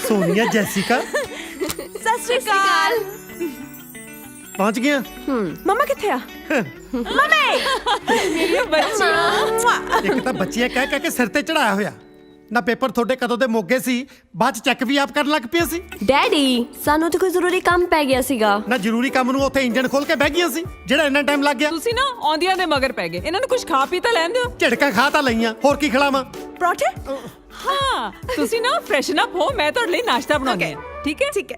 Sonia Jessica सत श्री अकाल। पहुंच गया। मम्मा किथे आ? मम्मी मेरी बच्ची। एक तो बच्चियां कह कह के सिर ते चढ़ाया होया ना। पेपर थोड़े कदों दे मोगे सी, बाद चेक भी आप करन लग पिया सी। डैडी सानू तो कोई जरूरी काम पै गया सीगा। ना जरूरी काम ਨੂੰ ਉੱਥੇ ਇੰਜਨ ਖੋਲ ਕੇ ਬਹਿ ਗਈਆਂ ਸੀ ਜਿਹੜਾ ਇੰਨਾ ਟਾਈਮ ਲੱਗ ਗਿਆ। ਤੁਸੀਂ ਨਾ ਆਉਂਦੀਆਂ ਦੇ ਮਗਰ ਪੈ ਗਏ। ਇਹਨਾਂ ਨੂੰ ਕੁਝ ਖਾ ਪੀ ਤਾਂ ਲੈਣ ਦਿਓ। ਝਟਕਾ ਖਾ ਤਾਂ ਲਈਆਂ, ਹੋਰ ਕੀ ਖਿਲਾਵਾਂ? ਪਰੌਂਠੇ? ਹਾਂ ਤੁਸੀਂ ਨਾ ਫਰੈਸ਼ਨ ਅਪ ਹੋ, ਮੈਂ ਤੁਹਾਡੇ ਲਈ ਨਾਸ਼ਤਾ ਬਣਾਉਂਦੀ ਹਾਂ। ਠੀਕ ਹੈ ਠੀਕ ਹੈ।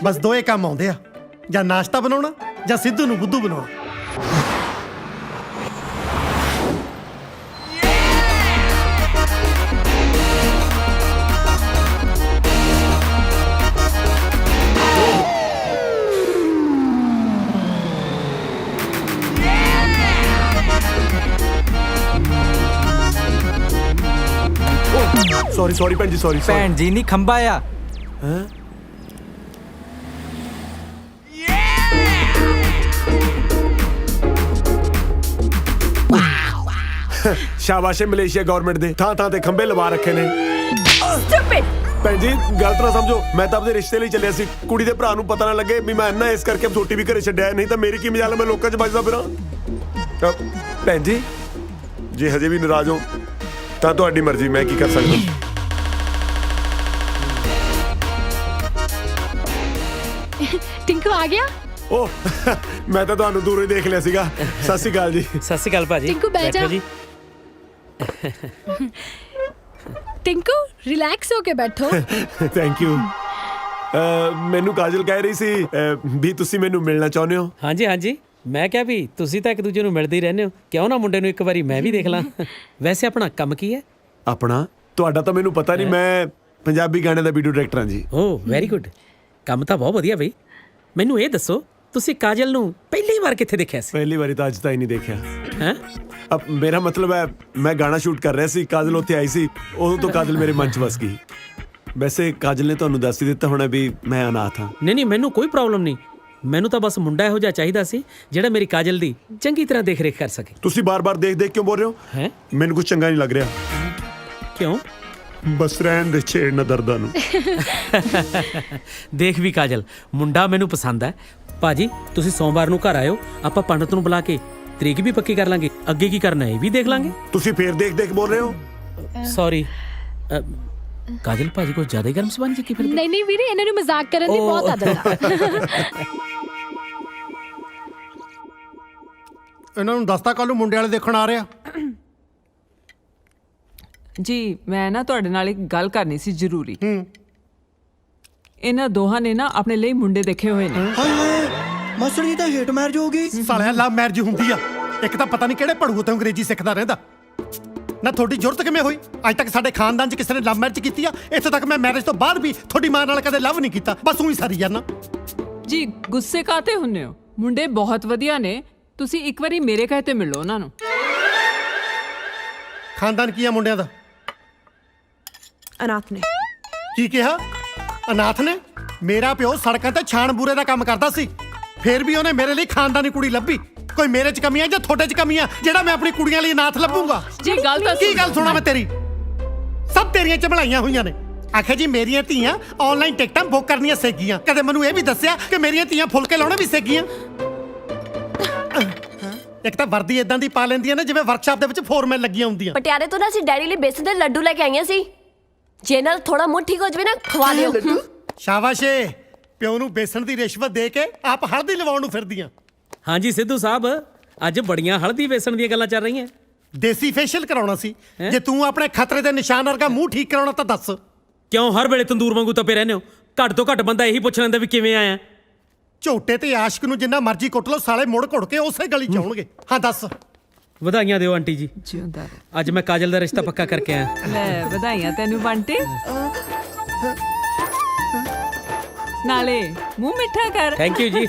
ਬਸ ਦੋਏ ਕੰਮ ਆਉਂਦੇ ਆ, ਜਾਂ ਨਾਸ਼ਤਾ ਬਣਾਉਣਾ ਜਾਂ ਸਿੱਧੂ ਨੂੰ ਬੁੱਧੂ ਬਣਾਉਣਾ। सॉरी भैन जी, सॉरी। भैन जी नहीं खंबा आ। शाबाश है मलेशिया गवर्नमेंट दे थां थां ते खंबे लवा रखे ने। भैन जी गलत ना समझो, मैं तो अपने रिश्ते लिए चलिया सी। कुड़ी दे भरा नूं पता ना लगे भी मैं इन्ना इस करके छोटी भी घरे छड्डिया, नहीं तो मेरी की मजाल मैं लोकां च बजदा फिरां। भैन जी जे हजे भी नाराज हो तां तुहाडी मर्जी, मैं की कर सकदा। टिंकू आ गया? ओह मैं तो तुहानू दूरों ही देख लिया सीगा। सत श्री अकाल जी। सत श्री अकाल भाजी। टिंकू बैठ जा। जी टिंकू रिलैक्स होके बैठो। Thank you. ਮੈਨੂੰ ਕਾਜਲ ਕਹਿ ਰਹੀ ਸੀ ਵੀ ਤੁਸੀਂ ਮੈਨੂੰ ਮਿਲਣਾ ਚਾਹੁੰਦੇ ਹੋ। ਹਾਂਜੀ ਹਾਂਜੀ, ਮੈਂ ਕਿਹਾ ਵੀ ਤੁਸੀਂ ਤਾਂ ਇੱਕ ਦੂਜੇ ਨੂੰ ਮਿਲਦੇ ਹੀ ਰਹਿੰਦੇ ਹੋ, ਕਿਉਂ ਨਾ ਮੁੰਡੇ ਨੂੰ ਇੱਕ ਵਾਰੀ ਮੈਂ ਵੀ ਦੇਖ ਲਾਂ। ਵੈਸੇ ਆਪਣਾ ਕੰਮ ਕੀ ਹੈ? ਆਪਣਾ ਤੁਹਾਡਾ ਤਾਂ ਮੈਨੂੰ ਪਤਾ ਨਹੀਂ, ਮੈਂ ਪੰਜਾਬੀ ਗਾਣੇ ਦਾ ਵੀਡੀਓ ਡਾਇਰੈਕਟਰ ਹਾਂ ਜੀ। ਓ ਵੈਰੀ ਗੁੱਡ, ਕੰਮ ਤਾਂ ਬਹੁਤ ਵਧੀਆ ਬਈ। ਮੈਨੂੰ ਇਹ ਦੱਸੋ ਤੁਸੀਂ ਕਾਜਲ ਨੂੰ ਪਹਿਲੀ ਵਾਰ ਕਿੱਥੇ ਦੇਖਿਆ ਸੀ? ਪਹਿਲੀ ਵਾਰੀ ਤਾਂ ਅੱਜ ਤਾਂ ਹੀ ਨਹੀਂ ਦੇਖਿਆ। ਹੈਂ? ਅਬ ਮੇਰਾ ਮਤਲਬ ਹੈ ਮੈਂ ਗਾਣਾ ਸ਼ੂਟ ਕਰ ਰਿਹਾ ਸੀ, ਕਾਜਲ ਉੱਥੇ ਆਈ ਸੀ, ਉਦੋਂ ਤੋਂ ਕਾਜਲ ਮੇਰੇ ਮਨ 'ਚ ਵਸ ਗਈ। ਵੈਸੇ ਕਾਜਲ ਨੇ ਤੁਹਾਨੂੰ ਦੱਸ ਹੀ ਦਿੱਤਾ ਹੋਣਾ ਵੀ ਮੈਂ ਅਨਾਥ ਹਾਂ। ਨਹੀਂ ਨਹੀਂ, ਮੈਨੂੰ ਕੋਈ ਪ੍ਰੋਬਲਮ ਨਹੀਂ। ਮੈਨੂੰ ਤਾਂ ਬਸ ਮੁੰਡਾ ਇਹੋ ਜਿਹਾ ਚਾਹੀਦਾ ਸੀ ਜਿਹੜਾ ਮੇਰੀ ਕਾਜਲ ਦੀ ਚੰਗੀ ਤਰ੍ਹਾਂ ਦੇਖ ਰੇਖ ਕਰ ਸਕੇ। ਤੁਸੀਂ ਬਾਰ-ਬਾਰ ਦੇਖ ਕਿਉਂ ਬੋਲ ਰਹੇ ਹੋ? ਹੈ ਮੈਨੂੰ ਕੁਝ ਚੰਗਾ ਨਹੀਂ ਲੱਗ ਰਿਹਾ। ਕਿਉਂ? ਬਸ ਰਹਿਣ ਦੇ ਛੇੜਨਾ ਦਰਦਾਂ ਨੂੰ। ਦੇਖ ਵੀ ਕਾਜਲ, ਮੁੰਡਾ ਮੈਨੂੰ ਪਸੰਦ ਹੈ। ਭਾਜੀ ਤੁਸੀਂ ਸੋਮਵਾਰ ਨੂੰ ਘਰ ਆਇਓ, ਆਪਾਂ ਪੰਡਤ ਨੂੰ ਬੁਲਾ ਕੇ ਤਰੀਕ ਵੀ ਪੱਕੀ ਕਰ ਲਾਂਗੇ, ਅੱਗੇ ਕੀ ਕਰਨਾ ਹੈ ਇਹ ਵੀ ਦੇਖ ਲਾਂਗੇ। ਤੁਸੀਂ ਫੇਰ ਦੇਖ ਬੋਲ ਰਹੇ ਹੋ? ਸੌਰੀ ਕਾਜਲ, ਭਾਜੀ ਕੋਈ ਜ਼ਿਆਦਾ ਹੀ ਗਰਮ ਸਬੰਧ ਚੱਕੀ ਫਿਰਦੇ। ਨਹੀਂ ਨਹੀਂ ਵੀਰੇ, ਇਹਨਾਂ ਨੂੰ ਮਜ਼ਾਕ ਕਰਨ ਦੀ ਬਹੁਤ ਆਦਤ ਹੈ। ਇਹਨਾਂ ਨੂੰ ਦੱਸਤਾ ਕੱਲ ਨੂੰ ਮੁੰਡੇ ਵਾਲੇ ਦੇਖਣ ਆ ਰਿਹਾ। ਜੀ ਮੈਂ ਨਾ ਤੁਹਾਡੇ ਨਾਲ ਇੱਕ ਗੱਲ ਕਰਨੀ ਸੀ ਜ਼ਰੂਰੀ। ਇਹਨਾਂ ਦੋਹਾਂ ਨੇ ਨਾ ਆਪਣੇ ਲਈ ਮੁੰਡੇ ਦੇਖੇ ਹੋਏ ਨੇ। ਹਾਏ ਮਾਸਟਰ ਜੀ ਤਾਂ ਹੇਟ ਮੈਰਿਜ ਹੋ ਗਈ। ਸਾਲਿਆ ਲਵ ਮੈਰਿਜ ਹੁੰਦੀ ਆ। ਇੱਕ ਤਾਂ ਪਤਾ ਨਹੀਂ ਕਿਹੜੇ ਭੜੂ ਤੋਂ ਅੰਗਰੇਜ਼ੀ ਸਿੱਖਦਾ ਰਹਿੰਦਾ ਨਾ। ਤੁਹਾਡੀ ਜ਼ਰੂਰਤ ਕਿਵੇਂ ਹੋਈ? ਅੱਜ ਤੱਕ ਸਾਡੇ ਖਾਨਦਾਨ 'ਚ ਕਿਸੇ ਨੇ ਲਵ ਮੈਰਿਜ ਕੀਤੀ ਆ? ਇੱਥੇ ਤੱਕ ਮੈਂ ਮੈਰਿਜ ਤੋਂ ਬਾਅਦ ਵੀ ਤੁਹਾਡੀ ਮਾਂ ਨਾਲ ਕਦੇ ਲਵ ਨਹੀਂ ਕੀਤਾ, ਬਸ ਉਹੀ ਸਾਰੀ ਜਾਨਾ। ਜੀ ਗੁੱਸੇ ਕਾਤੇ ਹੁੰਨੇ ਹੋ? ਮੁੰਡੇ ਬਹੁਤ ਵਧੀਆ ਨੇ, ਤੁਸੀਂ ਇੱਕ ਵਾਰੀ ਮੇਰੇ ਕਹੇ ਤੇ ਮਿਲੋ ਉਹਨਾਂ ਨੂੰ। ਖਾਨਦਾਨ ਕੀ ਆ ਮੁੰਡਿਆਂ ਦਾ? ਅਨਾਥ ਨੇ। ਕੀ ਕਿਹਾ? ਅਨਾਥ ਨੇ? ਮੇਰਾ ਪਿਓ ਸੜਕਾਂ ਤੇ ਛਾਣ ਬੂਰੇ ਦਾ ਕੰਮ ਕਰਦਾ ਸੀ, ਫੇਰ ਵੀ ਉਹਨੇ ਮੇਰੇ ਲਈ ਖਾਨਦਾਨੀ ਕੁੜੀ ਲੱਭੀ। ਕੋਈ ਮੇਰੇ 'ਚ ਕਮੀਆਂ ਜਾਂ ਤੁਹਾਡੇ 'ਚ ਕਮੀਆਂ ਜਿਹੜਾ ਮੈਂ ਆਪਣੀ ਕੁੜੀਆਂ ਲਈ ਅਨਾਥ ਲੱਭੂਗਾ? ਜੀ ਗੱਲ ਤਾਂ ਕੀ ਗੱਲ ਸੁਣਾ ਮੈਂ ਤੇਰੀ? ਸਭ ਤੇਰੀਆਂ ਚਮਲਾਈਆਂ ਹੋਈਆਂ ਨੇ। ਆਖਿਆ ਜੀ ਮੇਰੀਆਂ ਧੀਆਂ ਆਨਲਾਈਨ ਟਿਕਟਾਂ ਬੁੱਕ ਕਰਨੀਆਂ ਸਿੱਖ ਗਈਆਂ। ਕਦੇ ਮੈਨੂੰ ਇਹ ਵੀ ਦੱਸਿਆ ਕਿ ਮੇਰੀਆਂ ਧੀਆਂ ਫੁਲਕੇ ਲਾਉਣਾ ਵੀ ਸਿੱਖ ਗਈਆਂ। ਇੱਕ ਤਾਂ ਵਰਦੀ ਇਦਾਂ ਦੀ ਪਾ ਲੈਂਦੀਆਂ ਨੇ ਜਿਵੇਂ ਵਰਕਸ਼ਾਪ ਦੇ ਵਿੱਚ ਫੋਰਮੈਨ ਲੱਗੀਆਂ ਹੁੰਦੀਆਂ। ਪਟਿਆਲੇ ਤੋਂ ਨਾ ਅਸੀਂ ਡੈਡੀ ਲਈ ਬੇਸਨ ਦੇ ਲੱਡੂ ਲੈ ਕੇ ਆਈਆਂ ਸੀ। ਜੇ ਨਾਲ ਥੋੜਾ ਮੂੰਹ ਠੀਕ ਹੋ ਜਵੇ ਨਾ ਖਵਾ ਦਿਓ। ਸ਼ਾਬਾਸ਼ ਏ, ਪਿਓ ਨੂੰ ਬੇਸਣ ਦੀ ਰਿਸ਼ਵਤ ਦੇ ਕੇ ਆਪ ਹਲਦੀ ਲਵਾਉਣ ਨੂੰ ਫਿਰਦੀਆਂ। ਹਾਂਜੀ ਸਿੱਧੂ ਸਾਹਿਬ, ਅੱਜ ਬੜੀਆਂ ਹਲਦੀ ਵੇਸਣ ਦੀਆਂ ਗੱਲਾਂ ਚੱਲ ਰਹੀਆਂ। ਦੇਸੀ ਫੇਸ਼ੀਅਲ ਕਰਾਉਣਾ ਸੀ। ਜੇ ਤੂੰ ਆਪਣੇ ਖਤਰੇ ਦੇ ਨਿਸ਼ਾਨ ਵਰਗਾ ਮੂੰਹ ਠੀਕ ਕਰਾਉਣਾ ਤਾਂ ਦੱਸ। ਕਿਉਂ ਹਰ ਵੇਲੇ ਤੰਦੂਰ ਵਾਂਗੂ ਤਪੇ ਰਹਿੰਦੇ ਹੋ? ਘੱਟ ਤੋਂ ਘੱਟ ਬੰਦਾ ਇਹੀ ਪੁੱਛ ਲੈਂਦਾ ਵੀ ਕਿਵੇਂ ਆਇਆ। ਝੋਟੇ ਤੇ ਆਸ਼ਕ ਨੂੰ ਜਿੰਨਾ ਮਰਜ਼ੀ ਕੁੱਟ ਲਓ, ਸਾਲੇ ਮੁੜ ਘੁੜ ਕੇ ਉਸੇ ਗਲੀ ਚ ਆਉਣਗੇ। ਹਾਂ ਦੱਸ। ਵਧਾਈਆਂ ਦਿਓ ਆਂਟੀ ਜੀ, ਜਿਉਂਦਾ ਰਹੇ। ਅੱਜ ਮੈਂ ਕਾਜਲ ਦਾ ਰਿਸ਼ਤਾ ਪੱਕਾ ਕਰਕੇ ਆਇਆ। ਲੈ ਵਧਾਈਆਂ ਤੈਨੂੰ ਬੰਟੇ। ਨਾਲੇ ਮੂੰਹ ਮਿੱਠਾ ਕਰ। ਥੈਂਕ ਯੂ ਜੀ।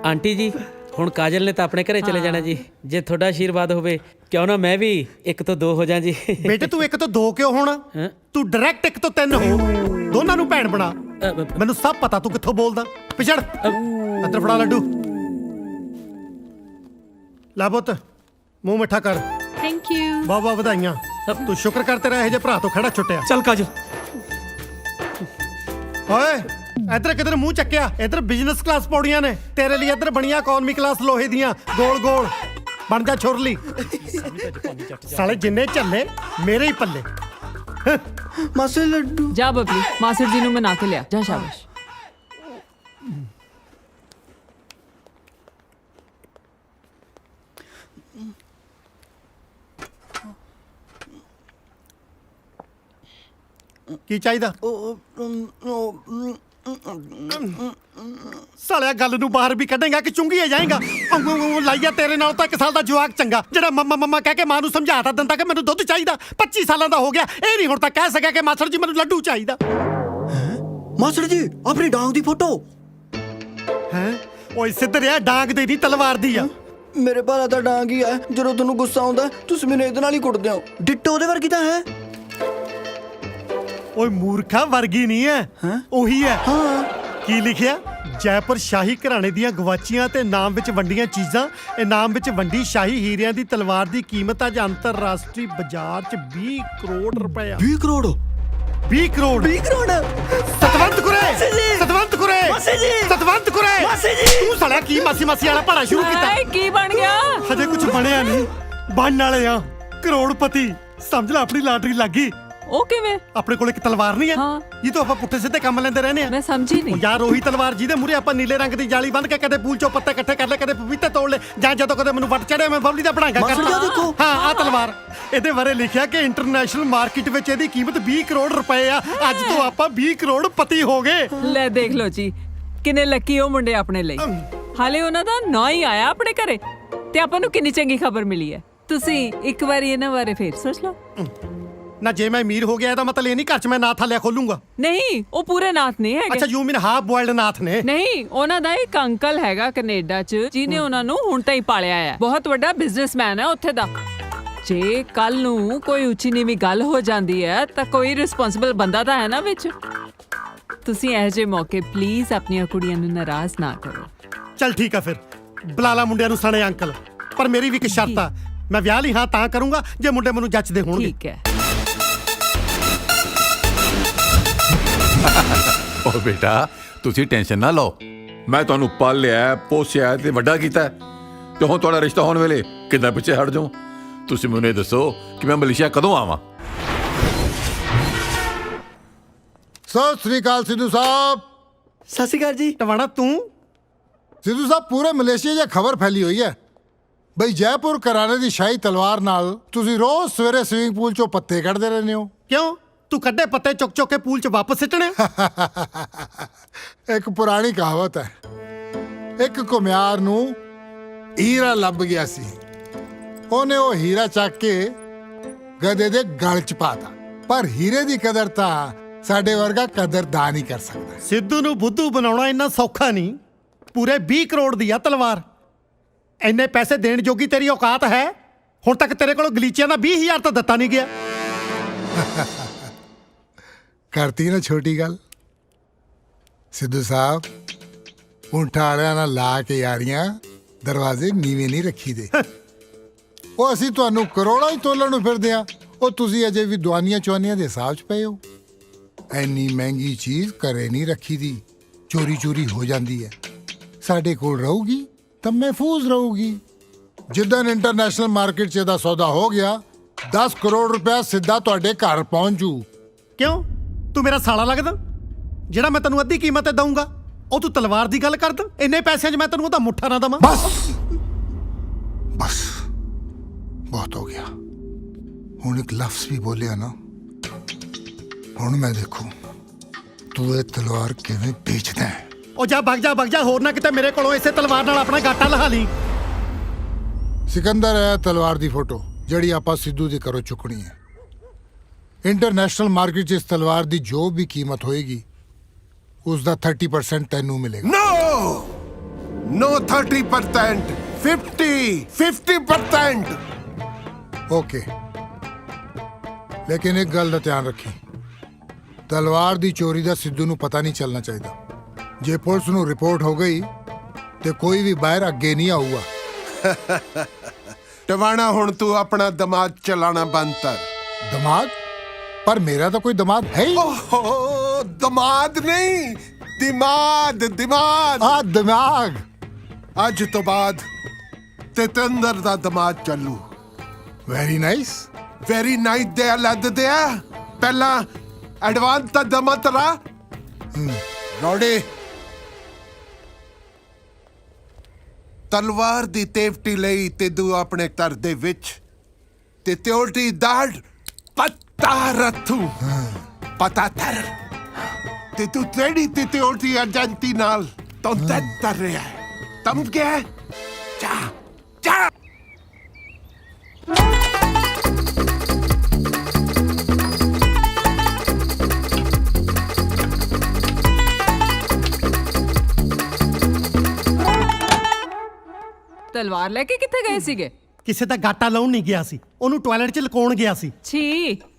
ਆਂਟੀ ਜੀ ਹੁਣ ਕਾਜਲ ਨੇ ਤਾਂ ਆਪਣੇ ਘਰੇ ਚਲੇ ਜਾਣਾ ਜੀ। ਜੇ ਤੁਹਾਡਾ ਆਸ਼ੀਰਵਾਦ ਹੋਵੇ ਕਿਉਂ ਨਾ ਮੈਂ ਵੀ 1 ਤੋਂ 2 ਹੋ ਜਾਂ ਜੀ। ਬੇਟੇ ਤੂੰ 1 ਤੋਂ 2 ਕਿਉਂ ਹੋਣਾ? ਤੂੰ ਡਾਇਰੈਕਟ 1 ਤੋਂ 3 ਹੋ। ਦੋਨਾਂ ਨੂੰ ਭੈਣ ਬਣਾ। ਮੈਨੂੰ ਸਭ ਪਤਾ ਤੂੰ ਕਿੱਥੋਂ ਬੋਲਦਾ। ਪਿਛੜ ਅੰਦਰ ਫੜਾ ਲੱਡੂ। ਲਾ ਪੁੱਤ ਮੂੰਹ ਮਿੱਠਾ ਕਰ। Thank you. ਬਹੁਤ ਬਹੁਤ ਵਧਾਈਆਂ। ਤੂੰ ਸ਼ੁਕਰ ਕਰ ਤੇਰਾ ਇਹੋ ਜਿਹੇ ਭਰਾ ਤੋਂ ਖੜਾ ਛੁੱਟਿਆ। ਚੱਲ ਕਾਜਲ। ਓਏ ਇੱਧਰ ਕਿਧਰ ਮੂੰਹ ਚੱਕਿਆ? ਇੱਧਰ ਬਿਜ਼ਨਸ ਕਲਾਸ ਪੌੜੀਆਂ ਨੇ ਤੇਰੇ ਲਈ, ਇੱਧਰ ਬਣੀਆਂ ਇਕਨੋਮੀ ਕਲਾਸ ਲੋਹੇ ਦੀਆਂ ਗੋਲ ਗੋਲ। ਬਣ ਜਾ ਛੁਰਲੀ। ਸਾਲੇ ਜਿੰਨੇ ਝੱਲੇ ਮੇਰੇ ਹੀ ਪੱਲੇ। ਮਾਸੀ ਲੱਡੂ। ਜਾ ਬਬਲੀ, ਮਾਸੜ ਜੀ ਨੂੰ ਮਨਾ ਕੇ ਲਿਆ। ਜਾ ਸ਼ਾਬਾਸ਼। ਕੀ ਚਾਹੀਦਾ? ਸਾਲਿਆ ਗੱਲ ਨੂੰ ਬਾਹਰ ਵੀ ਕੱਢੇਗਾ ਕਿ ਚੁੰਗੀਏ ਜਾਏਗਾ? ਲਾਈਆ ਤੇਰੇ ਨਾਲ ਤਾਂ 1 ਸਾਲ ਦਾ ਜਵਾਕ ਚੰਗਾ, ਜਿਹੜਾ ਮੰਮਾ ਮੰਮਾ ਕਹਿ ਕੇ ਮਾਂ ਨੂੰ ਸਮਝਾਤਾ ਦਿੰਦਾ ਕਿ ਮੈਨੂੰ ਦੁੱਧ ਚਾਹੀਦਾ। 25 ਸਾਲਾਂ ਦਾ ਹੋ ਗਿਆ, ਇਹ ਨਹੀਂ ਹੁਣ ਤੱਕ ਕਹਿ ਸਕਿਆ ਕਿ ਮਾਸੜ ਜੀ ਮੈਨੂੰ ਲੱਡੂ ਚਾਹੀਦਾ। ਮਾਸੜ ਜੀ ਆਪਣੀ ਡਾਂਗ ਦੀ ਫੋਟੋ। ਹੈ ਓਏ ਸਿੱਧਰਿਆ, ਡਾਂਗ ਦੇ ਨਹੀਂ ਤਲਵਾਰ ਦੀ ਆ। ਮੇਰੇ ਭਾਰਾ ਤਾਂ ਡਾਂਗ ਹੀ ਹੈ। ਜਦੋਂ ਤੁਹਾਨੂੰ ਗੁੱਸਾ ਆਉਂਦਾ ਤੁਸੀਂ ਮੈਨੂੰ ਇਹਦੇ ਨਾਲ ਹੀ ਕੁੱਟਦੇ ਹੋ। ਡਿੱਟੋ ਉਹਦੇ ਵਰਗੀ ਤਾਂ ਹੈ। ਓਏ ਮੂਰਖਾ, ਵਰਗੀ ਨਹੀਂ ਹੈ, ਉਹੀ ਹੈ। ਹਾਂ। ਕੀ ਲਿਖਿਆ? ਜੈਪੁਰ ਸ਼ਾਹੀ ਘਰਾਣੇ ਦੀਆਂ ਗਵਾਚੀਆਂ ਤੇ ਨਾਮ ਵਿੱਚ ਵੰਡੀਆਂ ਚੀਜ਼ਾਂ, ਇਨਾਮ ਵਿੱਚ ਵੰਡੀ ਸ਼ਾਹੀ ਹੀਰਿਆਂ ਦੀ ਤਲਵਾਰ ਦੀ ਕੀਮਤ ਅੱਜ ਅੰਤਰਰਾਸ਼ਟਰੀ ਬਾਜ਼ਾਰ 'ਚ 20 ਕਰੋੜ ਰੁਪਏ ਆ। 20 ਕਰੋੜ 20 ਕਰੋੜ 20 ਕਰੋੜ। ਸਤਵੰਤ ਕੁਰੇ, ਮਾਸੀ ਜੀ! ਸਤਵੰਤ ਕੁਰੇ, ਮਾਸੀ ਜੀ! ਸਤਵੰਤ ਕੁਰੇ। ਮਾਸੀ ਜੀ! ਤੂੰ ਸਾਲਿਆ ਕੀ ਮਾਸੀ ਮਾਸੀ ਵਾਲਾ ਭਾੜਾ ਸ਼ੁਰੂ ਕੀਤਾ? ਹਾਏ ਕੀ ਬਣ ਗਿਆ? ਹਜੇ ਕੁਝ ਬਣਿਆ ਨਹੀਂ, ਬਣਨ ਵਾਲੇ ਆ ਕਰੋੜਪਤੀ। ਸਮਝ ਲੈ ਆਪਣੀ ਲਾਟਰੀ ਲੱਗ ਗਈ। ਉਹ ਕਿਵੇਂ? ਆਪਣੇ ਕੋਲ ਇੱਕ ਤਲਵਾਰ ਨਹੀਂ ਹੈ ਹਾਂ। ਇਹ ਤੋਂ ਆਪਾਂ ਪੁੱਠੇ ਸਿੱਧੇ ਕੰਮ ਲੈਂਦੇ ਰਹਿੰਦੇ ਆ। ਮੈਂ ਸਮਝੀ ਨਹੀਂ। ਯਾਰ ਉਹੀ ਤਲਵਾਰ ਜਿਹਦੇ ਮੂਰੇ ਆਪਾਂ ਨੀਲੇ ਰੰਗ ਦੀ ਜਾਲੀ ਬੰਨ੍ਹ ਕੇ ਕਦੇ ਪੂਲ ਚੋਂ ਪੱਤੇ ਇਕੱਠੇ ਕਰ ਲੈ, ਕਦੇ ਪਪੀਤੇ ਤੋੜ ਲੈ, ਜਾਂ ਜਦੋਂ ਕਦੇ ਮੈਨੂੰ ਵੱਟ ਚੜਿਆ ਮੈਂ ਬਬਲੀ ਦਾ ਬਣਾਗਾ ਮਾਸਟਰ ਕਰਦਾ। ਜੀ ਦੇਖੋ। ਹਾਂ ਆਹ ਤਲਵਾਰ, ਇਹਦੇ ਬਾਰੇ ਲਿਖਿਆ ਕਿ ਇੰਟਰਨੈਸ਼ਨਲ ਮਾਰਕੀਟ ਵਿੱਚ ਇਹਦੀ ਕੀਮਤ 20 ਕਰੋੜ ਰੁਪਏ ਆ। ਅੱਜ ਤੋਂ ਆਪਾਂ 20 ਕਰੋੜ ਪਤੀ ਹੋ ਗਏ। ਲੈ ਦੇਖ ਲਓ ਜੀ, ਕਿੰਨੇ ਲੱਕੀ ਉਹ ਮੁੰਡੇ ਆਪਣੇ ਲਈ। ਹਾਲੇ ਉਹਨਾਂ ਦਾ ਨਾਂ ਹੀ ਆਇਆ ਆਪਣੇ ਘਰੇ ਤੇ ਆਪਾਂ ਨੂੰ ਕਿੰਨੀ ਚੰਗੀ ਖਬਰ ਮਿਲੀ ਹੈ। ਤੁਸੀਂ ਇੱਕ ਵਾਰੀ ਇਹਨਾਂ ਬਾਰੇ ਫੇਰ ਸੋਚ ਲਓ। ਨਾ ਜੇ ਮੈਂ ਅਮੀਰ ਹੋ ਗਿਆ ਇਹਦਾ ਮਤਲਬ ਇਹ ਨਹੀਂ ਘਰ 'ਚ ਮੈਂ ਨਾਥ ਹਲਿਆ ਖੋਲੂੰਗਾ। ਨਹੀਂ, ਉਹ ਪੂਰੇ ਨਾਥ ਨਹੀਂ ਹੈਗੇ। ਅੱਛਾ ਯੂ ਮੀਨ ਹਾਫ ਬੋਇਲਡ ਨਾਥ ਨੇ? ਨਹੀਂ, ਉਹਨਾਂ ਦਾ ਇੱਕ ਅੰਕਲ ਹੈਗਾ ਕੈਨੇਡਾ 'ਚ ਜਿਹਨੇ ਉਹਨਾਂ ਨੂੰ ਹੁਣ ਤਾਂ ਹੀ ਪਾਲਿਆ ਹੈ। ਬਹੁਤ ਵੱਡਾ ਬਿਜ਼ਨਸਮੈਨ ਹੈ ਉੱਥੇ ਦਾ। ਜੇ ਕੱਲ ਨੂੰ ਕੋਈ ਉੱਚੀ ਨੀਵੀਂ ਗੱਲ ਹੋ ਜਾਂਦੀ ਹੈ ਤਾਂ ਕੋਈ ਰਿਸਪੌਂਸਿਬਲ ਬੰਦਾ ਤਾਂ ਹੈ ਨਾ ਵਿੱਚ। ਤੁਸੀਂ ਇਹੋ ਜਿਹੇ ਮੌਕੇ ਪਲੀਜ਼ ਆਪਣੀਆਂ ਕੁੜੀਆਂ ਨੂੰ ਨਾਰਾਜ਼ ਨਾ ਕਰੋ। ਚੱਲ ਠੀਕ ਆ ਫਿਰ, ਬੁਲਾਲਾ ਮੁੰਡਿਆਂ ਨੂੰ ਸਣੇ ਅੰਕਲ। ਪਰ ਮੇਰੀ ਵੀ ਇੱਕ ਸ਼ਰਤ ਆ, ਮੈਂ ਵਿਆਹ ਲਈ ਹਾਂ ਤਾਂ ਕਰੂੰਗਾ ਜੇ ਮੁੰਡੇ ਮੈਨੂੰ ਜੱਚਦੇ ਹੋਣਗੇ। ਠੀਕ ਹੈ। ਓ ਬੇਟਾ, ਤੁਸੀਂ ਟੈਨਸ਼ਨ ਨਾ ਲਓ। ਮੈਂ ਤੁਹਾਨੂੰ ਪਾਲਿਆ, ਪੋਸਿਆ ਤੇ ਵੱਡਾ ਕੀਤਾ ਤੇ ਹੁਣ ਤੁਹਾਡਾ ਰਿਸ਼ਤਾ ਹੋਣ ਵੇਲੇ ਕਿੱਦਾਂ ਪਿੱਛੇ ਹਟ ਜਾਉ? ਤੁਸੀਂ ਮੈਨੂੰ ਇਹ ਦੱਸੋ ਕਿ ਮੈਂ ਮਲੇਸ਼ੀਆ ਕਦੋਂ ਆਵਾਂ? ਸਤਿ ਸ੍ਰੀ ਅਕਾਲ ਸਿੱਧੂ ਸਾਹਿਬ। ਸਤਿ ਸ਼੍ਰੀ ਅਕਾਲ ਜੀ। ਟਵਾਣਾ ਤੂੰ? ਸਿੱਧੂ ਸਾਹਿਬ ਪੂਰੇ ਮਲੇਸ਼ੀਆ 'ਚ ਖਬਰ ਫੈਲੀ ਹੋਈ ਹੈ ਬਈ ਜੈਪੁਰ ਘਰਾਣੇ ਦੀ ਸ਼ਾਹੀ ਤਲਵਾਰ ਨਾਲ ਤੁਸੀਂ ਰੋਜ਼ ਸਵੇਰੇ ਸਵਿਮਿੰਗ ਪੂਲ 'ਚੋਂ ਪੱਤੇ ਕੱਢਦੇ ਰਹਿੰਦੇ ਹੋ। ਕਿਉਂ? ਤੂੰ ਕੱਢੇ ਪੱਤੇ ਚੁੱਕ ਚੁੱਕ ਕੇ ਪੂਲ 'ਚ ਵਾਪਸ ਸਿੱਟਣੇ? ਇੱਕ ਪੁਰਾਣੀ ਕਹਾਵਤ ਹੈ, ਇੱਕ ਘੁਮਿਆਰ ਨੂੰ ਹੀਰਾ ਲੱਭ ਗਿਆ ਸੀ। ਉਹਨੇ ਉਹ ਹੀਰਾ ਚੱਕ ਕੇ ਗਧੇ ਦੇ ਗਲ 'ਚ ਪਾਤਾ। ਪਰ ਹੀਰੇ ਦੀ ਕਦਰ ਤਾਂ ਸਾਡੇ ਵਰਗਾ ਕਦਰਦਾਨ ਹੀ ਕਰ ਸਕਦਾ। ਸਿੱਧੂ ਨੂੰ ਬੁੱਧੂ ਬਣਾਉਣਾ ਇੰਨਾ ਸੌਖਾ ਨਹੀਂ। ਪੂਰੇ 20 ਕਰੋੜ ਦੀ ਆ ਤਲਵਾਰ। ਇੰਨੇ ਪੈਸੇ ਦੇਣ ਜੋਗੀ ਤੇਰੀ ਔਕਾਤ ਹੈ? ਹੁਣ ਤੱਕ ਤੇਰੇ ਕੋਲੋਂ ਗਲੀਚਿਆਂ ਦਾ 20,000 ਤਾਂ ਦਿੱਤਾ ਨਹੀਂ ਗਿਆ। ਕਰਤੀ ਨਾ ਛੋਟੀ ਗੱਲ। ਸਿੱਧੂ ਸਾਹਿਬ ਊਂਠਾਂ ਵਾਲਿਆਂ ਨਾਲ ਲਾ ਕੇ ਯਾਰੀਆਂ ਦਰਵਾਜ਼ੇ ਨੀਵੇਂ ਨਹੀਂ ਰੱਖੀਦੇ। ਉਹ ਅਸੀਂ ਤੁਹਾਨੂੰ ਕਰੋੜਾਂ ਹੀ ਤੋਲਣ ਨੂੰ ਫਿਰਦੇ ਆ, ਉਹ ਤੁਸੀਂ ਅਜੇ ਵੀ ਦੁਆਨੀਆਂ ਚਵਾਨੀਆਂ ਦੇ ਹਿਸਾਬ 'ਚ ਪਏ ਹੋ। ਐਨੀ ਮਹਿੰਗੀ ਚੀਜ਼ ਘਰੇ ਨਹੀਂ ਰੱਖੀ ਦੀ, ਚੋਰੀ ਚੋਰੀ ਹੋ ਜਾਂਦੀ ਹੈ। ਸਾਡੇ ਕੋਲ ਰਹੂਗੀ ਤਾਂ ਮਹਿਫੂਜ਼ ਰਹੂਗੀ। ਜਿੱਦਾਂ ਇੰਟਰਨੈਸ਼ਨਲ ਮਾਰਕੀਟ 'ਚ ਇਹਦਾ ਸੌਦਾ ਹੋ ਗਿਆ, 10 ਕਰੋੜ ਰੁਪਇਆ ਸਿੱਧਾ ਤੁਹਾਡੇ ਘਰ ਪਹੁੰਚ ਜੂ। ਕਿਉਂ? ਤੂੰ ਮੇਰਾ ਸਾਲਾ ਲੱਗਦਾ? ਜਿਹੜਾ ਮੈਂ ਤੈਨੂੰ ਅੱਧੀ ਕੀਮਤ ਤੇ ਦਊਂਗਾ ਉਹ ਤੂੰ ਤਲਵਾਰ ਦੀ ਗੱਲ ਕਰਦਾ? ਇੰਨੇ ਪੈਸਿਆਂ 'ਚ ਮੈਂ ਤੈਨੂੰ ਉਹਦਾ ਮੁੱਠਾ ਨਾ ਦਵਾਂ? ਬਸ ਬਸ ਬਹੁਤ ਹੋ ਗਿਆ। ਹੁਣ ਇੱਕ ਲਫ਼ਜ਼ ਵੀ ਬੋਲਿਆ ਨਾ, ਹੁਣ ਮੈਂ ਦੇਖੂ ਤੂੰ ਇਹ ਤਲਵਾਰ ਕਿਵੇਂ ਵੇਚਦਾ ਹੈ। ਉਹ ਜਾ ਭੱਗ ਜਾ, ਹੋਰ ਨਾ ਕਿਤੇ ਮੇਰੇ ਕੋਲੋਂ ਇਸੇ ਤਲਵਾਰ ਨਾਲ ਆਪਣਾ ਗਾਟਾ ਲਹਾ ਲਈ। ਸਿਕੰਦਰ ਹੈ ਤਲਵਾਰ ਦੀ ਫੋਟੋ ਜਿਹੜੀ ਆਪਾਂ ਸਿੱਧੂ ਦੇ ਘਰੋਂ ਚੁੱਕਣੀ ਹੈ। ਇੰਟਰਨੈਸ਼ਨਲ ਮਾਰਕੀਟ 'ਚ ਇਸ ਤਲਵਾਰ ਦੀ ਜੋ ਵੀ ਕੀਮਤ ਹੋਏਗੀ ਉਸ ਦਾ 30% ਤੈਨੂੰ ਮਿਲੇਗਾ। No 30%, 50%। ਓਕੇ, ਲੇਕਿਨ ਇੱਕ ਗੱਲ ਦਾ ਧਿਆਨ ਰੱਖੀ, ਤਲਵਾਰ ਦੀ ਚੋਰੀ ਦਾ ਸਿੱਧੂ ਨੂੰ ਪਤਾ ਨਹੀਂ ਚੱਲਣਾ ਚਾਹੀਦਾ। ਜੇ ਪੁਲਿਸ ਨੂੰ ਰਿਪੋਰਟ ਹੋ ਗਈ ਤੇ ਕੋਈ ਵੀ ਬਾਹਰ ਅੱਗੇ ਨਹੀਂ ਆਊਗਾ। ਟਵਾਣਾ ਹੁਣ ਤੂੰ ਆਪਣਾ ਦਿਮਾਗ ਚਲਾਣਾ ਬੰਦ ਕਰ। दिमाग? पर मेरा तो कोई दिमाग है ही। ਓਹੋ ਦਿਮਾਗ ਨਹੀਂ, ਦਿਮਾਗ ਦਿਮਾਗ। दिमाग। ਅੱਜ ਤੋਂ ਬਾਅਦ ਤੇਤੰਦਰ ਦਾ ਦਿਮਾਗ ਚੱਲੂ। Very nice. ਵੈਰੀ ਨਾਈਟ ਦੇ ਲੱਦਦੇ ਆ। ਪਹਿਲਾਂ ਐਡਵਾਂਸ ਤਾਂ ਜਮਾ ਤਰਾ ਰੋੜੇ ਤਲਵਾਰ ਦੀ ਤੇਵਟੀ ਲਈ ਤੇ ਤੂੰ ਆਪਣੇ ਘਰ ਦੇ ਵਿੱਚ ਤੇ ਤਿਉਲਟੀ ਦਾੜ ਪੱਤਾ ਰੱਥੂ ਪਤਾ ਤਰ ਤੇ ਤੂੰ ਤੇੜੀ ਤੇ ਤਿਉਲਟੀ ਅਜੰਤੀ ਨਾਲ ਤੋਂ ਤਰ ਰਿਹਾ ਹੈ। ਤਮ ਗਿਆ ਚਾ ਚਾ ਤਲਵਾਰ ਲੈ ਕੇ ਕਿੱਥੇ ਗਏ ਸੀਗੇ? ਕਿਸੇ ਦਾ ਗਾਟਾ ਲਾਉਣ ਨਹੀਂ ਗਿਆ ਸੀ, ਉਹਨੂੰ ਟਾਇਲਟ 'ਚ ਲਕਾਉਣ ਗਿਆ ਸੀ। ਛੀ,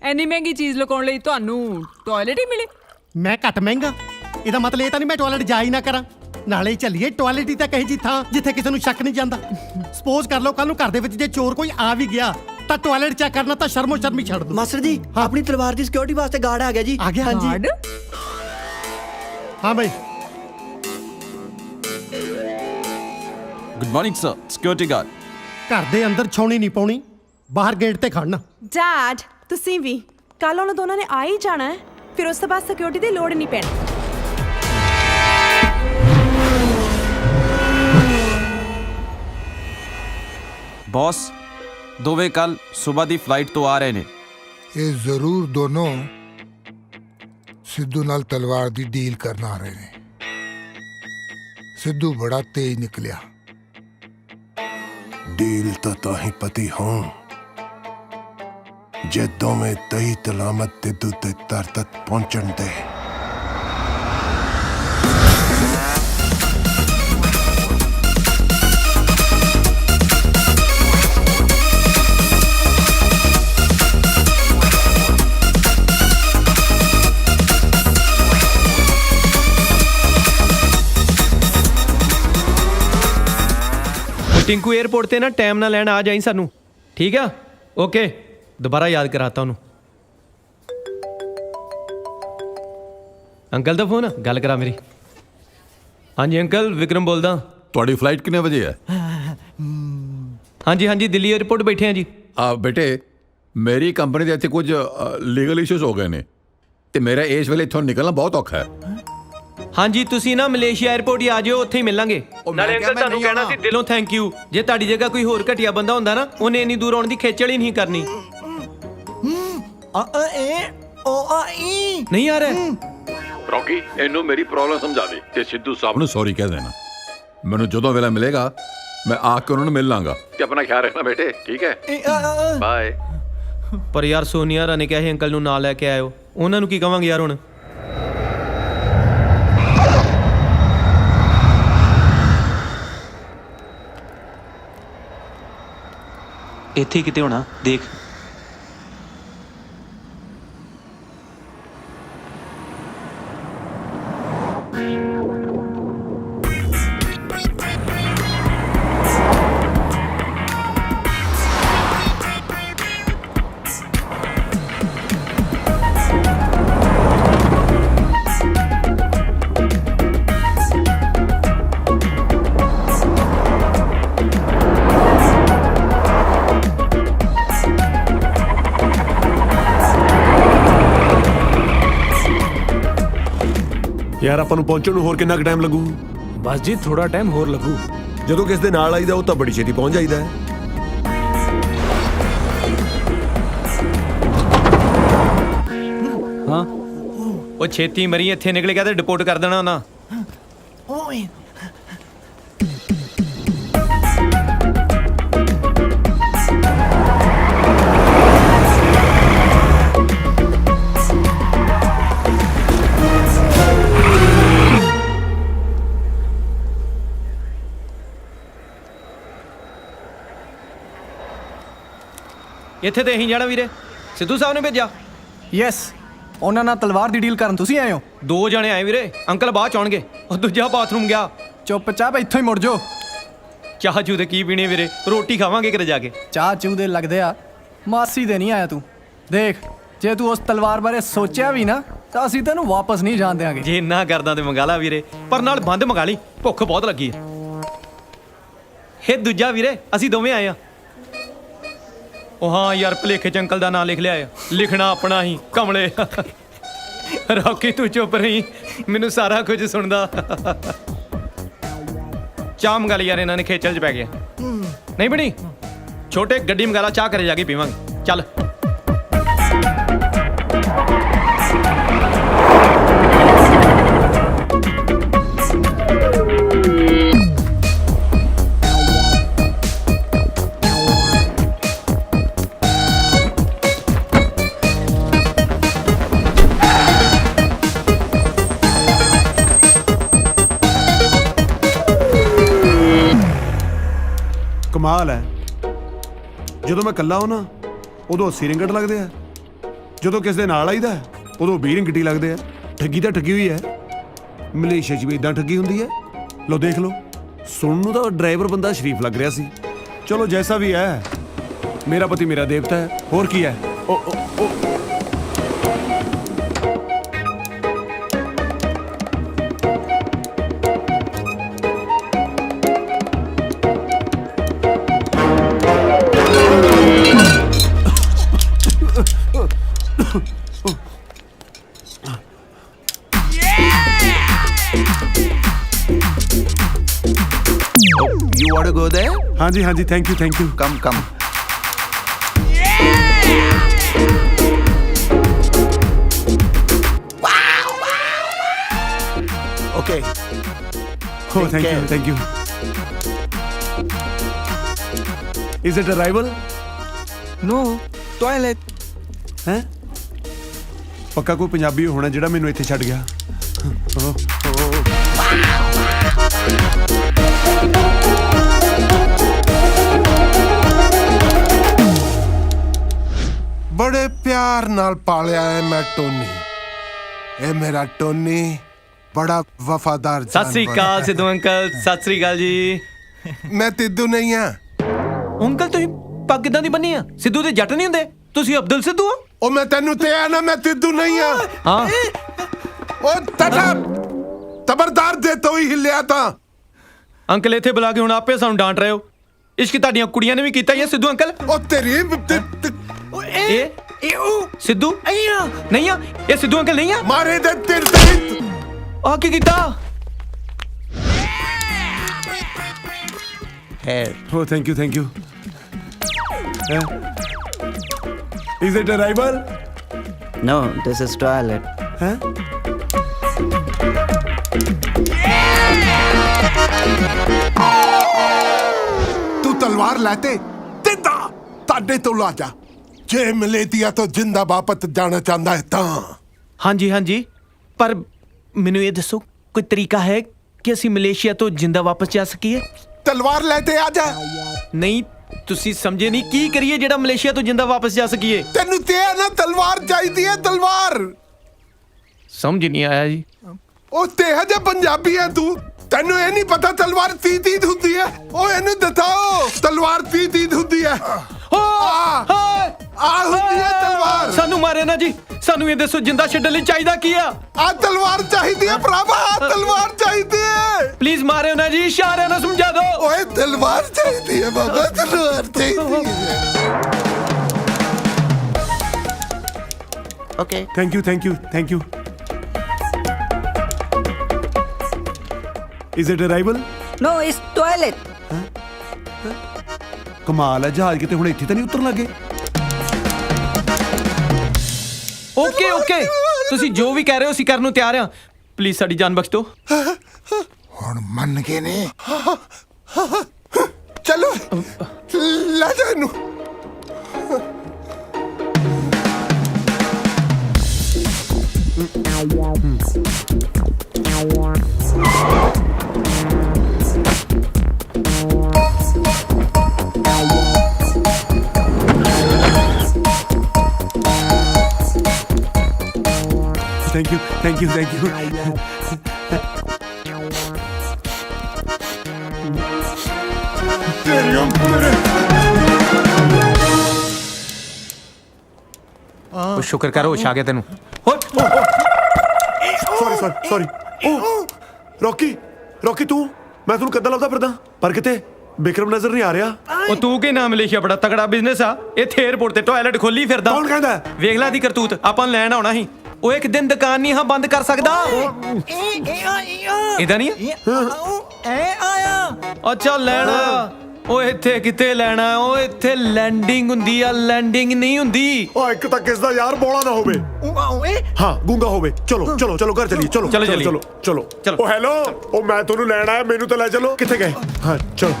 ਐਨੀ ਮਹਿੰਗੀ ਚੀਜ਼ ਲੁਕਾਉਣ ਲਈ ਤੁਹਾਨੂੰ ਟਾਇਲਟ ਹੀ ਮਿਲੇ? ਮੈਂ ਘੱਟ ਮਹਿੰਗਾ, ਇਹਦਾ ਮਤਲਬ ਇਹ ਤਾਂ ਨਹੀਂ ਮੈਂ ਟਾਇਲਟ ਜਾ ਹੀ ਨਾ ਕਰਾਂ। ਨਾਲੇ ਚੱਲੀਏ ਟਾਇਲਟ ਹੀ ਤਾਂ ਕਹੀ ਜੀ ਥਾਂ ਜਿੱਥੇ ਕਿਸੇ ਨੂੰ ਸ਼ੱਕ ਨਹੀਂ ਜਾਂਦਾ। ਸਪੋਜ਼ ਕਰ ਲਓ ਕੱਲ ਨੂੰ ਘਰ ਦੇ ਵਿੱਚ ਜੇ ਚੋਰ ਕੋਈ ਆ ਵੀ ਗਿਆ ਤਾਂ ਟਾਇਲਟ ਚੈੱਕ ਕਰਨਾ ਤਾਂ ਸ਼ਰਮੋ ਸ਼ਰਮੀ ਛੱਡ ਦੋ। ਮਾਸਟਰ ਜੀ ਆਪਣੀ ਤਲਵਾਰ ਦੀ ਸਿਕਿਉਰਿਟੀ ਵਾਸਤੇ ਗਾਰਡ ਆ ਗਿਆ ਜੀ। ਆ ਗਿਆ? ਗਾਰਡ? ਹਾਂ ਬਈ। Good morning sir, security guard. ਘਰ ਦੇ ਅੰਦਰ ਛਾਉਣੀ ਨਹੀਂ ਪਾਉਣੀ, ਬਾਹਰ ਗੇਟ ਤੇ ਖੜਨਾ। ਡੈਡ ਤੁਸੀਂ ਵੀ ਕੱਲ ਉਹਨਾਂ ਦੋਨਾਂ ਨੇ ਆ ਹੀ ਜਾਣਾ ਹੈ, ਫਿਰ ਉਸ ਤੋਂ ਬਾਅਦ ਸਿਕਿਉਰਿਟੀ ਦੀ ਲੋੜ ਨਹੀਂ ਪੈਣੀ। ਬੌਸ ਦੋਵੇਂ ਕੱਲ ਸਵੇਰ ਦੀ ਫਲਾਈਟ ਤੋਂ ਆ ਰਹੇ ਨੇ। ਇਹ ਜ਼ਰੂਰ ਦੋਨੋਂ ਸਿੱਧੂ ਨਾਲ ਤਲਵਾਰ ਦੀ ਡੀਲ ਕਰਨ ਆ ਰਹੇ ਨੇ। ਸਿੱਧੂ ਬੜਾ ਤੇਜ਼ ਨਿਕਲਿਆ। ਡੀਲ ਤਾਂ ਹੀ ਪਤੀ ਹੋਂ ਜੇ ਦੋਵੇਂ ਤਈ ਤਲਾਮਤ ਤੇ ਦੁੱਤੇ ਤਰ ਤੱਕ ਪਹੁੰਚਣ ਦੇ। टिंकू एयरपोर्ट ते ना टाइम ना लैन आ जाई सानू, ठीक है? ओके, दोबारा याद कराता हूँ। अंकल दा फोन गल करा मेरी। हाँ जी अंकल, विक्रम बोलदा। ਤੁਹਾਡੀ ਫਲਾਈਟ ਕਿੰਨੇ ਵਜੇ ਹੈ? हाँ जी हाँ जी, दिल्ली एयरपोर्ट बैठे हैं जी। ਬੇਟੇ ਮੇਰੀ ਕੰਪਨੀ ਦੇ ਇੱਥੇ ਕੁਝ ਲੀਗਲ ਇਸ਼ੂਜ਼ ਹੋ ਗਏ ਨੇ ਤੇ ਮੇਰਾ ਇਸ ਵੇਲੇ ਇੱਥੋਂ ਨਿਕਲਣਾ ਬਹੁਤ ਔਖਾ ਹੈ। हाँ जी तुसी ना मलेशिया एयरपोर्ट ही आ जाओ, उत्थे ही मिलांगे। नाले अंकल तुहानू कहना सी दिलों थैंक यू। जे तुहाडी जगह कोई होर घटिया बंदा हुंदा ना, उन्हें इन्नी दूर आउण दी खेचल ही नहीं करनी। नहीं यार ਰੌਕੀ ਇਹਨੂੰ ਮੇਰੀ ਪ੍ਰੋਬਲਮ ਸਮਝਾ ਦੇ ਤੇ ਸਿੱਧੂ ਸਾਹਿਬ ਨੂੰ ਸੌਰੀ ਕਹਿ ਦੇਣਾ। ਮੈਨੂੰ ਜਦੋਂ ਵੇਲਾ ਮਿਲੇਗਾ ਮੈਂ ਆ ਕੇ ਉਹਨਾਂ ਨੂੰ ਮਿਲ ਲਾਂਗਾ ਤੇ ਆਪਣਾ ਖਿਆਲ ਰੱਖਣਾ ਬੇਟੇ, ਠੀਕ ਹੈ? ਬਾਏ। पर यार सोनिया रा ने कहा है अंकल नू नाल लेके आयो, उन्हां नू की कहांगे यार हुण? ਇੱਥੇ ਕਿਤੇ ਹੋਣਾ, ਦੇਖ। ਯਾਰ ਆਪਾਂ ਨੂੰ ਪਹੁੰਚਣ ਨੂੰ ਹੋਰ ਕਿੰਨਾ ਕੁ ਟਾਈਮ ਲੱਗੂ? ਬਸ ਜੀ ਥੋੜਾ ਟਾਈਮ ਹੋਰ ਲੱਗੂ। ਜਦੋਂ ਕਿਸ ਦੇ ਨਾਲ ਆਈਦਾ ਉਹ ਤਾਂ ਬੜੀ ਛੇਤੀ ਪਹੁੰਚ ਜਾਈਦਾ ਹੈ। ਹਾਂ ਉਹ ਛੇਤੀ ਮਰੀ, ਇੱਥੇ ਨਿਕਲ ਗਿਆ ਤੇ ਡਿਪੋਰਟ ਕਰ ਦੇਣਾ ਉਹਨਾਂ। ਇੱਥੇ ਤੇ ਅਸੀਂ ਜਾਣਾ ਵੀਰੇ, ਸਿੱਧੂ ਸਾਹਿਬ ਨੇ ਭੇਜਿਆ। ਯੈਸ, ਉਹਨਾਂ ਨਾਲ ਤਲਵਾਰ ਦੀ ਡੀਲ ਕਰਨ ਤੁਸੀਂ ਆਏ ਹੋ? 2 ਜਣੇ ਆਏ ਵੀਰੇ, ਅੰਕਲ ਬਾਅਦ ਚ ਆਉਣਗੇ। ਉਹ ਦੂਜਾ ਬਾਥਰੂਮ ਗਿਆ। ਚੁੱਪਚਾਪ ਇੱਥੋਂ ਹੀ ਮੁੜ ਜਾਓ। ਚਾਹ ਚੂ ਤੇ ਕੀ ਪੀਣੇ ਵੀਰੇ, ਰੋਟੀ ਖਾਵਾਂਗੇ ਘਰੇ ਜਾ ਕੇ। ਚਾਹ ਚੂ ਦੇ ਲੱਗਦੇ ਆ, ਮਾਸੀ ਦੇ ਨਹੀਂ ਆਇਆ ਤੂੰ। ਦੇਖ, ਜੇ ਤੂੰ ਉਸ ਤਲਵਾਰ ਬਾਰੇ ਸੋਚਿਆ ਵੀ ਨਾ ਤਾਂ ਅਸੀਂ ਤੈਨੂੰ ਵਾਪਸ ਨਹੀਂ ਜਾਣ ਦਿਆਂਗੇ। ਜੇ ਇੰਨਾ ਕਰਦਾ ਤੇ ਮੰਗਾ ਲਾ ਵੀਰੇ, ਪਰ ਨਾਲ ਬੰਦ ਮੰਗਾ ਲਈ, ਭੁੱਖ ਬਹੁਤ ਲੱਗੀ ਹੈ। ਇਹ ਦੂਜਾ ਵੀਰੇ, ਅਸੀਂ ਦੋਵੇਂ ਆਏ ਆ। ਉਹ ਹਾਂ ਯਾਰ, ਭਲੇਖੇ ਚ ਅੰਕਲ ਦਾ ਨਾਂ ਲਿਖ ਲਿਆ ਆ, ਲਿਖਣਾ ਆਪਣਾ ਹੀ ਕਮਲੇ। ਰੌਕੀ ਤੂੰ ਚੁੱਪ ਰਹੀ, ਮੈਨੂੰ ਸਾਰਾ ਕੁਝ ਸੁਣਦਾ। ਚਾਹ ਮੰਗਾ ਲਈ ਯਾਰ, ਇਹਨਾਂ ਨੇ ਖੇਚਲ ਚ ਪੈ ਗਿਆ। ਨਹੀਂ ਬਣੀ ਛੋਟੇ, ਗੱਡੀ ਮੰਗਾ ਲਾ, ਚਾਹ ਘਰੇ ਜਾ ਕੇ ਪੀਵਾਂਗੇ। ਚੱਲ। ਕਮਾਲ ਹੈ, ਜਦੋਂ ਮੈਂ ਇਕੱਲਾ ਹਾਂ ਨਾ ਉਦੋਂ 80 ਰਿੰਗਟ ਲੱਗਦੇ ਆ, ਜਦੋਂ ਕਿਸੇ ਦੇ ਨਾਲ ਆਈਦਾ ਉਦੋਂ 20 ਰਿੰਗਟ ਹੀ ਲੱਗਦੇ ਆ। ਠੱਗੀ ਤਾਂ ਠੱਗੀ ਹੋਈ ਹੈ, ਮਲੇਸ਼ੀਆ 'ਚ ਵੀ ਇਦਾਂ ਠੱਗੀ ਹੁੰਦੀ ਹੈ। ਲਓ ਦੇਖ ਲਓ, ਸੁਣਨ ਨੂੰ ਤਾਂ ਡਰਾਈਵਰ ਬੰਦਾ ਸ਼ਰੀਫ ਲੱਗ ਰਿਹਾ ਸੀ। ਚਲੋ ਜੈਸਾ ਵੀ ਹੈ, ਮੇਰਾ ਪਤੀ ਮੇਰਾ ਦੇਵਤਾ ਹੈ, ਹੋਰ ਕੀ ਹੈ। You want to go there? ਹਾਂਜੀ ਹਾਂਜੀ, thank you thank you. Come, come. Okay. Oh, thank you, thank you. Is it arrival? No, toilet. ਹੈ ਪੱਕਾ ਕੋਈ ਪੰਜਾਬੀ ਹੋਣਾ ਜਿਹੜਾ ਮੈਨੂੰ ਇੱਥੇ ਛੱਡ ਗਿਆ। ਬੜੇ ਪਿਆਰ ਨਾਲ ਪਾਲਿਆ ਹੈ ਮੈਂ ਟੋਨੀ। ਇਹ ਮੇਰਾ ਟੋਨੀ ਬੜਾ ਵਫਾਦਾਰ ਸਤਿ ਸ੍ਰੀ ਅਕਾਲ ਸਿੱਧੂ ਅੰਕਲ। ਸਤਿ ਸ੍ਰੀ ਅਕਾਲ ਜੀ। ਮੈਂ ਤਿੱਦੂ ਨਹੀਂ ਆ। ਅੰਕਲ ਤੁਸੀਂ ਪੱਗ ਕਿੱਦਾਂ ਦੀ ਬੰਨੀ ਆ? ਸਿੱਧੂ ਦੇ ਜੱਟ ਨਹੀਂ ਹੁੰਦੇ, ਤੁਸੀਂ ਅਬਦੁਲ ਸਿੱਧੂ ਹੋ। ਉਹ ਮੈਂ ਤੈਨੂੰ ਤੇ ਆ ਨਾ, ਮੈਂ ਤਿੱਦੂ ਨਹੀਂ ਆ। ਹਾਂ ਉਹ ਤਟਾ ਤਬਰਦਾਰ ਦੇ ਤੋਂ ਹੀ ਹਿੱਲਿਆ ਤਾਂ। ਅੰਕਲ ਇੱਥੇ ਬੁਲਾ ਕੇ ਹੁਣ ਆਪੇ ਸਾਨੂੰ ਡਾਂਟ ਰਹੇ ਹੋ। ਇਸ਼ਕ ਤੁਹਾਡੀਆਂ ਕੁੜੀਆਂ ਨੇ ਵੀ ਕੀਤਾ ਹੀ ਹੈ ਸਿੱਧੂ ਅੰਕਲ। ਉਹ ਤੇਰੀ ਇਹ ਸਿੱਧੂ ਨਹੀਂ ਆ, ਇਹ ਸਿੱਧੂ ਅੰਕਲ ਨਹੀਂ ਆ। ਮਾਰੇ ਦੇ ਤੇਰੇ ਤੇ ਆ ਕੀ ਕੀਤਾ? Oh, thank you, thank you. Is it arrival? No, this is toilet. Huh? ਤੂੰ ਤਲਵਾਰ ਲਾਤੇ ਤਿੱਦਾ ਤੁਹਾਡੇ ਤੋਂ ਲਾ ਜਾ। ਜੇ ਮਲੇਸ਼ੀਆ ਤੋਂ ਜਿੰਦਾ ਵਾਪਸ ਜਾਣਾ ਚਾਹੁੰਦਾ ਹੈ ਤਾਂ। ਹਾਂਜੀ ਹਾਂਜੀ, ਪਰ ਮੈਨੂੰ ਇਹ ਦੱਸੋ ਕੋਈ ਤਰੀਕਾ ਹੈ ਕਿ ਅਸੀਂ ਮਲੇਸ਼ੀਆ ਤੋਂ ਜਿੰਦਾ ਵਾਪਸ ਜਾ ਸਕੀਏ? ਤਲਵਾਰ ਲੈ ਤੇ ਆ ਜਾ। ਨਹੀਂ ਤੁਸੀਂ ਸਮਝੇ ਨਹੀਂ, ਕੀ ਕਰੀਏ ਜਿਹੜਾ ਮਲੇਸ਼ੀਆ ਤੋਂ ਜਿੰਦਾ ਵਾਪਸ ਜਾ ਸਕੀਏ? ਤੈਨੂੰ ਤੇ ਨਾ ਤਲਵਾਰ ਚਾਹੀਦੀ ਹੈ, ਤਲਵਾਰ। ਸਮਝ ਨਹੀਂ ਆਇਆ ਜੀ। ਉਹ ਤੇ ਹਜੇ ਪੰਜਾਬੀ ਹੈ ਤੂੰ, ਤੈਨੂੰ ਇਹ ਨਹੀਂ ਪਤਾ ਤਲਵਾਰ 30 ਹੁੰਦੀ ਹੈ। ਉਹ ਇਹਨੂੰ ਦਿਖਾਓ, ਤਲਵਾਰ 30 ਹੁੰਦੀ ਹੈ। ਆ ਹੁੰਦੀ ਹੈ ਤਲਵਾਰ। ਸਾਨੂੰ ਮਾਰੇ ਨਾ ਜੀ, ਸਾਨੂੰ ਇਹ ਦੱਸੋ ਜਿੰਦਾ ਛੱਡਣ ਲਈ ਚਾਹੀਦਾ ਕੀ ਆ? ਆ ਤਲਵਾਰ ਚਾਹੀਦੀ ਹੈ ਭਰਾਵਾ, ਆ ਤਲਵਾਰ ਚਾਹੀਦੀ ਹੈ। ਪਲੀਜ਼ ਮਾਰਿਓ ਨਾ ਜੀ, ਇਸ਼ਾਰਿਆਂ ਨਾਲ ਸਮਝਾ ਦਿਓ। ਓਏ ਤਲਵਾਰ ਚਾਹੀਦੀ ਹੈ ਬਾਬਾ, ਤਲਵਾਰ ਚਾਹੀਦੀ ਹੈ। Okay. Thank you, thank you, thank you. Is it arrival? No, it's toilet. ਕਮਾਲ ਹੈ, ਜਹਾਜ਼ ਕਿਤੇ ਹੁਣ ਇੱਥੇ ਤਾਂ ਨਹੀਂ ਉਤਰਨ ਲੱਗੇ। ਓਕੇ ਓਕੇ, ਤੁਸੀਂ ਜੋ ਵੀ ਕਹਿ ਰਹੇ ਹੋ ਅਸੀਂ ਕਰਨ ਨੂੰ ਤਿਆਰ ਹਾਂ। ਪਲੀਜ਼ ਸਾਡੀ ਜਾਨ ਬਖਸ਼ ਦਿਓ। ਹੁਣ ਮੰਨ ਗਏ ਨੇ। ਚਲੋ ਲੈ ਜਾ ਇਹਨੂੰ। Thank you, thank you, thank you. ਤੇਰੀਆਂ ਮੇਰੇ ਉਹ ਸ਼ੁਕਰ ਕਰ ਹੋਸ਼ ਆ ਗਿਆ ਤੈਨੂੰ। ਸੌਰੀ ਰੌਕੀ ਤੂੰ ਮੈਂ ਤੁਹਾਨੂੰ ਕਦੋਂ ਲੱਭਦਾ ਫਿਰਦਾ ਪਰ ਕਿਤੇ ਵਿਕਰਮ ਨਜ਼ਰ ਨਹੀਂ ਆ ਰਿਹਾ। ਉਹ ਤੂੰ ਕੀ ਨਾਮ ਲਿਖਿਆ? ਬੜਾ ਤਗੜਾ ਬਿਜ਼ਨਸ ਆ ਇੱਥੇ, 에어ਪੋਰਟ ਤੇ ਟਾਇਲਟ ਖੋਲੀ ਫਿਰਦਾ। ਕੌਣ ਕਹਿੰਦਾ? ਵੇਖ ਲੈ ਦੀ ਕਰਤੂਤ, ਆਪਾਂ ਨੂੰ ਲੈਣ ਆਉਣਾ ਸੀ। ਉਹ ਇੱਕ ਦਿਨ ਦੁਕਾਨ ਨਹੀਂ ਹਾਂ ਬੰਦ ਕਰ ਸਕਦਾ। ਇਹਦਾ ਨਹੀਂ ਅੱਛਾ ਲੈਣਾ। ਉਹ ਇੱਥੇ ਕਿਤੇ ਲੈਣਾ, ਉਹ ਇੱਥੇ ਲੈਂਡਿੰਗ ਹੁੰਦੀ ਆ, ਲੈਂਡਿੰਗ ਨਹੀਂ ਹੁੰਦੀ। ਉਹ ਇੱਕ ਤਾਂ ਕਿਸ ਦਾ ਯਾਰ ਬੋਲਾ ਨਾ ਹੋਵੇ, ਹਾਂ ਗੂੰਗਾ ਹੋਵੇ। ਚਲੋ ਘਰ ਚਲੀਏ। ਚਲੋ। ਉਹ ਹੈਲੋ, ਉਹ ਮੈਂ ਤੁਹਾਨੂੰ ਲੈਣ ਆਇਆ, ਮੈਨੂੰ ਤਾਂ ਲੈ ਚਲੋ। ਕਿੱਥੇ ਗਏ? ਹਾਂ ਚਲੋ।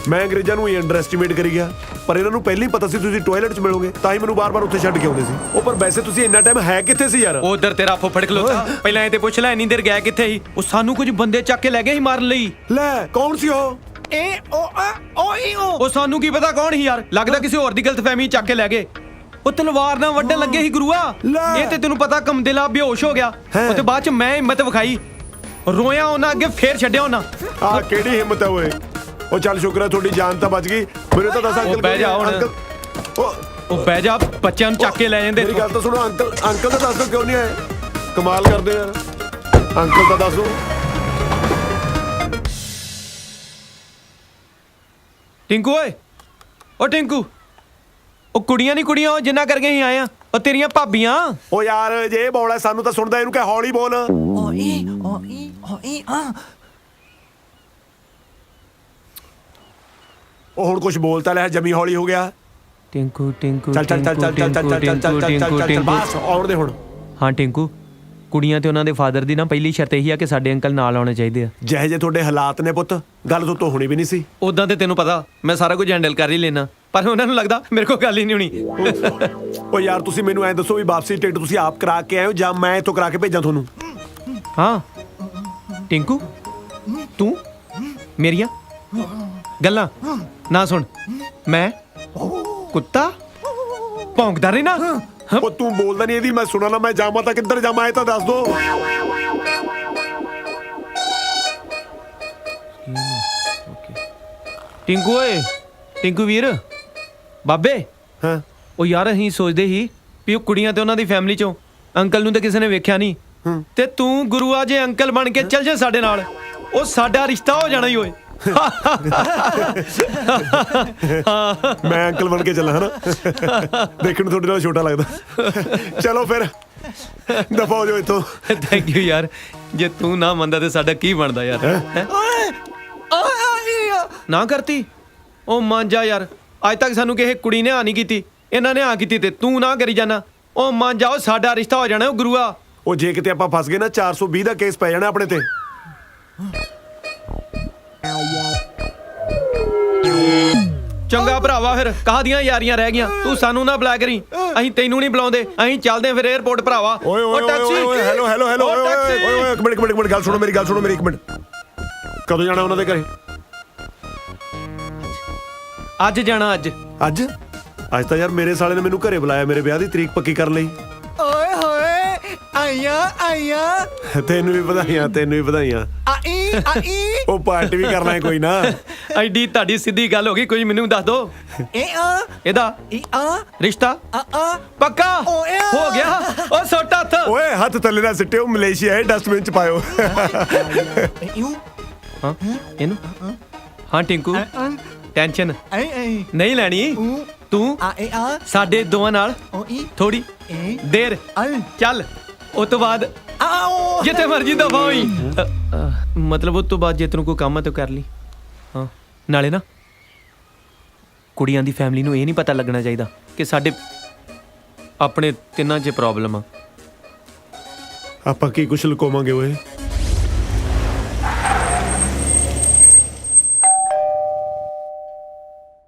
ਮੈਂ ਅੰਗਰੇਜ਼ਾਂ ਨੂੰ ਹੀ ਅੰਡਰ ਐਸਟੀਮੇਟ ਕਰੀ ਗਿਆ, ਪਰ ਇਹਨਾਂ ਨੂੰ ਪਹਿਲਾਂ ਹੀ ਪਤਾ ਸੀ ਤੁਸੀਂ ਟਾਇਲਟ 'ਚ ਮਿਲੋਗੇ, ਤਾਂ ਹੀ ਮੈਨੂੰ ਬਾਰ-ਬਾਰ ਉੱਥੇ ਛੱਡ ਕੇ ਆਉਂਦੇ ਸੀ। ਉਹ ਪਰ ਵੈਸੇ ਤੁਸੀਂ ਇੰਨਾ ਟਾਈਮ ਹੈ ਕਿੱਥੇ ਸੀ ਯਾਰ? ਉਧਰ ਤੇਰਾ ਫੁੱਫੜ ਖਲੋਤਾ, ਪਹਿਲਾਂ ਇਹ ਤੇ ਪੁੱਛ ਲੈ ਇੰਨੀ ਦੇਰ ਗਿਆ ਕਿੱਥੇ ਸੀ? ਉਹ ਸਾਨੂੰ ਕੁਝ ਬੰਦੇ ਚੱਕ ਕੇ ਲੈ ਗਏ ਸੀ ਮਾਰਨ ਲਈ। ਲੈ ਕੌਣ ਸੀ ਉਹ? ਉਹ ਸਾਨੂੰ ਕੀ ਪਤਾ ਕੌਣ ਸੀ ਯਾਰ, ਲੱਗਦਾ ਕਿਸੇ ਹੋਰ ਦੀ ਗਲਤਫਹਿਮੀ ਚੱਕ ਕੇ ਲੈ ਗਏ। ਉਹ ਤਲਵਾਰ ਨਾਲ ਵੱਢਣ ਲੱਗੇ ਸੀ ਗੁਰੂਆ। ਇਹ ਤੇ ਤੈਨੂੰ ਪਤਾ ਕਮਦਿਲਾ ਬੇਹੋਸ਼ ਹੋ ਗਿਆ। ਉਹ ਤੇ ਬਾਅਦ ਚ ਮੈਂ ਹਿੰਮਤ ਵਿਖਾਈ, ਰੋਇਆ ਉਹਨਾਂ ਅੱਗੇ, ਫੇਰ ਛੱਡਿਆ ਉਹਨਾਂ। ਆਹ ਕਿਹੜੀ ਹਿੰਮਤ ਹੈ ਓਏ? ਉਹ ਚੱਲ ਸ਼ੁਕਰ ਹੈ ਤੁਹਾਡੀ ਜਾਨ ਤਾਂ ਬਚ ਗਈ। ਮੈਨੂੰ ਤਾਂ ਦੱਸ ਅੰਕਲ ਬਹਿ ਜਾ ਹੁਣ। ਉਹ ਬਹਿ ਜਾ, ਬੱਚਿਆਂ ਨੂੰ ਚੱਕ ਕੇ ਲੈ ਜਾਂਦੇ। ਮੇਰੀ ਗੱਲ ਤਾਂ ਸੁਣੋ ਅੰਕਲ ਤਾਂ ਦੱਸ ਦਿਓ ਕਿਉਂ ਨਹੀਂ ਆਏ? ਕਮਾਲ ਕਰਦੇ ਯਾਰ, ਅੰਕਲ ਤਾਂ ਦੱਸ ਦਿਓ। ਟਿੰਕੂ ਓਏ, ਉਹ ਟਿੰਕੂ, ਉਹ ਕੁੜੀਆਂ ਨਹੀਂ ਕੁੜੀਆਂ, ਉਹ ਜਿੰਨਾ ਕਰਕੇ ਹੀ ਆਏ ਆ, ਉਹ ਤੇਰੀਆਂ ਭਾਬੀਆਂ। ਉਹ ਯਾਰ ਜੇ ਇਹ ਬੋਲ ਹੈ ਸਾਨੂੰ ਤਾਂ ਸੁਣਦਾ, ਇਹਨੂੰ ਕਹਿ ਹੌਲੀ ਬੋਲ। ਉਹ ਹੁਣ ਕੁਝ ਬੋਲਤਾ ਲੈ, ਜਮੀ ਹੌਲੀ ਹੋ ਗਿਆ। ਟਿੰਕੂ ਚੱਲ ਬਸ ਆਉਣ ਦੇ ਹੁਣ। ਹਾਂ ਟਿੰਕੂ, ਕੁੜੀਆਂ ਤੇ ਉਹਨਾਂ ਦੇ ਫਾਦਰ ਦੀ ਨਾ ਪਹਿਲੀ ਸ਼ਰਤ ਇਹੀ ਆ ਕਿ ਸਾਡੇ ਅੰਕਲ ਨਾਲ ਆਉਣੇ ਚਾਹੀਦੇ ਆ। ਜਿਹੇ ਜੇ ਤੁਹਾਡੇ ਹਾਲਾਤ ਨੇ ਪੁੱਤ, ਗੱਲ ਤੋਂ ਹੋਣੀ ਵੀ ਨਹੀਂ ਸੀ। ਉਦਾਂ ਤੇ ਤੈਨੂੰ ਪਤਾ ਮੈਂ ਸਾਰਾ ਕੁਝ ਹੈਂਡਲ ਕਰ ਹੀ ਲੈਣਾ, ਪਰ ਉਹਨਾਂ ਨੂੰ ਲੱਗਦਾ ਮੇਰੇ ਕੋਲ ਗੱਲ ਹੀ ਨਹੀਂ ਹੋਣੀ। ਉਹ ਯਾਰ ਤੁਸੀਂ ਮੈਨੂੰ ਐਂ ਦੱਸੋ ਵੀ ਵਾਪਸੀ ਟਿਕਟ ਤੁਸੀਂ ਆਪ ਕਰਾ ਕੇ ਆਏ ਹੋ ਜਾਂ ਮੈਂ ਇੱਥੋਂ ਕਰਾ ਕੇ ਭੇਜਾਂ ਤੁਹਾਨੂੰ? ਹਾਂ ਟਿੰਕੂ, ਤੂੰ ਮੇਰੀਆਂ ਗੱਲਾਂ ਨਾ ਸੁਣ। ਮੈਂ ਕੁੱਤਾ ਭੌਂਕਦਾ ਰਹਿਣਾ। ਉਹ ਤੂੰ ਬੋਲਦਾ ਨਹੀਂ, ਇਹਦੀ ਮੈਂ ਸੁਣਾ ਨਾ। ਮੈਂ ਜਾਵਾਂ ਤਾਂ ਕਿੱਧਰ ਜਾਵਾਂ ਇਹ ਤਾਂ ਦੱਸ ਦੋ। ਟਿੰਕੂ ਓਏ, ਟਿੰਕੂ ਵੀਰ, ਬਾਬੇ। ਹਾਂ ਉਹ ਯਾਰ ਅਸੀਂ ਸੋਚਦੇ ਸੀ ਵੀ ਉਹ ਕੁੜੀਆਂ ਤੇ ਉਹਨਾਂ ਦੀ ਫੈਮਿਲੀ ਚੋਂ ਅੰਕਲ ਨੂੰ ਤਾਂ ਕਿਸੇ ਨੇ ਵੇਖਿਆ ਨਹੀਂ, ਤੇ ਤੂੰ ਗੁਰੂਆ ਜੇ ਅੰਕਲ ਬਣ ਕੇ ਚੱਲ ਜਾ ਸਾਡੇ ਨਾਲ, ਉਹ ਸਾਡਾ ਰਿਸ਼ਤਾ ਹੋ ਜਾਣਾ ਹੀ ਓਏ। ਮੈਂ ਅੰਕਲ ਬਣ ਕੇ ਚੱਲਾਂ ਹਨਾ, ਦੇਖਣ ਨੂੰ ਤੁਹਾਡੇ ਨਾਲ ਛੋਟਾ ਲੱਗਦਾ। ਚਲੋ ਫਿਰ ਦਫਾ ਹੋ ਜਾਓ ਇੱਥੋਂ। ਥੈਂਕ ਯੂ ਯਾਰ, ਜੇ ਤੂੰ ਨਾ ਮੰਨਦਾ ਤੇ ਸਾਡਾ ਕੀ ਬਣਦਾ ਯਾਰ? ਨਾ ਕਰਤੀ ਉਹ ਮੰਨ ਜਾ ਯਾਰ, ਅੱਜ ਤੱਕ ਸਾਨੂੰ ਕਿਸੇ ਕੁੜੀ ਨੇ ਆ ਨਹੀਂ ਕੀਤੀ, ਇਹਨਾਂ ਨੇ ਆ ਕੀਤੀ ਤੇ ਤੂੰ ਨਾ ਕਰੀ ਜਾਣਾ। ਉਹ ਮੰਨ ਜਾ, ਉਹ ਸਾਡਾ ਰਿਸ਼ਤਾ ਹੋ ਜਾਣਾ। ਉਹ ਗੁਰੂਆ, ਉਹ ਜੇ ਕਿਤੇ ਆਪਾਂ ਫਸ ਗਏ ਨਾ 420 ਦਾ ਕੇਸ ਪੈ ਜਾਣਾ ਆਪਣੇ ਤੇ। ਚੰਗਾ ਭਰਾਵਾ, ਫਿਰ ਕਾਹਦੀਆਂ ਯਾਰੀਆਂ ਰਹਿ ਗਈਆਂ? ਤੂੰ ਸਾਨੂੰ ਨਾ ਬੁਲਾਇਆ ਕਰੀ, ਅਸੀਂ ਤੈਨੂੰ ਨਹੀਂ ਬੁਲਾਉਂਦੇ। ਅਸੀਂ ਚੱਲਦੇ ਫਿਰ 에어ਪੋਰਟ ਭਰਾਵਾ। ਓਏ ਓਏ ਓਏ ਹੈਲੋ ਓਏ ਇੱਕ ਮਿੰਟ ਗੱਲ ਸੁਣੋ, ਮੇਰੀ ਗੱਲ ਸੁਣੋ, ਇੱਕ ਮਿੰਟ। ਕਦੋਂ ਜਾਣਾ ਉਹਨਾਂ ਦੇ ਘਰੇ? ਅੱਜ ਜਾਣਾ। ਅੱਜ ਤਾਂ ਯਾਰ ਮੇਰੇ ਸਾਲੇ ਨੇ ਮੈਨੂੰ ਘਰੇ ਬੁਲਾਇਆ ਮੇਰੇ ਵਿਆਹ ਦੀ ਤਰੀਕ ਪੱਕੀ ਕਰਨ ਲਈ। ਓਏ ਹੋਏ, ਆਈਆਂ। ਤੈਨੂੰ ਵੀ ਵਧਾਈਆਂ। ਉਹ ਪਾਰਟੀ ਵੀ ਕਰਨਾ ਹੈ ਕੋਈ ਨਾ। ਐਡੀ ਤੁਹਾਡੀ ਸਿੱਧੀ ਗੱਲ ਹੋ ਗਈ, ਕੋਈ ਮੈਨੂੰ ਦੱਸ ਦੋ। ਇਹਦਾ ਰਿਸ਼ਤਾ ਪੱਕਾ ਹੋ ਗਿਆ? ਉਹ ਸੁੱਟ ਹੱਥ। ਓਏ ਹੱਥ ਥੱਲੇ ਨਾ ਸਿੱਟਿਓ, ਮਲੇਸ਼ੀਆ ਹੈ, ਡਸਟਬਿਨ ਚ ਪਾਇਓ। ਹਾਂ ਇਹਨੂੰ, ਹਾਂ ਟਿੰਕੂ, ਟੈਨਸ਼ਨ ਨਹੀਂ ਲੈਣੀ ਤੂੰ। ਸਾਡੇ ਦੋਵਾਂ ਨਾਲ ਥੋੜੀ ਦੇਰ ਚੱਲ, ਉਸ ਤੋਂ ਬਾਅਦ ਜਿੱਥੇ ਮਰਜੀ ਦਫਾ ਹੋਈ। ਮਤਲਬ ਉਸ ਤੋਂ ਬਾਅਦ ਜੇ ਤੈਨੂੰ ਕੋਈ ਕੰਮ ਹੈ ਤਾਂ ਕਰ ਲਈ। ਹਾਂ ਨਾਲੇ ਨਾ ਕੁੜੀਆਂ ਦੀ ਫੈਮਿਲੀ ਨੂੰ ਇਹ ਨਹੀਂ ਪਤਾ ਲੱਗਣਾ ਚਾਹੀਦਾ ਕਿ ਸਾਡੇ ਆਪਣੇ ਤਿੰਨਾਂ 'ਚ ਪ੍ਰੋਬਲਮ ਆ। ਆਪਾਂ ਕੀ ਕੁਛ ਲੁਕਾਵਾਂਗੇ ਓਏ?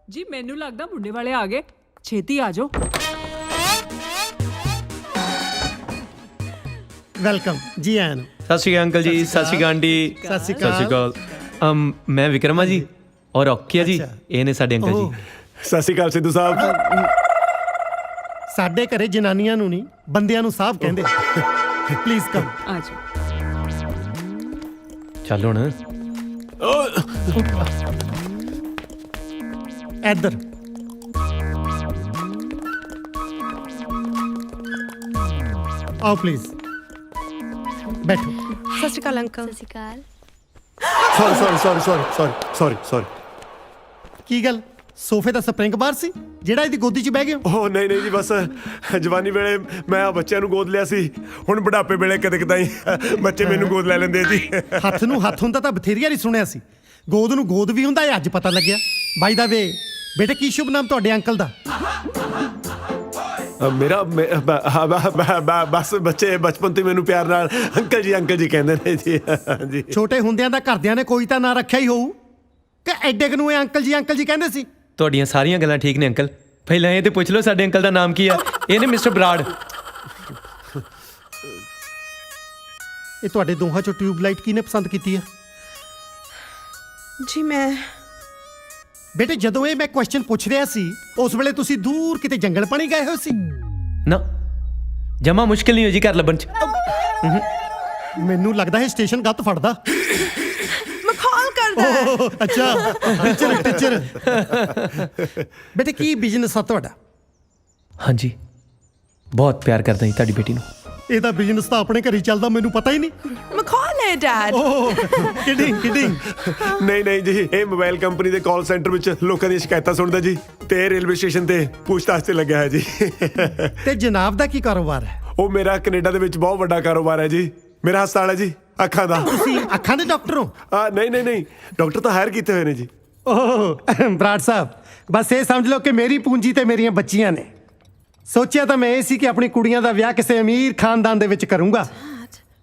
ਜੀ ਮੈਨੂੰ ਲੱਗਦਾ ਮੁੰਡੇ ਵਾਲੇ ਆ ਗਏ, ਛੇਤੀ ਆ ਜਾਓ। ਵੈਲਕਮ ਜੀ ਆਇਆਂ ਨੂੰ। ਸਤਿ ਸ਼੍ਰੀ ਅਕਾਲ ਅੰਕਲ ਜੀ। ਸਤਿ ਸ਼੍ਰੀ ਅਕਾਲ ਆਂਟੀ। ਸਤਿ ਸ਼੍ਰੀ ਅਕਾਲ। ਮੈਂ ਵਿਕਰਮਾ ਜੀ ਔਰ ਔਕੀਆ ਜੀ, ਇਹ ਨੇ ਸਾਡੇ ਅੰਕਲ ਜੀ। ਸਤਿ ਸ਼੍ਰੀ ਅਕਾਲ ਸਿੱਧੂ ਸਾਹਿਬ। ਸਾਡੇ ਘਰੇ ਜਨਾਨੀਆਂ ਨੂੰ ਨਹੀਂ ਬੰਦਿਆਂ ਨੂੰ ਸਾਹਿਬ ਕਹਿੰਦੇ। Please come. ਆ ਜਾਓ। ਚੱਲ ਹੁਣ ਇੱਧਰ ਆਓ ਪਲੀਜ਼ ਬੈਠੋ। ਸਤਿ ਸ਼੍ਰੀ ਅਕਾਲ ਅੰਕਲ। ਸੌਰੀ ਕੀ ਗੱਲ ਸੋਫੇ ਦਾ ਸਪਰਿੰਗ ਬਾਰ ਸੀ ਜਿਹੜਾ ਇਹਦੀ ਗੋਦੀ 'ਚ ਬਹਿ ਗਏ ਹੋ? ਉਹ ਨਹੀਂ ਜੀ, ਬਸ ਜਵਾਨੀ ਵੇਲੇ ਮੈਂ ਆ ਬੱਚਿਆਂ ਨੂੰ ਗੋਦ ਲਿਆ ਸੀ, ਹੁਣ ਬੁਢਾਪੇ ਵੇਲੇ ਕਦੇ ਕਦਾਈ ਬੱਚੇ ਮੈਨੂੰ ਗੋਦ ਲੈ ਲੈਂਦੇ ਜੀ। ਹੱਥ ਨੂੰ ਹੱਥ ਹੁੰਦਾ ਤਾਂ ਬਥੇਰੀਆ ਨਹੀਂ ਸੁਣਿਆ ਸੀ, ਗੋਦ ਨੂੰ ਗੋਦ ਵੀ ਹੁੰਦਾ, ਇਹ ਅੱਜ ਪਤਾ ਲੱਗਿਆ। ਬਾਈ ਦਾ ਵੇ ਬੇਟੇ, ਕੀ ਸ਼ੁਭ ਨਾਮ ਤੁਹਾਡੇ ਅੰਕਲ ਦਾ? ਮੇਰਾ ਬਸ ਬੱਚੇ ਬਚਪਨ ਤੋਂ ਮੈਨੂੰ ਪਿਆਰ ਨਾਲ ਅੰਕਲ ਜੀ ਕਹਿੰਦੇ ਨੇ ਜੀ। ਛੋਟੇ ਹੁੰਦਿਆਂ ਦਾ ਘਰਦਿਆਂ ਨੇ ਕੋਈ ਤਾਂ ਨਾਂ ਰੱਖਿਆ ਹੀ ਹੋਊ ਕਿ ਐਡੇ ਕੁ ਨੂੰ ਇਹ ਅੰਕਲ ਜੀ ਕਹਿੰਦੇ ਸੀ? ਤੁਹਾਡੀਆਂ ਸਾਰੀਆਂ ਗੱਲਾਂ ਠੀਕ ਨੇ ਅੰਕਲ, ਪਹਿਲਾਂ ਇਹ ਤੇ ਪੁੱਛ ਲਓ ਸਾਡੇ ਅੰਕਲ ਦਾ ਨਾਮ ਕੀ ਆ। ਇਹ ਨੇ ਮਿਸਟਰ ਬਰਾੜ। ਇਹ ਤੁਹਾਡੇ ਦੋਹਾਂ ਚੋਂ ਟਿਊਬਲਾਈਟ ਕਿਹਨੇ ਪਸੰਦ ਕੀਤੀ ਆ? ਜੀ ਮੈਂ ਬੇਟੇ ਜਦੋਂ ਇਹ ਮੈਂ ਕੁਐਸਚਨ ਪੁੱਛ ਰਿਹਾ ਸੀ ਉਸ ਵੇਲੇ ਤੁਸੀਂ ਦੂਰ ਕਿਤੇ ਜੰਗਲ ਪਾਣੀ ਗਏ ਹੋਏ ਸੀ? ਨਾ, ਜਮਾ ਮੁਸ਼ਕਿਲ ਨਹੀਂ ਹੋ ਜੀ ਘਰ ਲੱਭਣ ਚ। ਮੈਨੂੰ ਲੱਗਦਾ ਹੈ ਸਟੇਸ਼ਨ ਗੱਤ ਫੜਦਾ। ਮਖੌਲ ਕਰਦਾ। ਅੱਛਾ ਟੀਚਰ ਬੇਟੇ ਕੀ ਬਿਜ਼ਨਸ ਆ ਤੁਹਾਡਾ? ਹਾਂਜੀ, ਬਹੁਤ ਪਿਆਰ ਕਰਦਾ ਜੀ ਤੁਹਾਡੀ ਬੇਟੀ ਨੂੰ। ਇਹਦਾ ਬਿਜ਼ਨਸ ਤਾਂ ਆਪਣੇ ਘਰੇ ਚੱਲਦਾ, ਮੈਨੂੰ ਪਤਾ ਹੀ ਨਹੀਂ। ਮਖੌਲ ਹੈ ਡੈਡ। ਕਿਡਿੰਗ ਨਹੀਂ ਜੀ, ਇਹ ਮੋਬਾਈਲ ਕੰਪਨੀ ਦੇ ਕਾਲ ਸੈਂਟਰ ਵਿੱਚ ਲੋਕਾਂ ਦੀਆਂ ਸ਼ਿਕਾਇਤਾਂ ਸੁਣਦਾ ਜੀ, ਤੇ ਰੇਲਵੇ ਸਟੇਸ਼ਨ ਤੇ ਪੁੱਛਤਾਛ ਤੇ ਲੱਗਿਆ ਹੈ ਜੀ। ਤੇ ਜਨਾਬ ਦਾ ਕੀ ਕਾਰੋਬਾਰ ਹੈ? ਉਹ ਮੇਰਾ ਕੈਨੇਡਾ ਦੇ ਵਿੱਚ ਬਹੁਤ ਵੱਡਾ ਕਾਰੋਬਾਰ ਹੈ ਜੀ। ਮੇਰਾ ਹਸਪਤਾਲ ਹੈ ਜੀ ਅੱਖਾਂ ਦਾ। ਤੁਸੀਂ ਅੱਖਾਂ ਦੇ ਡਾਕਟਰ ਹੋ? ਨਹੀਂ, ਡਾਕਟਰ ਤਾਂ ਹਾਇਰ ਕੀਤੇ ਹੋਏ ਨੇ ਜੀ। ਬਰਾੜ ਸਾਹਿਬ, ਬਸ ਇਹ ਸਮਝ ਲਓ ਕਿ ਮੇਰੀ ਪੂੰਜੀ ਤੇ ਮੇਰੀਆਂ ਬੱਚੀਆਂ ਨੇ। ਸੋਚਿਆ ਤਾਂ ਮੈਂ ਇਹ ਸੀ ਕਿ ਆਪਣੀ ਕੁੜੀਆਂ ਦਾ ਵਿਆਹ ਕਿਸੇ ਅਮੀਰ ਖਾਨਦਾਨ ਦੇ ਵਿੱਚ ਕਰੂੰਗਾ,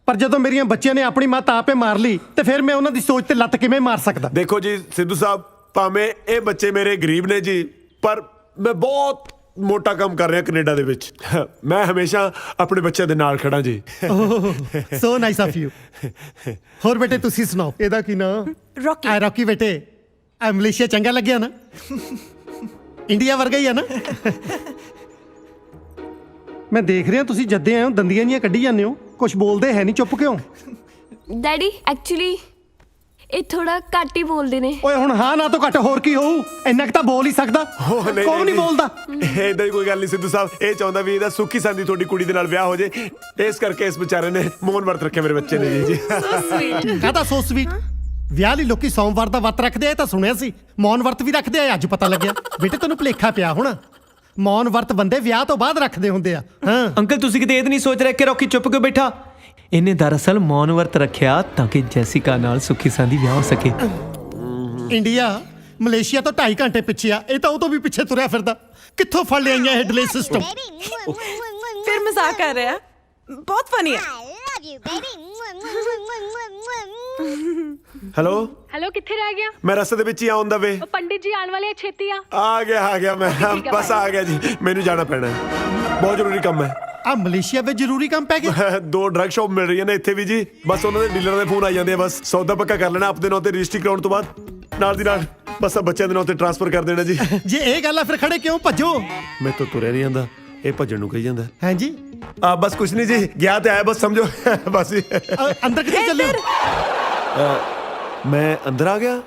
ਪਰ ਜਦੋਂ ਮੇਰੀਆਂ ਬੱਚੀਆਂ ਨੇ ਆਪਣੀ ਮੱਤ ਆਪੇ ਮਾਰ ਲਈ ਤੇ ਫਿਰ ਮੈਂ ਉਹਨਾਂ ਦੀ ਸੋਚ ਤੇ ਲੱਤ ਕਿਵੇਂ ਮਾਰ ਸਕਦਾ? ਦੇਖੋ ਜੀ ਸਿੱਧੂ ਸਾਹਿਬ, ਭਾਵੇਂ ਇਹ ਬੱਚੇ ਮੇਰੇ ਗਰੀਬ ਨੇ ਜੀ, ਪਰ ਮੈਂ ਬਹੁਤ ਮੋਟਾ ਕੰਮ ਕਰ ਰਿਹਾ ਕੈਨੇਡਾ ਦੇ ਵਿੱਚ। ਮੈਂ ਹਮੇਸ਼ਾ ਆਪਣੇ ਬੱਚਿਆਂ ਦੇ ਨਾਲ ਖੜਾ ਜੀ। So nice of you. ਹੋਰ ਬੇਟੇ ਤੁਸੀਂ ਸੁਣਾਓ, ਇਹਦਾ ਕੀ ਨਾਮ? ਰੌਕੀ। ਰੌਕੀ ਬੇਟੇ, ਆ ਮਲੇਸ਼ੀਆ ਚੰਗਾ ਲੱਗਿਆ ਨਾ? ਇੰਡੀਆ ਵਰਗਾ ਹੀ ਆ ਨਾ? ਮੈਂ ਦੇਖ ਰਿਹਾ ਤੁਸੀਂ ਜੱਦੇ ਆਏ ਹੋ ਦੰਦੀਆਂ ਜੀਆਂ ਕੱਢੀ ਜਾਂਦੇ ਹੋ, ਕੁਝ ਬੋਲਦੇ ਹੈ ਨਹੀਂ, ਚੁੱਪ ਕਿਉਂ? ਡੈਡੀ ਐਕਚੁਅਲੀ ਇਹ ਥੋੜਾ ਘੱਟ ਹੀ ਬੋਲਦੇ ਨੇ। ਓਏ ਹੁਣ ਹਾਂ ਨਾ ਤੋਂ ਘੱਟ ਹੋਰ ਕੀ ਹੋਊ? ਇੰਨਾ ਕੁ ਤਾਂ ਬੋਲ ਹੀ ਸਕਦਾ। ਕੌਣ ਨਹੀਂ ਬੋਲਦਾ? ਏਦਾਂ ਦੀ ਕੋਈ ਗੱਲ ਨਹੀਂ ਸਿੱਧੂ ਸਾਹਿਬ, ਇਹ ਚਾਹੁੰਦਾ ਵੀ ਇਹਦਾ ਸੁੱਖੀ ਸੰਦੀ ਤੁਹਾਡੀ ਕੁੜੀ ਦੇ ਨਾਲ ਵਿਆਹ ਹੋ ਜੇ, ਇਸ ਕਰਕੇ ਇਸ ਵਿਚਾਰੇ ਨੇ ਮੌਨ ਵਰਤ ਰੱਖਿਆ ਮੇਰੇ ਬੱਚੇ ਨੇ ਜੀ। ਕਾਹਦਾ ਸੋ ਸਵੀਟ? ਵਿਆਹ ਲਈ ਲੋਕੀ ਸੋਮਵਾਰ ਦਾ ਵਰਤ ਰੱਖਦੇ ਆ, ਇਹ ਤਾਂ ਸੁਣਿਆ ਸੀ। ਮੌਨ ਵਰਤ ਵੀ ਰੱਖਦੇ ਆ, ਅੱਜ ਪਤਾ ਲੱਗਿਆ। ਬੇਟੇ ਤੈਨੂੰ ਭੁਲੇਖਾ ਪਿਆ ਹੋਣਾ, ਮੌਨ ਵਰਤ ਬੰਦੇ ਵਿਆਹ ਤੋਂ ਬਾਅਦ ਰੱਖਦੇ ਹੁੰਦੇ ਆ। ਹਾਂ ਅੰਕਲ, ਤੁਸੀਂ ਕਿਤੇ ਇਹ ਤਾਂ ਨਹੀਂ ਸੋਚ ਰਹੇ ਕਿ ਰੌਕੀ ਚੁੱਪ ਕਿਉਂ ਬੈਠਾ? ਇਹਨੇ ਦਰਅਸਲ ਮੌਨ ਵਰਤ ਰੱਖਿਆ ਤਾਂ ਕਿ ਜੈਸਿਕਾ ਨਾਲ ਸੁੱਖੀ ਸਾਂਦੀ ਵਿਆਹ ਹੋ ਸਕੇ। ਇੰਡੀਆ ਮਲੇਸ਼ੀਆ ਤੋਂ 2.5 ਘੰਟੇ ਪਿੱਛੇ ਆ, ਇਹ ਤਾਂ ਉਹ ਤੋਂ ਵੀ ਪਿੱਛੇ ਤੁਰਿਆ ਫਿਰਦਾ। ਕਿੱਥੋਂ ਫੜ ਲਿਆਈਆਂ ਇਹ ਡਿਲੇ ਸਿਸਟਮ? ਫਿਰ ਮਜ਼ਾਕ ਕਰ ਰਿਹਾ, ਬਹੁਤ ਫਨੀ ਹੈ। ਹੈਲੋ ਕਿੱਥੇ ਰਹਿ ਗਿਆ? ਮੈਂ ਰਸਤੇ ਦੇ ਵਿੱਚ ਹੀ ਆਉਂਦਾ ਵੇ। ਉਹ ਪੰਡਿਤ ਜੀ ਆਉਣ ਵਾਲੇ ਆ, ਛੇਤੀ ਆ। ਆ ਗਿਆ ਮੈਂ ਬਸ ਆ ਗਿਆ ਜੀ, ਮੈਨੂੰ ਜਾਣਾ ਪੈਣਾ ਹੈ, ਬਹੁਤ ਜ਼ਰੂਰੀ ਕੰਮ ਹੈ। ਆ ਮਲੇਸ਼ੀਆ ਵਿੱਚ ਜ਼ਰੂਰੀ ਕੰਮ ਪੈ ਗਿਆ? 2 ਡਰੱਗ ਸ਼ਾਪ ਮਿਲ ਰਹੀਆਂ ਨੇ ਇੱਥੇ ਵੀ ਜੀ, ਬਸ ਉਹਨਾਂ ਦੇ ਡੀਲਰਾਂ ਦੇ ਫੋਨ ਆ ਜਾਂਦੇ ਆ, ਬਸ ਸੌਦਾ ਪੱਕਾ ਕਰ ਲੈਣਾ ਆਪਣੇ ਨਾਂ ਤੇ, ਰਜਿਸਟਰੀ ਕਰਾਉਣ ਤੋਂ ਬਾਅਦ ਨਾਲ ਦੀ ਨਾਲ ਬਸ ਬੱਚਿਆਂ ਦੇ ਨਾਂ ਤੇ ਟ੍ਰਾਂਸਫਰ ਕਰ ਦੇਣਾ ਜੀ। ਜੇ ਇਹ ਗੱਲ ਆ ਫਿਰ ਖੜੇ ਕਿਉਂ? ਭੱਜੋ। ਮੈਂ ਤਾਂ ਤੁਰਿਆ ਨਹੀਂ ਜਾਂਦਾ, ਇਹ ਭੱਜਣ ਨੂੰ ਕਹੀ ਜਾਂਦਾ। ਹਾਂ ਜੀ, ਬਸ ਕੁਛ ਨਹੀਂ ਜੀ, ਗਿਆ ਤੇ ਆਇਆ ਬਸ, ਸਮਝੋ ਬਸ ਜੀ। ਅੰਦਰ ਕਿੱਥੇ ਚੱਲੇ ਹੋ? ਮੈਂ ਅੰਦਰ ਆ ਗਿਆ।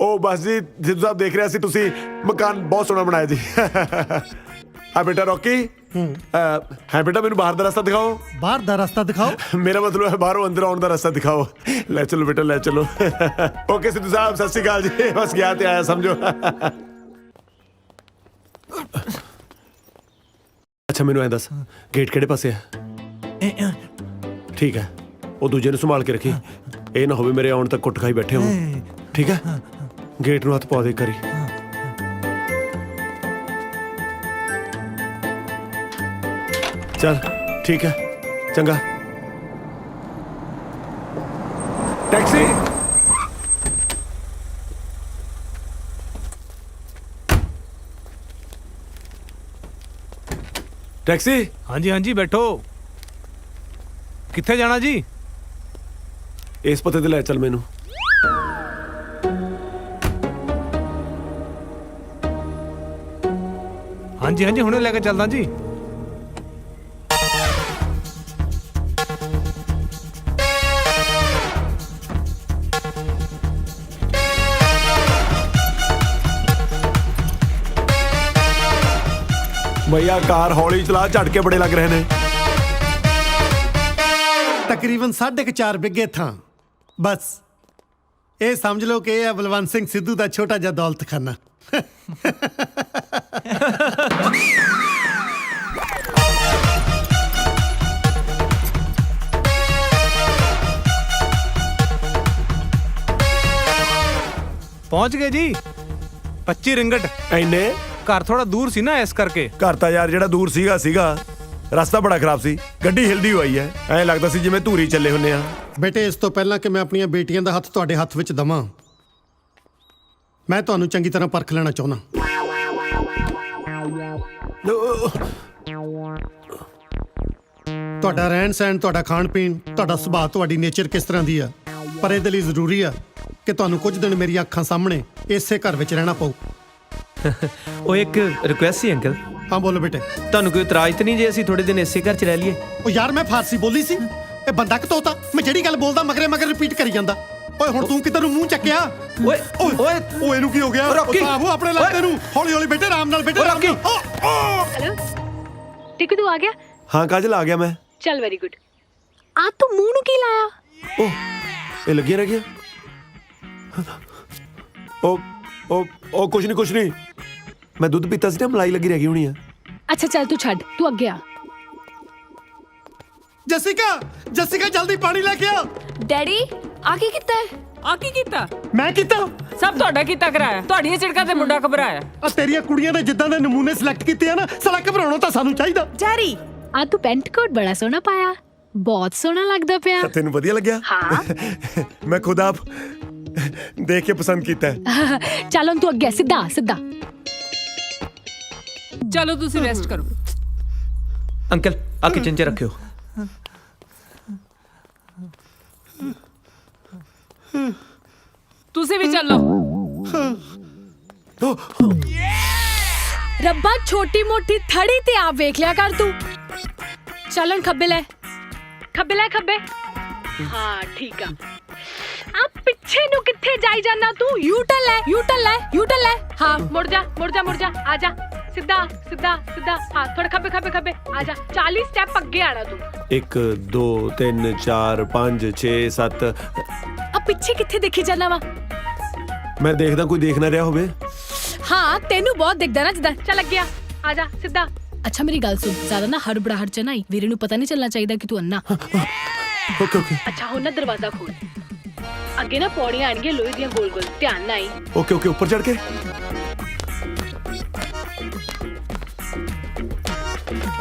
ਉਹ ਬਸ ਜੀ, ਜਿੱਦੋਂ ਸਾਹਿਬ ਦੇਖ ਰਿਹਾ ਸੀ ਤੁਸੀਂ ਮਕਾਨ ਬਹੁਤ ਸੋਹਣਾ ਬਣਾਇਆ ਜੀ। ਆ ਬੇਟਾ ਰੌਕੀ, ਹੈ ਬੇਟਾ ਮੈਨੂੰ ਬਾਹਰ ਦਾ ਰਸਤਾ ਦਿਖਾਓ। ਬਾਹਰ ਦਾ ਰਸਤਾ ਦਿਖਾਓ? ਮੇਰਾ ਮਤਲਬ ਹੈ ਬਾਹਰੋਂ ਅੰਦਰ ਆਉਣ ਦਾ ਰਸਤਾ ਦਿਖਾਓ। ਲੈ ਚਲੋ ਬੇਟਾ, ਲੈ ਚਲੋ। ਓਕੇ ਸਿੱਧੂ ਸਾਹਿਬ, ਸਤਿ ਸ਼੍ਰੀ ਅਕਾਲ ਜੀ। ਬਸ ਗਿਆ ਤੇ ਆਇਆ, ਸਮਝੋ। ਅੱਛਾ ਮੈਨੂੰ ਐਂ ਦੱਸ, ਗੇਟ ਕਿਹੜੇ ਪਾਸੇ ਆ? ਠੀਕ ਹੈ, ਉਹ ਦੂਜੇ ਨੂੰ ਸੰਭਾਲ ਕੇ ਰੱਖੀ, ਇਹ ਨਾ ਹੋਵੇ ਮੇਰੇ ਆਉਣ ਤੱਕ ਕੁੱਟ ਖਾਈ ਬੈਠੇ ਹੋ। ਠੀਕ ਹੈ, ਗੇਟ ਨੂੰ ਹੱਥ ਪਾ ਦੇ ਕਰੀ। ਚੱਲ ਠੀਕ ਹੈ, ਚੰਗਾ। ਟੈਕਸੀ। ਟੈਕਸੀ। ਹਾਂਜੀ ਬੈਠੋ। ਕਿੱਥੇ ਜਾਣਾ ਜੀ? ਇਸ ਪਤੇ ਤੇ ਲੈ ਚੱਲ ਮੈਨੂੰ। ਹਾਂਜੀ ਹੁਣੇ ਲੈ ਕੇ ਚੱਲਦਾ ਜੀ। ਭਈਆ ਕਾਰ ਹੌਲੀ ਚਲਾ, ਝਟਕੇ ਬੜੇ ਲੱਗ ਰਹੇ ਨੇ। ਤਕਰੀਬਨ 4.5 ਬਿੱਗੇ ਥਾਂ ਬਸ। ਇਹ ਸਮਝ ਲਓ ਕਿ ਇਹ ਹੈ ਬਲਵੰਤ ਸਿੰਘ ਸਿੱਧੂ ਦਾ ਛੋਟਾ ਜਿਹਾ ਦੌਲਤਖਾਨਾ। ਪਹੁੰਚ ਗਏ ਜੀ। 25 ਰਿੰਗਟ। ਐਨੇ ਘਰ ਥੋੜਾ ਦੂਰ ਸੀ ਨਾ, ਇਸ ਕਰਕੇ। ਘਰ ਤਾਂ ਯਾਰ ਜਿਹੜਾ ਦੂਰ ਸੀਗਾ ਰਸਤਾ ਬੜਾ ਖਰਾਬ ਸੀ, ਗੱਡੀ ਹਿਲਦੀ ਹੋਈ ਹੈ, ਐਂ ਲੱਗਦਾ ਸੀ ਜਿਵੇਂ ਧੂਰੀ ਚੱਲੇ ਹੁੰਨੇ ਆ। ਬੇਟੇ, ਇਸ ਤੋਂ ਪਹਿਲਾਂ ਕਿ ਮੈਂ ਆਪਣੀਆਂ ਬੇਟੀਆਂ ਦਾ ਹੱਥ ਤੁਹਾਡੇ ਹੱਥ ਵਿੱਚ ਦਵਾਂ, ਮੈਂ ਤੁਹਾਨੂੰ ਚੰਗੀ ਤਰ੍ਹਾਂ ਪਰਖ ਲੈਣਾ ਚਾਹੁੰਦਾ। ਤੁਹਾਡਾ ਰਹਿਣ ਸਹਿਣ, ਤੁਹਾਡਾ ਖਾਣ ਪੀਣ, ਤੁਹਾਡਾ ਸੁਭਾਅ, ਤੁਹਾਡੀ ਨੇਚਰ ਕਿਸ ਤਰ੍ਹਾਂ ਦੀ ਆ। ਪਰ ਇਹਦੇ ਲਈ ਜ਼ਰੂਰੀ ਆ ਕਿ ਤੁਹਾਨੂੰ ਕੁਝ ਦਿਨ ਮੇਰੀਆਂ ਅੱਖਾਂ ਸਾਹਮਣੇ ਇਸੇ ਘਰ ਵਿੱਚ ਰਹਿਣਾ ਪਊ। ਉਹ ਇੱਕ ਰਿਕੁਐਸਟ ਸੀ ਅੰਕਲ। ਹਾਂ ਬੋਲੋ ਬੇਟੇ। ਤੁਹਾਨੂੰ ਕੋਈ ਇਤਰਾਜ਼ ਤਾਂ ਨਹੀਂ ਜੇ ਅਸੀਂ ਥੋੜੇ ਦਿਨ ਇਸੇ ਘਰ 'ਚ ਰਹਿ ਲਈਏ? ਉਹ ਯਾਰ ਮੈਂ ਫਾਰਸੀ ਬੋਲੀ ਸੀ, ਇਹ ਬੰਦਾ ਕਿ ਤੋਤਾ? ਮੈਂ ਜਿਹੜੀ ਗੱਲ ਬੋਲਦਾ ਮਗਰੇ ਮਗਰ ਰਿਪੀਟ ਕਰੀ ਜਾਂਦਾ। ਓਏ ਹੁਣ ਤੂੰ ਕਿੱਧਰ ਨੂੰ ਮੂੰਹ ਚੱਕਿਆ? ਓਏ ਓਏ ਓਏ ਇਹਨੂੰ ਕੀ ਹੋ ਗਿਆ? ਰੋਕੀ। ਸਾਹਬ ਆਪਣੇ ਲੱਗਦੇ ਨੂੰ। ਹੌਲੀ ਹੌਲੀ ਬੇਟੇ, ਆਰਾਮ ਨਾਲ ਬੇਟੇ, ਆਰਾਮ ਨਾਲ। हेलो टिकू तू आ गया? ਹਾਂ ਕਾਜਲ, ਆ ਗਿਆ ਮੈਂ। चल वेरी गुड। आ तू मुंह नु की लाया? ਉਹ ਇਹ ਲੱਗਿਆ ਰਹਿ ਗਿਆ। ਉਹ ਕੁਛ ਨਹੀਂ ਮੈਂ ਦੁੱਧ ਪੀਤਾ ਸੀ ਨਾ, ਮਲਾਈ ਲੱਗੀ ਰਹਿ ਗਈ ਹੋਣੀ ਆ। अच्छा चल तू छड़, तू अगे आ। ਜਸਿਕਾ ਜਲਦੀ ਪਾਣੀ ਲੈ ਕੇ ਆ। ਡੈਡੀ ਆ ਕੀ ਕੀਤਾ ਹੈ? ਆ ਕੀ ਕੀਤਾ? ਮੈਂ ਕੀਤਾ? ਸਭ ਤੁਹਾਡਾ ਕੀਤਾ ਕਰਾਇਆ। ਤੁਹਾਡੀਆਂ ਝਿੜਕਾਂ ਤੇ ਮੁੰਡਾ ਘਬਰਾਇਆ। ਆ ਤੇਰੀਆਂ ਕੁੜੀਆਂ ਦੇ ਜਿੱਦਾਂ ਦੇ ਨਮੂਨੇ ਸਿਲੈਕਟ ਕੀਤੇ ਆ ਨਾ, ਸਾਲਾ ਘਬਰਾਉਣਾ ਤਾਂ ਸਾਨੂੰ ਚਾਹੀਦਾ। ਜੈਰੀ, आ तू पेंट कोट बड़ा सोहना पाया, बहुत सोहना लगदा पिया। ਤੈਨੂੰ ਵਧੀਆ ਲੱਗਿਆ? हाँ ਮੈਂ ਖੁਦ ਆਪ ਦੇਖ ਕੇ ਪਸੰਦ ਕੀਤਾ ਹੈ। चल हुन तू अगे सीधा सीधा। ਚਲੋ ਤੁਸੀਂ ਰੈਸਟ ਕਰੋ। ਅੰਕਲ ਆ ਕਿਚਨ 'ਚ ਰੱਖਿਓ। ਤੁਸੀਂ ਵੀ ਚੱਲੋ। रब्बा छोटी मोटी थड़ी ते आप वेख लिया कर तू। चल हुन खब्बे ले खब्बे। हाँ ठीक आ। आप पिछे नु किथे जाई जाना तू? यू टर्न ले। हाँ मुड़ जा आ जा। सीधा हाँ थोड़ा खब्बे आ जा। 40 स्टेप अगे आना तू। 1 2 3 4 5 6 7। अब पिछे किथे देखी जाना वा? ਮੈਂ ਦੇਖਦਾ ਕੋਈ ਦੇਖ ਨਾ ਰਿਹਾ ਹੋਵੇ। हाँ तेनू बहुत दिखदा ना जिदा। चल अगे आ जा सीधा। अच्छा मेरी गल सुन, ज्यादा ना हड़बड़ाहट च ना आई, वीरे नू पता नहीं चलना चाहिए कि तू अन्ना। ओके अच्छा हुन ना दरवाजा खोल। अगे ना पौड़ियां आणगे लोहे दियां गोल गोल, ध्यान ना आई। ओके ऊपर चढ़ के।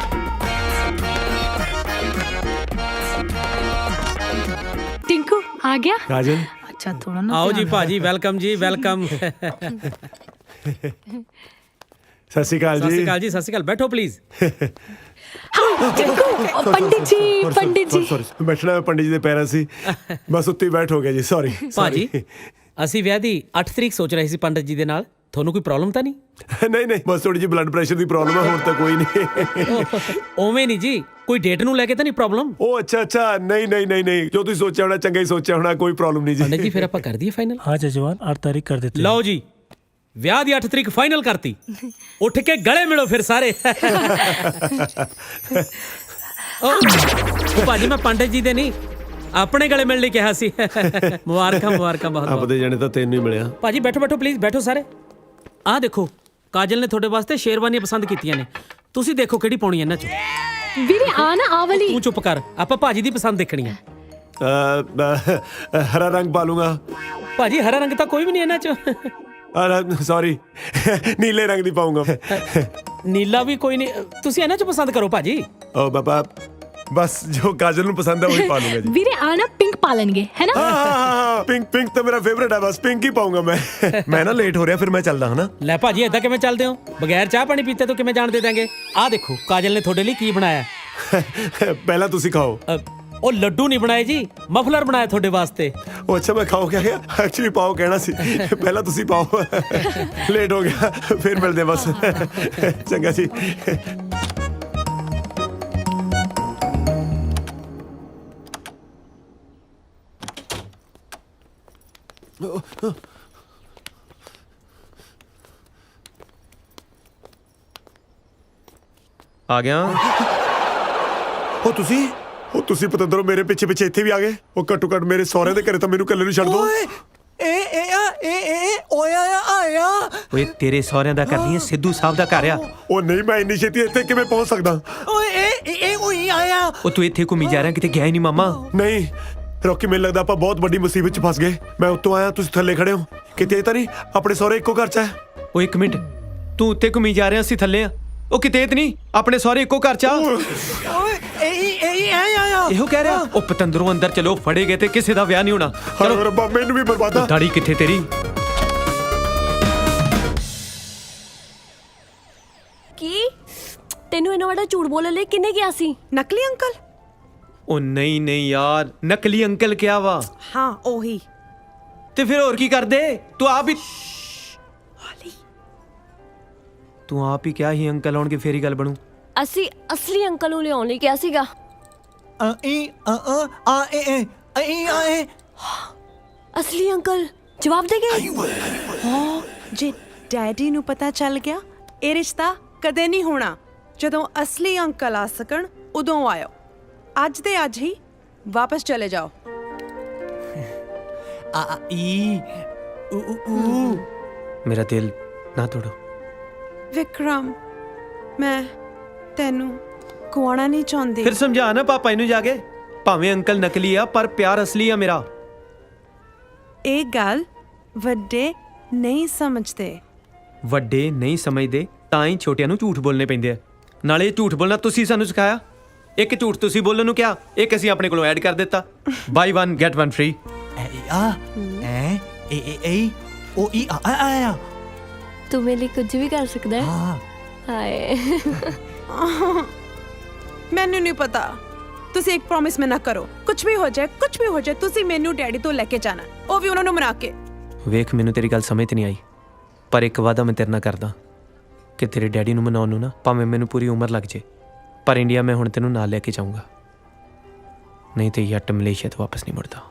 टिंकू आ गया? काजल अच्छा थोड़ा ना आओ जी भाजी, वेलकम जी, वेलकम। ਸਤਿ ਸ਼੍ਰੀ ਅਕਾਲ ਸਤਿ ਸ਼੍ਰੀ ਜੀ। ਅਕਾਲ ਜੀ, ਸਤਿ ਸ਼੍ਰੀ ਅਕਾਲ। ਬੈਠੋ ਪਲੀਜ਼। टिंकू पंडित जी ਸੌਰੀ ਬੈਠਣਾ ਮੈਂ ਪੰਡਿਤ ਜੀ ਦੇ ਪੈਰਾਂ ਸੀ, ਬਸ ਉੱਤੇ ਹੀ ਬੈਠ ਹੋ ਗਿਆ ਜੀ। ਸੌਰੀ ਭਾਜੀ, ਅਸੀਂ ਵਿਆਹ ਦੀ 8 ਤਰੀਕ ਸੋਚ ਰਹੇ ਸੀ ਪੰਡਤ ਜੀ ਦੇ ਨਾਲ। ਤੁਹਾਨੂੰ ਕੋਈ ਪ੍ਰੋਬਲਮ ਤਾਂ ਨਹੀਂ? ਨਹੀਂ ਬਸ ਥੋੜੀ ਜਿਹੀ ਬਲੱਡ ਪ੍ਰੈਸ਼ਰ ਦੀ ਪ੍ਰੋਬਲਮ ਹੈ, ਹੁਣ ਤਾਂ ਕੋਈ ਨਹੀਂ। ਓਵੇਂ ਨਹੀਂ ਜੀ, ਕੋਈ ਡੇਟ ਨੂੰ ਲੈ ਕੇ ਤਾਂ ਨਹੀਂ ਪ੍ਰੋਬਲਮ? ਉਹ ਅੱਛਾ ਨਹੀਂ ਜੋ ਤੁਸੀਂ ਸੋਚਿਆ ਹੋਣਾ ਚੰਗਾ ਹੀ ਸੋਚਿਆ ਹੋਣਾ, ਕੋਈ ਪ੍ਰੋਬਲਮ ਨਹੀਂ ਪੰਡਤ ਜੀ ਜੀ। ਫਿਰ ਆਪਾਂ ਕਰ ਦਈਏ ਫਾਈਨਲ? हाँ जजमान 8 तारीख कर देते ਲਓ ਜੀ, ਵਿਆਹ ਦੀ 8 ਤਰੀਕ ਫਾਈਨਲ ਕਰਤੀ। ਉੱਠ ਕੇ ਗਲੇ ਮਿਲੋ ਫਿਰ ਸਾਰੇ। ਉਹ ਭਾਜੀ, ਮੈਂ ਪੰਡਤ ਜੀ ਦੇ ਨਹੀਂ, ਆਪਣੇ ਗਲੇ ਮਿਲਣ ਲਈ ਕਿਹਾ ਸੀ। ਮੁਬਾਰਕਾਂ ਬਹੁਤ ਬਹੁਤ। ਆਪਦੇ ਜਾਣੇ ਤਾਂ ਤੈਨੂੰ ਹੀ ਮਿਲਿਆ। ਭਾਜੀ ਬੈਠੋ ਪਲੀਜ਼, ਬੈਠੋ ਸਾਰੇ। ਆਹ ਦੇਖੋ, ਕਾਜਲ ਨੇ ਤੁਹਾਡੇ ਵਾਸਤੇ ਸ਼ੇਰਵਾਨੀਆਂ ਪਸੰਦ ਕੀਤੀਆਂ ਨੇ। ਤੁਸੀਂ ਦੇਖੋ ਕਿਹੜੀ ਪਾਉਣੀ ਇਹਨਾਂ ਚੋਂ। वीरे आ ना आ वाली। ਤੂੰ ਚੁੱਪ ਕਰ, ਆਪਾਂ ਭਾਜੀ ਦੀ ਪਸੰਦ ਦੇਖਣੀ ਹੈ। ਹਰਾ ਰੰਗ ਪਾ ਲੂੰਗਾ। ਭਾਜੀ ਹਰਾ ਰੰਗ ਤਾਂ ਕੋਈ ਵੀ ਨਹੀਂ ਇਹਨਾਂ ਚ। ਸੌਰੀ, ਨੀਲੇ ਰੰਗ ਦੀ ਪਾਉਂਗਾ। ਨੀਲਾ ਵੀ ਕੋਈ ਨਹੀਂ, ਤੁਸੀਂ ਇਹਨਾਂ ਚ ਪਸੰਦ ਕਰੋ ਭਾਜੀ। ਓ ਬਾਬਾ, ਬਸ ਜੋ ਕਾਜਲ ਨੂੰ ਪਸੰਦ ਹੈ ਉਹੀ ਪਾ ਲੂੰਗਾ ਜੀ। वीरे आ ना पिंक पा लेंगे है ना? ਹਾਂ ਪਿੰਕ ਤਾਂ ਮੇਰਾ ਫੇਵਰੇਟ ਹੈ, ਬਸ ਪਿੰਕ ਹੀ ਪਾਉਂਗਾ ਮੈਂ ਨਾ ਲੇਟ ਹੋ ਰਿਹਾ, ਫਿਰ ਮੈਂ ਚੱਲਦਾ ਹਾਂ ਨਾ। ਲੈ ਭਾਜੀ, ਏਦਾਂ ਕਿਵੇਂ ਚੱਲਦੇ ਹੋ? ਬਗੈਰ ਚਾਹ ਪਾਣੀ ਪੀਤੇ ਤੋਂ ਕਿਵੇਂ ਜਾਣ ਦੇ ਦਾਂਗੇ? ਆਹ ਦੇਖੋ, ਕਾਜਲ ਨੇ ਤੁਹਾਡੇ ਲਈ ਕੀ ਬਣਾਇਆ। ਪਹਿਲਾਂ ਤੁਸੀਂ ਖਾਓ। ਉਹ ਲੱਡੂ ਨਹੀਂ ਬਣਾਏ ਜੀ, ਮਫਲਰ ਬਣਾਇਆ ਤੁਹਾਡੇ ਵਾਸਤੇ। ਉਹ ਅੱਛਾ, ਮੈਂ ਖਾਓ ਕਿਹਾ? ਐਕਚੁਅਲੀ ਪਾਓ ਕਹਿਣਾ ਸੀ, ਪਹਿਲਾਂ ਤੁਸੀਂ ਪਾਓ। ਲੇਟ ਹੋ ਗਿਆ, ਫਿਰ ਮਿਲਦੇ ਬਸ। ਚੰਗਾ ਜੀ। ਆ ਗਿਆ। ਉਹ ਤੁਸੀਂ ਪਤੰਦਰੋਂ ਮੇਰੇ ਪਿੱਛੇ ਪਿੱਛੇ ਇੱਥੇ ਵੀ ਆ ਗਏ। ਉਹ ਘੱਟੋ ਘੱਟ ਮੇਰੇ ਸਹੁਰਿਆਂ ਦੇ ਘਰੇ ਤਾਂ ਮੈਨੂੰ ਇਕੱਲੇ ਨੂੰ ਛੱਡ ਦਿਓ। ਓਏ ਤੇਰੇ ਸਹੁਰਿਆਂ ਦਾ ਘਰ ਨਹੀਂ, ਸਿੱਧੂ ਸਾਹਿਬ ਦਾ ਘਰ ਆ। ਉਹ ਨਹੀਂ, ਮੈਂ ਇੰਨੀ ਛੇਤੀ ਇੱਥੇ ਕਿਵੇਂ ਪਹੁੰਚ ਸਕਦਾ? ਉਹ ਤੂੰ ਇੱਥੇ ਘੁੰਮੀ ਜਾ ਰਿਹਾ, ਕਿਤੇ ਗਿਆ ਹੀ ਨਹੀਂ ਮਾਮਾ। ਨਹੀਂ ਰੌਕੀ, ਮੈਨੂੰ ਲੱਗਦਾ ਆਪਾਂ ਬਹੁਤ ਵੱਡੀ ਮੁਸੀਬਤ 'ਚ ਫਸ ਗਏ। ਮੈਂ ਉੱਤੋਂ ਆਇਆ, ਤੁਸੀਂ ਥੱਲੇ ਖੜੇ ਹੋ। ਕਿਤੇ ਤਾਂ ਨਹੀਂ ਆਪਣੇ ਸਹੁਰੇ ਇੱਕੋ ਘਰ 'ਚ ਹੈ? ਓ ਇੱਕ ਮਿੰਟ, ਤੂੰ ਉੱਤੇ ਘੁੰਮੀ ਜਾ ਰਿਹਾ, ਅਸੀਂ ਥੱਲੇ ਆ। ਉਹ ਕਿਤੇ ਨਹੀਂ, ਆਪਣੇ ਸਹੁਰੇ ਇੱਕੋ ਘਰ 'ਚ ਆ। ਇਹੋ ਕਹਿ ਰਿਹਾ। ਉਹ ਪਤੰਦਰੋਂ ਅੰਦਰ ਚਲੋ, ਫੜੇ ਗਏ ਤੇ ਕਿਸੇ ਦਾ ਵਿਆਹ ਨਹੀਂ ਹੋਣਾ। ਚਲੋ ਰੱਬਾ, ਮੈਨੂੰ ਵੀ ਬਰਬਾਦਾ। ਦਾੜੀ ਕਿੱਥੇ ਤੇਰੀ? ਕੀ ਤੈਨੂੰ ਇਹਨਾਂ ਵੱਡਾ ਝੂਠ ਬੋਲਣ ਲਈ ਕਿੰਨੇ ਗਿਆ ਸੀ? ਨਕਲੀ ਅੰਕਲ? ਉਹ ਨਹੀਂ ਨਹੀਂ ਯਾਰ, ਨਕਲੀ ਅੰਕਲ ਕਿਹਾ ਵਾ। ਹਾਂ ਉਹੀ। ਤੇ ਫਿਰ ਹੋਰ ਕੀ ਕਰਦੇ? ਤੂੰ ਆਪ ਹੀ ਕਿਹਾ ਸੀ ਅੰਕਲ ਆਉਣਗੇ ਫੇਰ ਹੀ ਗੱਲ ਬਣੂ। ਅਸੀਂ ਅਸਲੀ ਅੰਕਲ ਨੂੰ ਲਿਆਉਣ ਲਈ ਕਿਹਾ ਸੀਗਾ। ਅਸਲੀ ਅੰਕਲ ਜਵਾਬ ਦੇ ਗਏ। ਹਾਂ, ਜੇ ਡੈਡੀ ਨੂੰ ਪਤਾ ਚੱਲ ਗਿਆ ਇਹ ਰਿਸ਼ਤਾ ਕਦੇ ਨਹੀਂ ਹੋਣਾ। ਜਦੋਂ ਅਸਲੀ ਅੰਕਲ ਆ ਸਕਣ ਉਦੋਂ ਆਇਓ। ਅੱਜ ਦੇ ਅੱਜ ਹੀ ਵਾਪਸ ਚਲੇ ਜਾਓ। ਮੇਰਾ ਦਿਲ ਨਾ ਤੋੜੋ ਵਿਕਰਮ, ਮੈਂ ਤੈਨੂੰ ਗਵਾਉਣਾ ਨਹੀਂ ਚਾਹੁੰਦੀ। ਫਿਰ ਸਮਝਾ ਨਾ ਪਾਪਾ ਇਹਨੂੰ ਜਾ ਕੇ। ਭਾਵੇਂ ਅੰਕਲ ਨਕਲੀ ਆ ਪਰ ਪਿਆਰ ਅਸਲੀ ਆ ਮੇਰਾ। ਇਹ ਗੱਲ ਵੱਡੇ ਨਹੀਂ ਸਮਝਦੇ। ਵੱਡੇ ਨਹੀਂ ਸਮਝਦੇ ਤਾਂ ਹੀ ਛੋਟਿਆਂ ਨੂੰ ਝੂਠ ਬੋਲਣੇ ਪੈਂਦੇ ਆ। ਨਾਲੇ ਝੂਠ ਬੋਲਣਾ ਤੁਸੀਂ ਸਾਨੂੰ ਸਿਖਾਇਆ। ਇੱਕ ਝੂਠ ਤੁਸੀਂ ਬੋਲਣ ਨੂੰ ਕਿਹਾ, ਇੱਕ ਅਸੀਂ ਆਪਣੇ ਕੋਲੋਂ ਐਡ ਕਰ ਦਿੱਤਾ। ਬਾਈ 1 ਗੈਟ 1 ਫ੍ਰੀ। ਤੂੰ ਮੇਰੇ ਲਈ ਕੁਝ ਵੀ ਕਰ ਸਕਦਾ ਹੈ। ਹਾਏ ਮੈਨੂੰ ਨਹੀਂ ਪਤਾ। ਤੁਸੀਂ ਇੱਕ ਪ੍ਰੋਮਿਸ ਮੈਂ ਨਾ ਕਰੋ। ਕੁਝ ਵੀ ਹੋ ਜਾਏ, ਕੁਝ ਵੀ ਹੋ ਜਾਏ, ਤੁਸੀਂ ਮੈਨੂੰ ਡੈਡੀ ਤੋਂ ਲੈ ਕੇ ਜਾਣਾ, ਉਹ ਵੀ ਉਹਨਾਂ ਨੂੰ ਮਨਾ ਕੇ। ਵੇਖ, ਮੈਨੂੰ ਤੇਰੀ ਗੱਲ ਸਮਝ ਤੇ ਨਹੀਂ ਆਈ, ਪਰ ਇੱਕ ਵਾਅਦਾ ਮੈਂ ਤੇਰੇ ਨਾਲ ਕਰਦਾ ਕਿ ਤੇਰੇ ਡੈਡੀ ਨੂੰ ਮਨਾਉਣ ਨੂੰ ਨਾ ਭਾਵੇਂ ਮੈਨੂੰ ਪੂਰੀ ਉਮਰ ਲੱਗ ਜੇ, ਪਰ ਇੰਡੀਆ ਮੈਂ ਹੁਣ ਤੈਨੂੰ ਨਾਲ ਲੈ ਕੇ ਜਾਊਂਗਾ। ਨਹੀਂ ਤੇ ਯੱਟ ਮਲੇਸ਼ੀਆ ਤੋਂ ਵਾਪਸ ਨਹੀਂ ਮੁੜਦਾ।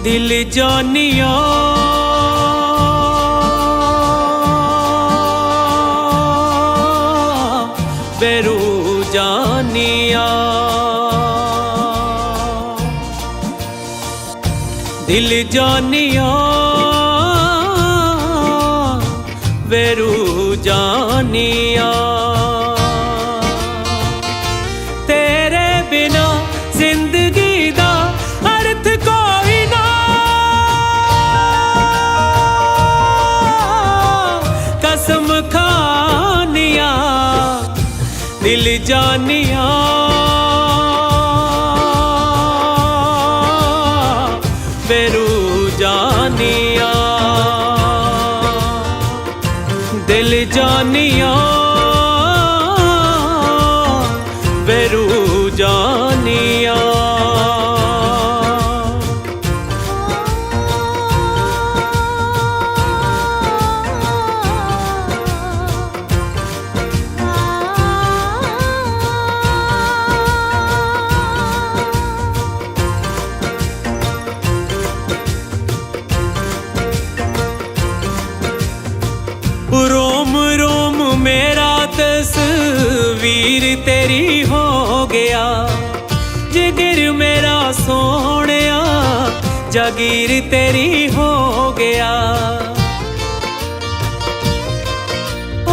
दिल जानिया बेरू जानिया, दिल जानिया बेरू जानिया। तेरे बिना जिंदगी दा अर्थ कोई ना, कसम खानिया दिल जानिया बेरू जानिया, दिल जानिया बेरू जानिया। रोम रोम मेरा तस्वीर तेरी हो गया, जिगर मेरा सोहणिया जागीर तेरी हो गया। ओ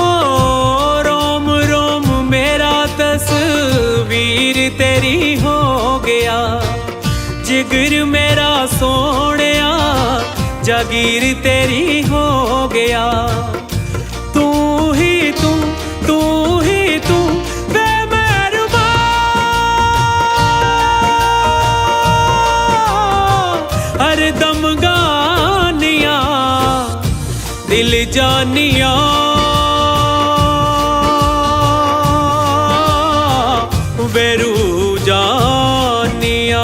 रोम रोम मेरा तस्वीर तेरी हो गया, जिगर मेरा सोहणिया जागीर तेरी हो गया। तू ही तू बेमेहरबान, हर दम गा ਦਿਲ ਜਾਨੀਆਂ ਵੇਰੂ ਜਾਨੀਆਂ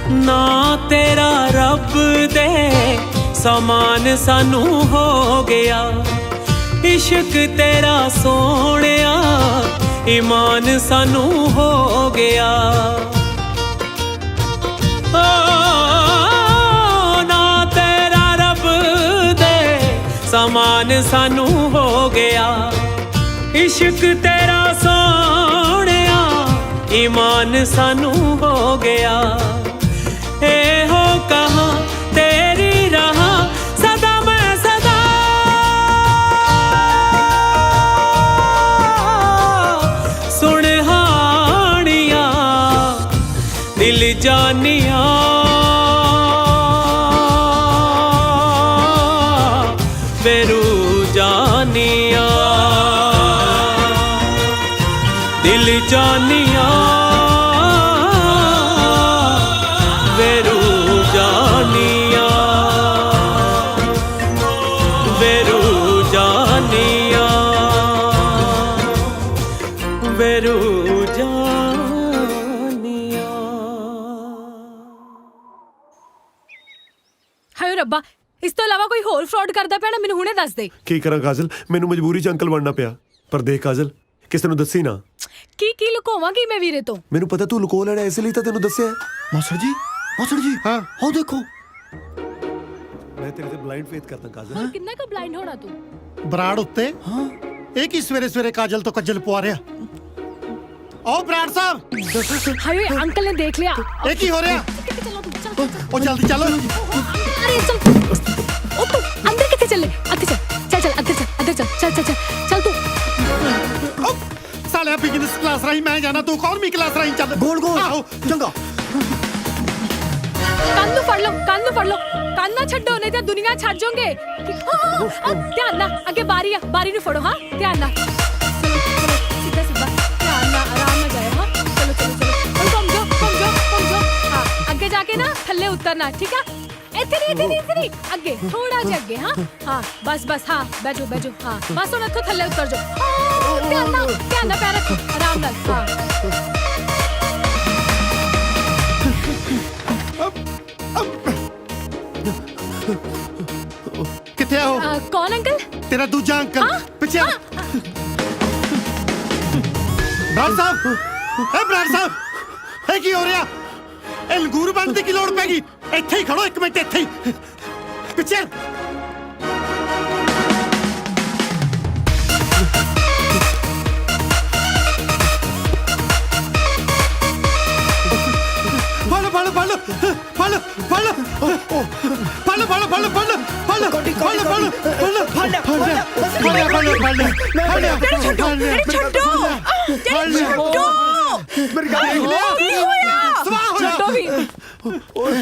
ਨਾ ਤੇਰਾ ਰੱਬ ਦੇ ਸਮਾਨ ਸਾਨੂੰ ਹੋ ਗਿਆ ਇਸ਼ਕ ਤੇਰਾ ਸੋਹਣਿਆ ਈਮਾਨ ਸਾਨੂੰ ਹੋ ਗਿਆ ਓ ਨਾ ਤੇਰਾ ਰੱਬ ਦੇ ਸਮਾਨ ਸਾਨੂੰ ਹੋ ਗਿਆ ਇਸ਼ਕ ਤੇਰਾ ਸੋਹਣਿਆ ਈਮਾਨ ਸਾਨੂੰ ਹੋ ਗਿਆ ਇਹੋ ਕਹਾਂ ਤੇਰੀ ਰਹਾ ਸਦਾ ਮੈਂ ਸਦਾ ਸੁਣਹਾਣੀਆਂ ਦਿਲ ਜਾਨੀਆਂ ਵੇਰੂ ਜਾਨੀਆਂ ਦਿਲ ਜਾਨੀਆਂ ਵੇਰੂ ਜਾਨੀਆਂ ਵੇਰੂ ਜਾਨੀਆਂ ਵੇਰੂ ਜਾਨੀਆਂ ਹਾਏ ਰੱਬਾ ਇਸ ਤੋਂ ਇਲਾਵਾ ਕੋਈ ਹੋਰ ਫਰਾਡ ਕਰਦਾ ਪਿਆ ਨਾ ਮੈਨੂੰ ਹੁਣੇ ਦੱਸ ਦੇ ਕੀ ਕਰਾਂ ਕਾਜਲ ਮੈਨੂੰ ਮਜਬੂਰੀ 'ਚ ਅੰਕਲ ਬਣਨਾ ਪਿਆ ਪਰ ਦੇਖ ਕਾਜਲ ਕਿਸੇ ਨੂੰ ਦੱਸੀ ਨਾ ਕੀ ਲੁਕੋਵਾਂਗੀ ਮੈਂ ਵੀਰੇ ਤੋਂ ਮੈਨੂੰ ਪਤਾ ਤੂੰ ਲੁਕੋ ਲੈਣਾ ਇਸ ਲਈ ਤਾਂ ਤੈਨੂੰ ਦੱਸਿਆ ਮਾਸਟਰ ਜੀ ਹਾਂ ਉਹ ਦੇਖੋ ਮੈਂ ਤੇਰੇ ਤੇ ਬਲਾਈਂਡ ਫੇਥ ਕਰਦਾ ਕਾਜਲ ਹੋਰ ਕਿੰਨਾ ਕੁ ਬਲਾਈਂਡ ਹੋਣਾ ਤੂੰ ਬਰਾੜ ਉੱਤੇ ਹਾਂ ਇਹ ਕੀ ਸਵੇਰੇ ਸਵੇਰੇ ਕਾਜਲ ਤੋਂ ਕੱਜਲ ਪਵਾ ਰਿਹਾ ਓ ਬਰਾੜ ਸਾਹਿਬ ਹਾਏ ਅੰਕਲ ਨੇ ਦੇਖ ਲਿਆ ਇਹ ਕੀ ਹੋ ਰਿਹਾ ਚਲੋ ਤੂੰ ਚੱਲ ਉਹ ਜਲਦੀ ਚੱਲੋ ਅਰੇ ਚੱਲ ਉਹ ਤੂੰ ਅੰਦਰ ਕਿੱਥੇ ਚੱਲੇ ਅੱਗੇ ਚੱਲ ਅੰਦਰ ਚੱਲ ਤੂੰ ਸਾਲਿਆ ਬਿਜ਼ਨਸ ਕਲਾਸ ਰਾਹੀਂ ਮੈਂ ਜਾਣਾ ਤੂੰ ਇਕਨੋਮੀ ਕਲਾਸ ਰਾਹੀਂ ਚੱਲ ਗੋਲ ਆਹੋ ਚੰਗਾ ਕੰਨ ਨੂੰ ਫੜ ਲਓ ਕੰਨ ਨਾ ਛੱਡੋ ਨਹੀਂ ਤਾਂ ਦੁਨੀਆ ਛੱਡ ਜਾਓਗੇ ਧਿਆਨ ਨਾਲ ਅੱਗੇ ਬਾਰੀ ਆ ਬਾਰੀ ਨੂੰ ਫੜੋ ਹਾਂ ਧਿਆਨ ਨਾਲ ਚਲੋ ਸਿੱਧਾ ਧਿਆਨ ਨਾਲ ਆਰਾਮ ਨਾਲ ਜਾਓ ਹਾਂ ਚਲੋ ਘੁੰਮ ਜਾਓ ਹਾਂ ਅੱਗੇ ਜਾ ਕੇ ਨਾ ਥੱਲੇ ਉਤਰਨਾ ਠੀਕ ਆ ਇੱਥੇ ਨਹੀਂ ਅੱਗੇ ਥੋੜਾ ਜਿਹਾ ਅੱਗੇ ਹਾਂ ਬਸ ਹਾਂ ਬੈਠੋ ਹਾਂ ਬਸ ਹੁਣ ਇੱਥੋਂ ਥੱਲੇ ਉਤਰ ਜਾਓ ਧਿਆਨ ਨਾਲ ਪੈਰ ਰੱਖੋ ਆਰਾਮ ਨਾਲ ਹਾਂ ਕਿੱਥੇ ਆ ਉਹ ਕੌਣ ਅੰਕਲ ਤੇਰਾ ਦੂਜਾ ਅੰਕਲ ਪਿੱਛੇ ਬਰਾੜ ਸਾਹਿਬ ਇਹ ਕੀ ਹੋ ਰਿਹਾ ਇਹ ਲੰਗੂਰ ਬਣਨ ਦੀ ਕੀ ਲੋੜ ਪੈ ਗਈ ਇੱਥੇ ਹੀ ਖੜੋ ਇੱਕ ਮਿੰਟ ਇੱਥੇ ਹੀ ਪਿੱਛੇ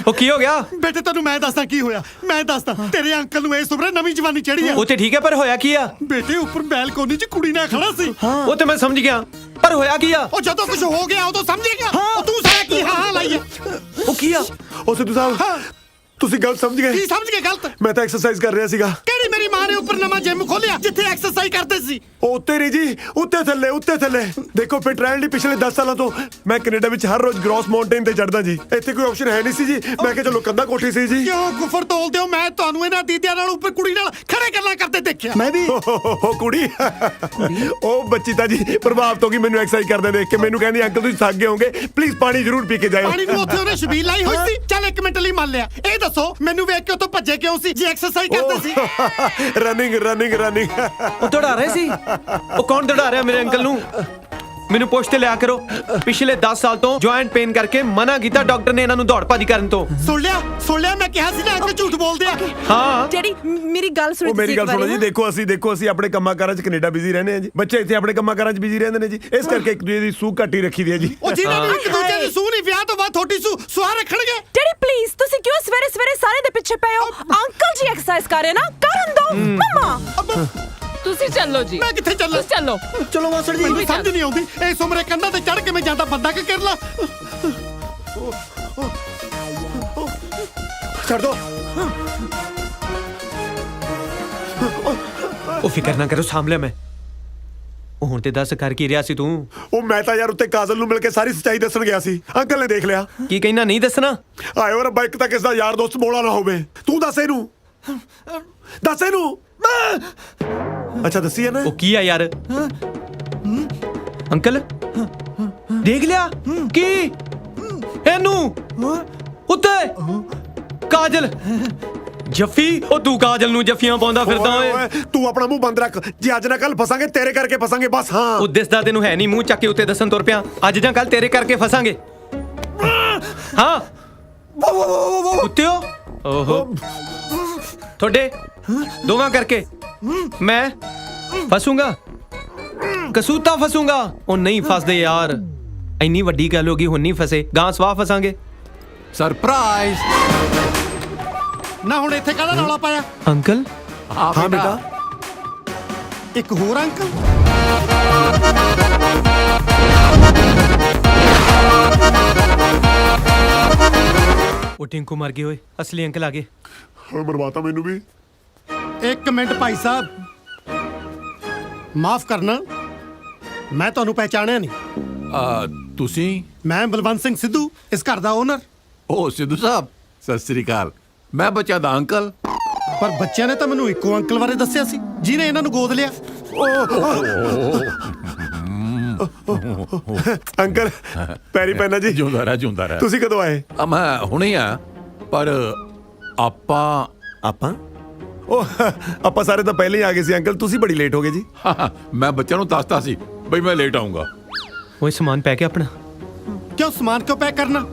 ਉਹ ਕੀ ਹੋ ਗਿਆ ਬੇਟੇ ਤੈਨੂੰ ਮੈਂ ਦੱਸਦਾ ਕੀ ਹੋਇਆ ਮੈਂ ਦੱਸਦਾ ਤੇਰੇ ਅੰਕਲ ਨੂੰ ਇਹ ਸੁਭਰੇ ਨਵੀਂ ਜਵਾਨੀ ਚੜੀ ਆ ਉਹ ਤੇ ਠੀਕ ਹੈ ਪਰ ਹੋਇਆ ਕੀ ਆ ਬੇਟੇ ਉੱਪਰ ਬੈਲਕੋਨੀ 'ਚ ਕੁੜੀ ਨਾਲ ਖੜਾ ਸੀ ਉਹ ਤੇ ਮੈਂ ਸਮਝ ਗਿਆ ਪਰ ਹੋਇਆ ਕੀ ਆ ਉਹ ਜਦੋਂ ਕੁਝ ਹੋ ਗਿਆ ਉਦੋਂ ਸਮਝੇਗਾ ਉਹ ਤੂੰ ਸਾਰਾ ਕੀ ਹਾਂ ਲਾਈਏ ਉਹ ਕੀ ਆ ਉਹ ਸਿੱਧੂ ਸਾਹਿਬ ਤੁਸੀਂ ਗਲਤ ਸਮਝ ਗਏ ਕੀ ਸਮਝ ਗਏ ਗਲਤ ਮੈਂ ਤਾਂ ਐਕਸਰਸਾਈਜ਼ ਕਰ ਰਿਹਾ ਸੀਗਾ ਕਿਹੜੀ ਮੇਰੀ ਮਾਂ ਨੇ ਉੱਪਰ ਨਵਾਂ ਜਿਮ ਖੋਲਿਆ ਜਿੱਥੇ ਐਕਸਰਸਾਈਜ਼ ਕਰਦੇ ਸੀ ਉਹ ਉੱਤੇ ਨਹੀਂ ਜੀ ਉੱਤੇ ਥੱਲੇ ਦੇਖੋ ਫਿਟ ਰਹਿਣ ਲਈ ਪਿਛਲੇ 10 ਸਾਲਾਂ ਤੋਂ ਮੈਂ ਕੈਨੇਡਾ ਵਿੱਚ ਹਰ ਰੋਜ਼ ਗ੍ਰੌਸ ਮਾਊਂਟੇਨ ਤੇ ਚੜਦਾ ਜੀ ਇੱਥੇ ਕੋਈ ਆਪਸ਼ਨ ਹੈ ਨਹੀਂ ਸੀ ਜੀ ਮੈਂ ਕਿਹਾ ਚਲੋ ਕੰਧਾ ਕੋਠੀ ਸੀ ਜੀ ਕਿਉਂ ਗੁਫਰ ਤੋਲਦੇ ਹੋ ਮੈਂ ਤੁਹਾਨੂੰ ਇਹਨਾਂ ਦੀਦਿਆਂ ਨਾਲ ਉੱਪਰ ਕੁੜੀ ਨਾਲ ਖੜੇ ਗੱਲਾਂ ਕਰਦੇ ਦੇਖਿਆ ਮੈਂ ਵੀ ਉਹ ਕੁੜੀ ਉਹ ਬੱਚੀ ਤਾਂ ਜੀ ਪ੍ਰਭਾਵਿਤ ਹੋ ਗਈ ਮੈਨੂੰ ਐਕਸਰਸਾਈਜ਼ ਕਰਦੇ ਦੇਖ ਕੇ ਮੈਨੂੰ ਕਹਿੰਦੀ ਅੰਕਲ ਤੁਸੀਂ ਥੱਕ ਗਏ ਹੋਗੇ ਪਲੀਜ਼ ਪਾਣੀ ਜ਼ਰੂਰ ਪੀ ਕੇ ਜਾਇਓ ਪਾਣੀ ਨੂੰ ਉੱਥੇ ਉਹਨੇ ਛਬੀਲ ਲਾਈ ਹੋਈ ਸੀ ਚੱਲ ਇੱਕ ਮਿੰਟ ਲਈ ਮੰਨ ਲਿਆ ਇਹ ਦੱਸੋ ਮੈਨੂੰ ਵੇਖ ਕੇ ਉੱਥੋਂ ਭੱਜੇ ਕਿਉਂ ਸੀ ਜੇ ਐਕਸਰਸਾਈਜ਼ ਕਰਦੇ ਸੀ ਰਨਿੰਗ ਉਹ ਦੌੜਾ ਰਹੇ ਸੀ ਉਹ ਕੌਣ ਦੌੜਾ ਰਿਹਾ ਮੇਰੇ ਅੰਕਲ ਨੂੰ ਮੈਨੂੰ ਪੁੱਛ ਤੇ ਲਿਆ ਕਰੋ। ਪਿਛਲੇ 10 ਸਾਲ ਤੋਂ ਜੁਆਇੰਟ ਪੇਨ ਕਰਕੇ ਮਨਾ ਕੀਤਾ ਡਾਕਟਰ ਨੇ ਇਹਨਾਂ ਨੂੰ ਦੌੜ ਭੱਜ ਕਰਨ ਤੋਂ। ਸੁਣ ਲਿਆ ਮੈਂ ਕਿਹਾ ਸੀ ਨਾ ਅੰਕਲ ਝੂਠ ਬੋਲਦੇ ਆ। ਹਾਂ ਡੈਡੀ ਮੇਰੀ ਗੱਲ ਸੁਣੋ। ਉਹ ਮੇਰੀ ਗੱਲ ਸੁਣੋ ਜੀ, ਦੇਖੋ ਅਸੀਂ ਆਪਣੇ ਕੰਮਾਂ ਕਾਰਾਂ 'ਚ ਕੈਨੇਡਾ ਬਿਜ਼ੀ ਰਹਿੰਦੇ ਆ ਜੀ, ਬੱਚੇ ਇੱਥੇ ਆਪਣੇ ਕੰਮਾਂ ਕਾਰਾਂ 'ਚ ਬਿਜ਼ੀ ਰਹਿੰਦੇ ਨੇ ਜੀ, ਇਸ ਕਰਕੇ ਇੱਕ ਦੂਜੇ ਦੀ ਸੂਹ ਘੱਟ ਹੀ ਰੱਖੀ ਦੀ ਹੈ ਜੀ। ਉਹ ਜਿਨ੍ਹਾਂ ਨੂੰ ਇੱਕ ਦੂਜੇ ਦੀ ਸੂਹ ਨਹੀਂ, ਵਿਆਹ ਤੋਂ ਬਾਅਦ ਥੋੜੀ ਸੁਆਹ ਰੱਖਣਗੇ। ਡੈਡੀ ਪਲੀਜ਼ ਤੁਸੀਂ ਕਿਉਂ ਸਵੇਰੇ ਸਵੇਰੇ ਸਾਰੇ ਦੇ ਪਿੱਛੇ ਪਏ ਹੋ? ਅੰਕਲ ਜੀ ਐਕਸਰਸਾਈਜ਼ ਕਰ ਰਹੇ ਨਾ, ਕਰਨ ਦੋ। ਮਮਾ ਤੁਸੀਂ ਚੱਲੋ ਜੀ। ਮੈਂ ਕਿੱਥੇ ਚੱਲਾਂ? ਤੁਸੀਂ ਚੱਲੋ। ਚਲੋ ਮਾਸੜ ਜੀ, ਮੈਨੂੰ ਸਮਝ ਨਹੀਂ ਆਉਂਦੀ ਇਸ ਉਮਰੇ ਕੰਧਾਂ ਤੇ ਚੜ ਕੇ ਮੈਂ ਜਾਂਦਾ ਬੰਦਾ ਕਿ ਕਰ ਲਾ। ਛੱਡ ਦੋ। ਉਹ ਫਿਕਰ ਨਾ ਕਰੋ, ਸਾਂਭ ਲਿਆ ਮੈਂ। ਉਹ ਹੁਣ ਤੇ ਦੱਸ ਕਰ ਕੀ ਰਿਹਾ ਸੀ ਤੂੰ? ਉਹ ਮੈਂ ਤਾਂ ਯਾਰ ਉੱਤੇ ਕਾਜਲ ਨੂੰ ਮਿਲ ਕੇ ਸਾਰੀ ਸੱਚਾਈ ਦੱਸਣ ਗਿਆ ਸੀ, ਅੰਕਲ ਨੇ ਦੇਖ ਲਿਆ। ਕੀ ਕਹਿਣਾ ਨਹੀਂ ਦੱਸਣਾ? ਆਇਓ ਰੱਬਾ, ਇੱਕ ਤਾਂ ਕਿਸ ਦਾ ਯਾਰ ਦੋਸਤ ਮੋੜਾ ਨਾ ਹੋਵੇ। ਤੂੰ ਦੱਸ ਇਹਨੂੰ, ਦੱਸ ਇਹਨੂੰ। ਅੱਛਾ ਦੱਸੀ ਹੈ ਨਾ। ਉਹ ਕੀ ਆ ਯਾਰ? ਅੰਕਲ ਦੇਖ ਲਿਆ ਕੀ ਇਹਨੂੰ ਉੱਤੇ ਕਾਜਲ ਜੱਫੀ? ਉਹ ਤੂੰ ਕਾਜਲ ਨੂੰ ਜੱਫੀਆਂ ਪਾਉਂਦਾ ਫਿਰਦਾ ਓਏ। ਤੂੰ ਆਪਣਾ ਮੂੰਹ ਬੰਦ ਰੱਖ, ਜੇ ਅੱਜ ਨਾ ਕੱਲ ਫਸਾਂਗੇ ਤੇਰੇ ਕਰਕੇ ਫਸਾਂਗੇ ਬਸ। ਹਾਂ ਉਹ ਦਿਸਦਾ ਤੈਨੂੰ ਹੈ ਨਹੀਂ, ਮੂੰਹ ਚੱਕ ਕੇ ਉੱਤੇ ਦੱਸਣ ਤੁਰ ਪਿਆ। ਅੱਜ ਜਾਂ ਕੱਲ ਤੇਰੇ ਕਰਕੇ ਫਸਾਂਗੇ। ਹਾਂ ਉੱਤਿਓ ਓਹੋ ਤੁਹਾਡੇ ਦੋਵਾਂ ਕਰਕੇ ਮੈਂ ਫਸੂੰਗਾ, ਕਸੂਤਾ ਫਸੂੰਗਾ। ਉਹ ਨਹੀਂ ਫਸਦੇ ਯਾਰ, ਇੰਨੀ ਵੱਡੀ ਗੱਲ ਹੋ ਗਈ, ਹੁਣ ਨਹੀਂ ਫਸੇ, ਗਾਂ ਸਵਾਹ ਫਸਾਂਗੇ। ਸਰਪ੍ਰਾਈਜ਼। ਨਾ ਹੁਣ ਇੱਥੇ ਕਾਹਦਾ ਰੌਲਾ ਪਾਇਆ? ਅੰਕਲ ਹਾਂ ਬੇਟਾ। ਇੱਕ ਹੋਰ ਅੰਕਲ? ਉਹ ਟਿੰਕੂ ਮਰ ਗਏ ਓਏ, ਅਸਲੀ ਅੰਕਲ ਆ ਗਏ। ਮਰਵਾਤਾ ਮੈਨੂੰ ਵੀ। ਇੱਕ ਮਿੰਟ ਭਾਈ ਸਾਹਿਬ, ਮਾਫ ਕਰਨਾ, ਮੈਂ ਤੁਹਾਨੂੰ ਪਹਿਚਾਣਿਆ ਨਹੀਂ। ਤੁਸੀਂ? ਮੈਂ ਬਲਵੰਤ ਸਿੰਘ ਸਿੱਧੂ, ਇਸ ਘਰ ਦਾ ਓਨਰ। ਓ ਸਿੱਧੂ ਸਾਹਿਬ, ਸਤਿ ਸ੍ਰੀ ਅਕਾਲ। ਮੈਂ ਬੱਚਿਆਂ ਦਾ ਅੰਕਲ। ਪਰ ਬੱਚਿਆਂ ਨੇ ਤਾਂ ਮੈਨੂੰ ਇੱਕੋ ਅੰਕਲ ਬਾਰੇ ਦੱਸਿਆ ਸੀ ਜਿਹਨੇ ਇਹਨਾਂ ਨੂੰ ਗੋਦ ਲਿਆ। ਅੰਕਲ ਪੈਰੀ ਪੈਣਾ ਜੀ। ਜਿਉਂਦਾ ਰਹਿ। ਤੁਸੀਂ ਕਦੋਂ ਆਏ? ਮੈਂ ਹੁਣੇ ਆ, ਪਰ ਆਪਾਂ ਆਪਾਂ ਸਾਰੇ ਤਾਂ ਪਹਿਲੇ ਹੀ ਆ ਗਏ ਸੀ ਅੰਕਲ, ਤੁਸੀਂ ਬੜੀ ਲੇਟ ਹੋ ਗਏ ਜੀ। ਮੈਂ ਬੱਚਿਆਂ ਨੂੰ ਦੱਸਤਾ ਸੀ ਬਈ ਮੈਂ ਲੇਟ ਆਉਂਗਾ। ਓਏ ਸਮਾਨ ਪੈ ਗਿਆ ਆਪਣਾ? ਕਿਉਂ ਸਮਾਨ ਕਿਉਂ ਪੈਕ ਕਰਨਾ?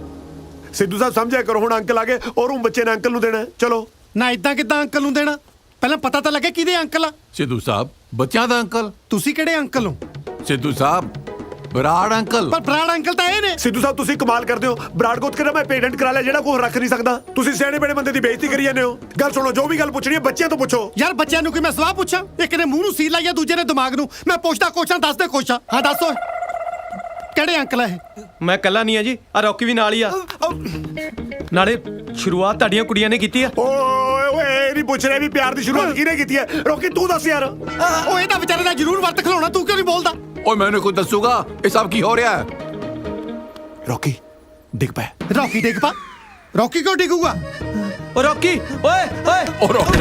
ਸਿੱਧੂ ਸਾਹਿਬ ਸਮਝਿਆ ਕਰੋ, ਹੁਣ ਅੰਕਲ ਆ ਗਏ ਔਰ ਉਹ ਬੱਚੇ ਨੇ ਅੰਕਲ ਨੂੰ ਦੇਣਾ। ਚਲੋ ਨਾ ਇਦਾਂ ਕਿਦਾਂ ਅੰਕਲ ਨੂੰ ਦੇਣਾ? ਪਹਿਲਾਂ ਪਤਾ ਤਾਂ ਲੱਗੇ ਕਿਹਦੇ ਅੰਕਲ ਆ। ਸਿੱਧੂ ਸਾਹਿਬ ਬੱਚਿਆਂ ਦਾ ਅੰਕਲ। ਤੁਸੀਂ ਕਿਹੜੇ ਅੰਕਲ ਹੋ? ਸਿੱਧੂ ਸਾਹਿਬ ਬਰਾੜ ਅੰਕਲ। ਪਰ ਬਰਾੜ ਅੰਕਲ ਤਾਂ ਇਹ ਨੇ। ਸਿੱਧੂ ਸਾਹਿਬ ਤੁਸੀਂ ਕਮਾਲ ਕਰਦੇ ਹੋ, ਬਰਾੜ ਗੋਤ ਕਰਾ ਮੈਂ ਪੇਟੈਂਟ ਕਰਾ ਲਿਆ ਜਿਹੜਾ ਕੋਈ ਰੱਖ ਨਹੀਂ ਸਕਦਾ। ਤੁਸੀਂ ਸਿਆਣੇ ਬੜੇ ਬੰਦੇ ਦੀ ਬੇਇੱਜ਼ਤੀ ਕਰੀ ਜਾਂਦੇ ਹੋ। ਗੱਲ ਸੁਣੋ, ਜੋ ਵੀ ਗੱਲ ਪੁੱਛਣੀ ਹੈ ਬੱਚਿਆਂ ਤੋਂ ਪੁੱਛੋ। ਯਾਰ ਬੱਚਿਆਂ ਨੂੰ ਕਿ ਮੈਂ ਸਵਾਲ ਪੁੱਛਾਂ? ਇੱਕ ਨੇ ਮੂੰਹ ਨੂੰ ਸੀਲ ਲਾਈਆ, ਦੂਜੇ ਨੇ ਦਿਮਾਗ ਨੂੰ। ਮੈਂ ਪੁੱਛਦਾ ਕੁਐਸਚਨ, ਦੱਸਦੇ ਕੁਐਸਚਨ। ਹਾਂ ਦੱਸੋ ਕਿਹੜੇ ਅੰਕਲ ਆ ਇਹ? ਮੈਂ ਕੱਲਾ ਨਹੀਂ ਆ ਜੀ, ਆ ਰੌਕੀ ਵੀ ਨਾਲ ਹੀ ਆ। ਨਾਲੇ ਸ਼ੁਰੂਆਤ ਤੁਹਾਡੀਆਂ ਕੁੜੀਆਂ ਨੇ ਕੀਤੀ ਆ। ਓਏ ਇਹ ਨਹੀਂ ਪੁੱਛ ਰਿਹਾ ਵੀ ਪਿਆਰ ਦੀ ਸ਼ੁਰੂਆਤ ਕਿਹਨੇ ਕੀਤੀ ਹੈ। ਰੋਕੀ ਤੂੰ ਦੱਸ ਯਾਰ। ਉਹ ਇਹ ਤਾਂ ਵਿਚਾਰੇ ਦਾ ਜ਼ਰੂਰ ਵਰਤ ਖਲਾਉਣਾ, ਤੂੰ ਕਿਉਂ ਨਹੀਂ ਬੋਲਦਾ? ਓਏ ਮੈਨੂੰ ਕੋਈ ਦੱਸੂਗਾ ਇਹ ਸਭ ਕੀ ਹੋ ਰਿਹਾ ਹੈ? ਰੋਕੀ ਡਿੱਗ ਪੈ। ਰੌਕੀ ਡਿੱਗ ਪਾ? ਰੌਕੀ ਕਿਉਂ ਡਿੱਗੂਗਾ? ਓ ਰੌਕੀ ਓਏ ਓਏ। ਉਹ ਰੌਕੀ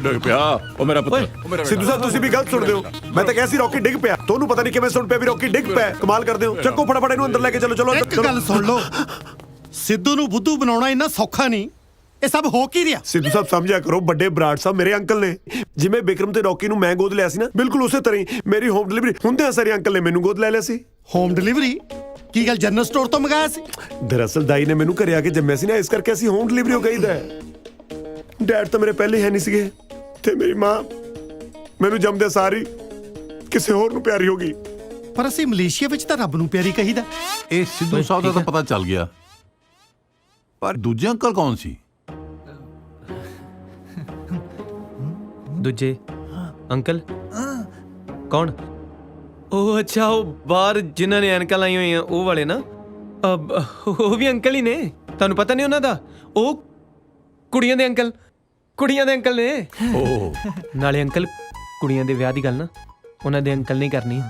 ਡਿੱਗ ਪਿਆ। ਉਹ ਮੇਰਾ ਪੁੱਤਰ। ਸਿੱਧੂ ਸਾਹਿਬ ਤੁਸੀਂ ਵੀ ਗਲਤ ਸੁਣਦੇ ਹੋ। ਮੈਂ ਤਾਂ ਕਿਹਾ ਸੀ ਰੌਕੀ ਡਿੱਗ ਪਿਆ, ਤੁਹਾਨੂੰ ਪਤਾ ਨਹੀਂ ਕਿਵੇਂ ਸੁਣ ਪਿਆ ਵੀ ਰੌਕੀ ਡਿੱਗ ਪਿਆ। ਕਮਾਲ ਕਰਦੇ ਹੋ। ਚੱਕੋ ਫਟਾਫਟ ਇਹਨੂੰ ਅੰਦਰ ਲੈ ਕੇ ਚਲੋ। ਇੱਕ ਗੱਲ ਸੁਣ ਲਓ, ਸਿੱਧੂ ਨੂੰ ਬੁੱਧੂ ਬਣਾਉਣਾ ਇੰਨਾ ਸੌਖਾ ਨਹੀਂ। ਇਹ ਸਭ ਹੋ ਕੀ ਰਿਹਾ? ਸਿੱਧੂ ਸਾਹਿਬ ਸਮਝਿਆ ਕਰੋ, ਵੱਡੇ ਬਰਾੜ ਸਾਹਿਬ ਮੇਰੇ ਅੰਕਲ ਨੇ। ਜਿਵੇਂ ਬਿਕਰਮ ਤੇ ਰੌਕੀ ਨੂੰ ਮੈਂ ਗੋਦ ਲਿਆ ਸੀ ਨਾ, ਬਿਲਕੁਲ ਉਸੇ ਤਰ੍ਹਾਂ ਹੀ ਮੇਰੀ ਹੋਮ ਡਿਲੀਵਰੀ ਹੁੰਦਿਆਂ ਸਾਰੇ ਅੰਕਲ ਨੇ ਮੈਨੂੰ ਗੋਦ ਲੈ ਲਿਆ ਸੀ। Home delivery? ਕੀ ਗੱਲ ਜਨਰਲ ਸਟੋਰ ਤੋਂ ਮੰਗਾਇਆ ਸੀ? ਦਰਅਸਲ ਦਾਈ ਨੇ ਮੈਨੂੰ ਘਰੇ ਆ ਕੇ ਜੰਮਿਆ ਸੀ ਨਾ, ਇਸ ਕਰਕੇ ਅਸੀਂ ਹੋਮ ਡਿਲੀਵਰੀ ਹੋ ਗਈਦਾ ਹੈ। ਡੈਡ ਤਾਂ ਮੇਰੇ ਪਹਿਲੇ ਹੈ ਨਹੀਂ ਸੀਗੇ ਤੇ ਮੇਰੀ ਮਾਂ ਮੈਨੂੰ ਜੰਮਦੇ ਸਾਰੀ ਕਿਸੇ ਹੋਰ ਨੂੰ ਪਿਆਰੀ ਹੋ ਗਈ। ਪਰ ਅਸੀਂ ਮਲੇਸ਼ੀਆ ਵਿੱਚ ਤਾਂ ਰੱਬ ਨੂੰ ਪਿਆਰੀ ਕਹੀਦਾ। ਇਹ ਸਿੱਧੂ ਸਾਹਿਬ ਦਾ ਤਾਂ ਪਤਾ ਚੱਲ ਗਿਆ, ਪਰ ਦੂਜੇ ਅੰਕਲ ਕੌਣ ਸੀ? ਦੂਜੇ ਅੰਕਲ ਕੌਣ? ਉਹ ਅੱਛਾ, ਉਹ ਬਾਹਰ ਜਿਨ੍ਹਾਂ ਨੇ ਐਨਕਾਂ ਲਾਈਆਂ ਹੋਈਆਂ ਉਹ ਵਾਲੇ ਨਾ। ਉਹ ਵੀ ਅੰਕਲ ਹੀ ਨੇ, ਤੁਹਾਨੂੰ ਪਤਾ ਨਹੀਂ ਉਹਨਾਂ ਦਾ? ਉਹ ਕੁੜੀਆਂ ਦੇ ਅੰਕਲ ਨੇ। ਓਹ ਨਾਲੇ ਅੰਕਲ ਕੁੜੀਆਂ ਦੇ ਵਿਆਹ ਦੀ ਗੱਲ ਨਾ ਉਹਨਾਂ ਦੇ ਅੰਕਲ ਨੇ ਕਰਨੀ।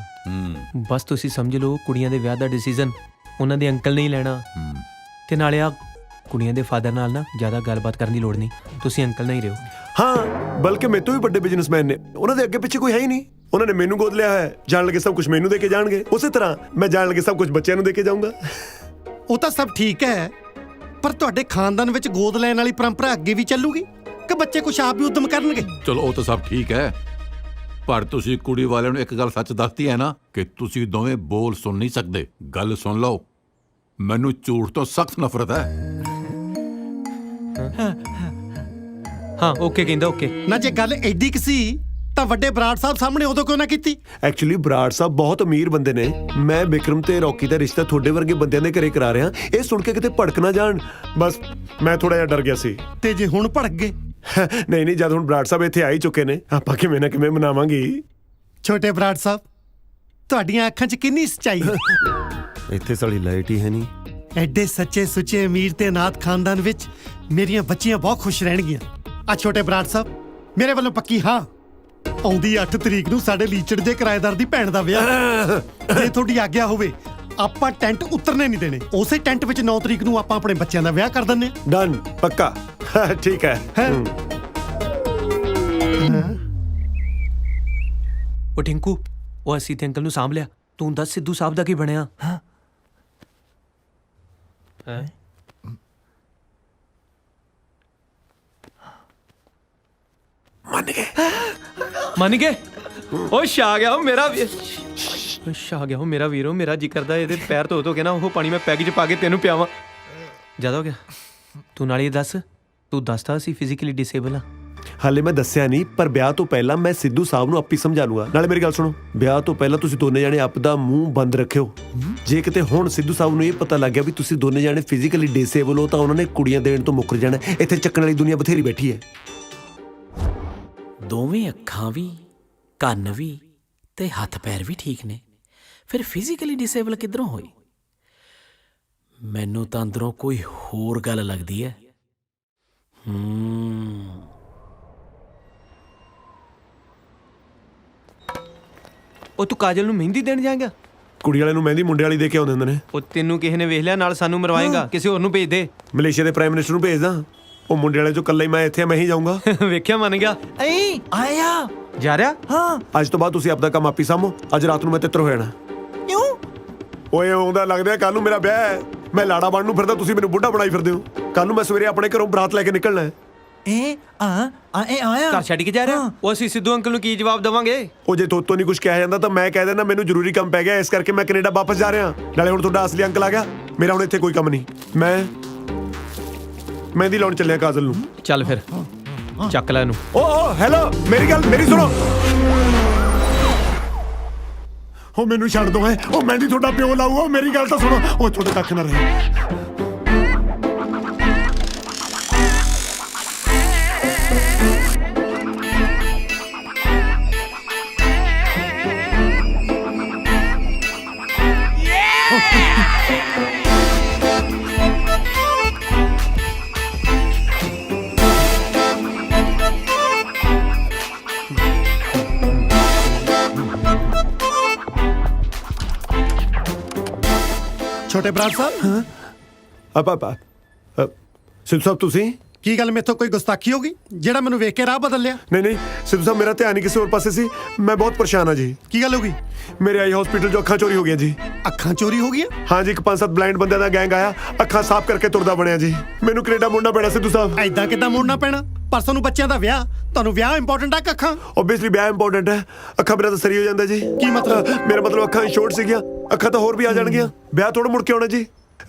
ਬਸ ਤੁਸੀਂ ਸਮਝ ਲਓ, ਕੁੜੀਆਂ ਦੇ ਵਿਆਹ ਦਾ ਡਿਸੀਜਨ ਉਹਨਾਂ ਦੇ ਅੰਕਲ ਨੇ ਹੀ ਲੈਣਾ। ਤੇ ਨਾਲੇ ਆ ਕੁੜੀਆਂ ਦੇ ਫਾਦਰ ਨਾਲ ਨਾ ਜ਼ਿਆਦਾ ਗੱਲਬਾਤ ਕਰਨ ਦੀ ਲੋੜ ਨਹੀਂ, ਤੁਸੀਂ ਅੰਕਲ ਨਾਲ ਹੀ ਰਹੋ। ਹਾਂ, ਬਲਕਿ ਮੇਰੇ ਤੋਂ ਵੀ ਵੱਡੇ ਬਿਜ਼ਨਸਮੈਨ ਨੇ, ਉਹਨਾਂ ਦੇ ਅੱਗੇ ਪਿੱਛੇ ਕੋਈ ਹੈ ਹੀ ਨਹੀਂ। ਉਹਨਾਂ ਨੇ ਮੈਨੂੰ ਗੋਦ ਲਿਆ ਹੈ, ਜਾਣ ਲੱਗੇ ਸਭ ਕੁਝ ਮੈਨੂੰ ਦੇ ਕੇ ਜਾਣਗੇ। ਉਸੇ ਤਰ੍ਹਾਂ ਮੈਂ ਜਾਣ ਲੱਗੇ ਸਭ ਕੁਝ ਬੱਚਿਆਂ ਨੂੰ ਦੇ ਕੇ ਜਾਊਂਗਾ। ਉਹ ਤਾਂ ਸਭ ਠੀਕ ਹੈ, ਪਰ ਤੁਹਾਡੇ ਖਾਨਦਾਨ ਵਿੱਚ ਗੋਦ ਲੈਣ ਵਾਲੀ ਪਰੰਪਰਾ ਅੱਗੇ ਵੀ ਚੱਲੂਗੀ ਕਿ ਬੱਚੇ ਕੁਛ ਆਪ ਵੀ ਉਦਮ ਕਰਨਗੇ? ਚਲੋ ਉਹ ਤਾਂ ਸਭ ਠੀਕ ਹੈ, ਪਰ ਤੁਸੀਂ ਕੁੜੀ ਵਾਲਿਆਂ ਨੂੰ ਇੱਕ ਗੱਲ ਸੱਚ ਦੱਸਤੀ ਹੈ ਨਾ ਕਿ ਤੁਸੀਂ ਦੋਵੇਂ ਬੋਲ ਸੁਣ ਨਹੀਂ ਸਕਦੇ। ਗੱਲ ਸੁਣ ਲਓ, ਮੈਨੂੰ ਝੂਠ ਤੋਂ ਸਖਤ ਨਫ਼ਰਤ ਹੈ। ਹਾਂ ਓਕੇ ਕਹਿੰਦਾ ਓਕੇ। ਨਾ ਜੇ ਗੱਲ ਐਡੀ ਕਿ ਸੀ ਤਾਂ ਵੱਡੇ ਬਰਾੜ ਸਾਹਿਬ ਸਾਹਮਣੇ ਉਦੋਂ ਕਿਉਂ ਨਾ ਕੀਤੀ? ਐਕਚੁਅਲੀ ਬਰਾੜ ਸਾਹਿਬ ਬਹੁਤ ਅਮੀਰ ਬੰਦੇ ਨੇ। ਮੈਂ ਵਿਕਰਮ ਤੇ ਰੌਕੀ ਦਾ ਰਿਸ਼ਤਾ ਤੁਹਾਡੇ ਵਰਗੇ ਬੰਦਿਆਂ ਦੇ ਘਰੇ ਕਰਾ ਰਿਹਾ। ਇਹ ਸੁਣ ਕੇ ਕਿਤੇ ਭੜਕ ਨਾ ਜਾਣ, ਬਸ ਮੈਂ ਥੋੜਾ ਜਿਹਾ ਡਰ ਗਿਆ ਸੀ। ਤੇ ਜੇ ਹੁਣ ਭੜਕ ਗਏ? ਨਹੀਂ ਜਦ ਹੁਣ ਬਰਾੜ ਸਾਹਿਬ ਇੱਥੇ ਆ ਹੀ ਚੁੱਕੇ ਨੇ, ਆਪਾਂ ਕਿਵੇਂ ਨਾ ਕਿਵੇਂ ਮਨਾਵਾਂਗੇ। ਛੋਟੇ ਬਰਾੜ ਸਾਹਿਬ, ਤੁਹਾਡੀਆਂ ਅੱਖਾਂ 'ਚ ਕਿੰਨੀ ਸੱਚਾਈ ਹੈ। ਇੱਥੇ ਸਾਲੀ ਲਾਈਟ ਹੀ ਹੈ ਨਹੀਂ। ਐਡੇ ਸੱਚੇ ਸੁੱਚੇ ਅਮੀਰ ਤੇ ਨਾਥ ਖਾਨਦਾਨ ਵਿੱਚ ਮੇਰੀਆਂ ਬੱਚੀਆਂ ਬਹੁਤ ਖੁਸ਼ ਰਹਿਣਗੀਆਂ। ਆ ਛੋਟੇ ਬਰਾੜ ਸਾਹਿਬ, ਮੇਰੇ ਵੱਲੋਂ ਪੱਕੀ ਹਾਂ। ਆਉਂਦੀ 8 ਤਰੀਕ ਨੂੰ ਸਾਡੇ ਲੀਚੜ ਦੇ ਕਿਰਾਏਦਾਰ ਦੀ ਭੈਣ ਦਾ ਵਿਆਹ। ਜੇ ਤੁਹਾਡੀ ਆਗਿਆ ਹੋਵੇ ਆਪਾਂ ਟੈਂਟ ਉਤਰਨੇ ਨਹੀਂ ਦੇਣੇ। ਉਸੇ ਟੈਂਟ ਵਿੱਚ 9 ਤਰੀਕ ਨੂੰ ਆਪਾਂ ਆਪਣੇ ਬੱਚਿਆਂ ਦਾ ਵਿਆਹ ਕਰ ਦਿੰਨੇ। ਡਨ, ਪੱਕਾ। ਠੀਕ ਹੈ। ਉਹ ਟਿੰਕੂ, ਉਹ ਅਸੀਂ ਤੇ ਅੰਕਲ ਨੂੰ ਸਾਂਭ ਲਿਆ। ਤੂੰ ਦੱਸ ਸਿੱਧੂ ਸਾਹਿਬ ਦਾ ਕੀ ਬਣਿਆ? ਮੰਨ ਗਏ? ਉਹ ਛਾ ਗਿਆ ਉਹ ਮੇਰਾ ਵੀਰ, ਛਾ ਗਿਆ ਉਹ ਮੇਰਾ ਵੀਰੋ। ਮੇਰਾ ਜੀ ਕਰਦਾ ਇਹਦੇ ਪੈਰ ਧੋ ਕੇ ਨਾ ਉਹ ਪਾਣੀ ਮੈਂ ਪੈਗ 'ਚ ਪਾ ਕੇ ਤੈਨੂੰ ਪਿਆਵਾਂ। ਜ਼ਿਆਦਾ ਹੋ ਗਿਆ। ਤੂੰ ਨਾਲ ਇਹ ਦੱਸ, ਤੂੰ ਦੱਸਦਾ ਅਸੀਂ ਫਿਜ਼ੀਕਲੀ ਡਿਸੇਬਲ ਆ? ਹਾਲੇ ਮੈਂ ਦੱਸਿਆ ਨਹੀਂ, ਪਰ ਵਿਆਹ ਤੋਂ ਪਹਿਲਾਂ ਮੈਂ ਸਿੱਧੂ ਸਾਹਿਬ ਨੂੰ ਆਪੀ ਸਮਝਾ ਲੂੰਗਾ। ਨਾਲੇ ਮੇਰੀ ਗੱਲ ਸੁਣੋ, ਵਿਆਹ ਤੋਂ ਪਹਿਲਾਂ ਤੁਸੀਂ ਦੋਨੇ ਜਾਣੇ ਆਪ ਦਾ ਮੂੰਹ ਬੰਦ ਰੱਖਿਓ। ਜੇ ਕਿਤੇ ਹੁਣ ਸਿੱਧੂ ਸਾਹਿਬ ਨੂੰ ਇਹ ਪਤਾ ਲੱਗ ਗਿਆ ਵੀ ਤੁਸੀਂ ਦੋਨੇ ਜਾਣੇ ਫਿਜ਼ੀਕਲੀ ਡਿਸੇਬਲ ਹੋ ਤਾਂ ਉਹਨਾਂ ਨੇ ਕੁੜੀਆਂ ਦੇਣ ਤੋਂ ਮੁੱਕਰ ਜਾਣਾ। ਇੱਥੇ ਚੱਕਣ ਵਾਲੀ ਦੁਨੀਆ ਬਥੇਰੀ ਬੈਠੀ ਹੈ। ਦੋਵੇਂ ਅੱਖਾਂ ਵੀ, ਕੰਨ ਵੀ ਤੇ ਹੱਥ ਪੈਰ ਵੀ ਠੀਕ ਨੇ, ਫਿਰ ਫਿਜ਼ੀਕਲੀ ਡਿਸੇਬਲ ਕਿੱਧਰੋਂ ਹੋਈ? ਮੈਨੂੰ ਤਾਂ ਅੰਦਰੋਂ ਕੋਈ ਹੋਰ ਗੱਲ ਲੱਗਦੀ ਹੈ। ਉਹ ਤੂੰ ਕਾਜਲ ਨੂੰ ਮਹਿੰਦੀ ਦੇਣ ਜਾਏਗਾ? ਕੁੜੀ ਵਾਲੇ ਨੂੰ ਮਹਿੰਦੀ ਮੁੰਡੇ ਵਾਲੀ ਦੇ ਕੇ ਆਉਂਦੇ ਹੁੰਦੇ ਨੇ। ਉਹ ਤੈਨੂੰ ਕਿਸੇ ਨੇ ਵੇਖ ਲਿਆ, ਨਾਲ ਸਾਨੂੰ ਮਰਵਾਏਗਾ। ਕਿਸੇ ਹੋਰ ਨੂੰ ਭੇਜ ਦੇ। ਮਲੇਸ਼ੀਆ ਦੇ ਪ੍ਰਾਈਮ ਮਿਨਿਸਟਰ ਨੂੰ ਭੇਜਦਾ। ਉਹ ਮੁੰਡੇ ਵਾਲੇ ਚੋਂ ਇਕੱਲਾ ਹੀ ਮੈਂ ਇੱਥੇ ਮੈਂ ਹੀ ਜਾਊਂਗਾ। ਵੇਖਿਆ, ਮੰਨ ਗਿਆ। ਐਂ ਆਇਆ ਜਾ ਰਿਹਾ। ਹਾਂ, ਅੱਜ ਤੋਂ ਬਾਅਦ ਤੁਸੀਂ ਆਪਦਾ ਕੰਮ ਆਪੀ ਸਾਂਭੋ। ਅੱਜ ਰਾਤ ਨੂੰ ਮੈਂ ਤਿੱਤਰ ਹੋ ਜਾਣਾ। ਕਿਉਂ? ਓਏ ਆਉਂਦਾ ਲੱਗਦਾ ਕੱਲ ਨੂੰ ਮੇਰਾ ਵਿਆਹ ਹੈ। ਮੈਂ ਲਾੜਾ ਬਣਨ ਨੂੰ ਫਿਰਦਾ, ਤੁਸੀਂ ਮੈਨੂੰ ਬੁੱਢਾ ਬਣਾਈ ਫਿਰਦੇ ਹੋ। ਕੱਲ ਨੂੰ ਮੈਂ ਸਵੇਰੇ ਆਪਣੇ ਘਰੋਂ ਬਰਾਤ ਲੈ ਕੇ ਨਿਕਲਣਾ ਹੈ। ਘਰ ਛੱਡ ਕੇ ਜਾ ਰਿਹਾ? ਉਹ ਅਸੀਂ ਸਿੱਧੂ ਅੰਕਲ ਨੂੰ ਕੀ ਜਵਾਬ ਦੇਵਾਂਗੇ? ਉਹ ਜੇ ਤੋਤੋਂ ਨਹੀਂ ਕੁਝ ਕਿਹਾ ਜਾਂਦਾ ਤਾਂ ਮੈਂ ਕਹਿ ਦੇਣਾ ਮੈਨੂੰ ਜ਼ਰੂਰੀ ਕੰਮ ਪੈ ਗਿਆ, ਇਸ ਕਰਕੇ ਮੈਂ ਕੈਨੇਡਾ ਵਾਪਸ ਜਾ ਰਿਹਾ। ਨਾਲੇ ਹੁਣ ਤੁਹਾਡਾ ਅਸਲੀ ਅੰਕਲ ਆ ਗਿਆ, ਮੇਰਾ ਹੁਣ ਇੱਥੇ ਕੋਈ ਕੰਮ ਨਹੀਂ। ਮੈਂ ਮਹਿੰਦੀ ਲਾਉਣ ਚੱਲਿਆ ਕਾਜਲ ਨੂੰ। ਚੱਲ ਫਿਰ ਚੱਕ ਲੈ ਇਹਨੂੰ। ਓ ਹੈਲੋ, ਮੇਰੀ ਸੁਣੋ। ਉਹ ਮੈਨੂੰ ਛੱਡ ਦੋ। ਉਹ ਮਹਿੰਦੀ ਤੁਹਾਡਾ ਪਿਓ ਲਾਊਗਾ। ਮੇਰੀ ਗੱਲ ਤਾਂ ਸੁਣੋ। ਉਹ ਤੁਹਾਡੇ ਤੱਕ ਨਾ ਰਹੇ। ਛੋਟੇ ਬਰਾੜ ਸਾਹਿਬ, ਸਿੱਧੂ ਸਾਹਿਬ ਤੁਸੀਂ ਕੀ ਗੱਲ ਮੇਥੋਂ ਕੋਈ ਗੁਸਤਾਖੀ ਹੋ ਗਈ ਜਿਹੜਾ ਮੈਨੂੰ ਵੇਖ ਕੇ ਰਾਹ ਬਦਲ ਲਿਆ? ਨਹੀਂ ਸਿੱਧੂ ਸਾਹਿਬ, ਮੇਰਾ ਧਿਆਨ ਹੀ ਕਿਸੇ ਹੋਰ ਪਾਸੇ ਸੀ। ਮੈਂ ਬਹੁਤ ਪਰੇਸ਼ਾਨ ਹਾਂ ਜੀ। ਕੀ ਗੱਲ ਹੋ ਗਈ? ਮੇਰੇ ਆਈ ਹਸਪੀਟਲ 'ਚੋਂ ਅੱਖਾਂ ਚੋਰੀ ਹੋ ਗਈਆਂ ਜੀ। ਅੱਖਾਂ ਚੋਰੀ ਹੋ ਗਈਆਂ? ਹਾਂ ਜੀ, ਇੱਕ 5-7 ਬਲਾਈਂਡ ਬੰਦਿਆਂ ਦਾ ਗੈਂਗ ਆਇਆ, ਅੱਖਾਂ ਸਾਫ਼ ਕਰਕੇ ਤੁਰਦਾ ਬਣਿਆ ਜੀ। ਮੈਨੂੰ ਕੈਨੇਡਾ ਮੁੜਨਾ ਪੈਣਾ ਸਿੱਧੂ ਸਾਹਿਬ। ਐਦਾਂ ਕਿੱਦਾਂ ਮੁੜਨਾ ਪੈਣਾ? ਪਰਸੋਂ ਨੂੰ ਬੱਚਿਆਂ ਦਾ ਵਿਆਹ। ਤੁਹਾਨੂੰ ਵਿਆਹ ਇੰਪੋਰਟੈਂਟ ਆ ਕਿ ਅੱਖਾਂ? ਓਬਵੀਅਸਲੀ ਵਿਆਹ ਇੰਪੋਰਟੈਂਟ ਹੈ। ਅੱਖਾਂ ਬਿਨਾਂ ਤਾਂ ਸਰੀ ਹੋ ਜਾਂਦਾ ਜੀ। ਕੀ ਮਤਲਬ? ਮੇਰਾ ਮਤਲਬ ਅੱਖਾਂ ਸ਼ੋਰਟ ਸੀਗੀਆਂ, ਅੱਖਾਂ ਤਾਂ ਹੋਰ ਵੀ ਆ ਜਾਣਗੀਆਂ। ਵਿਆਹ ਥੋੜਾ ਮੁੜ ਕੇ ਆਉਣਾ ਜੀ।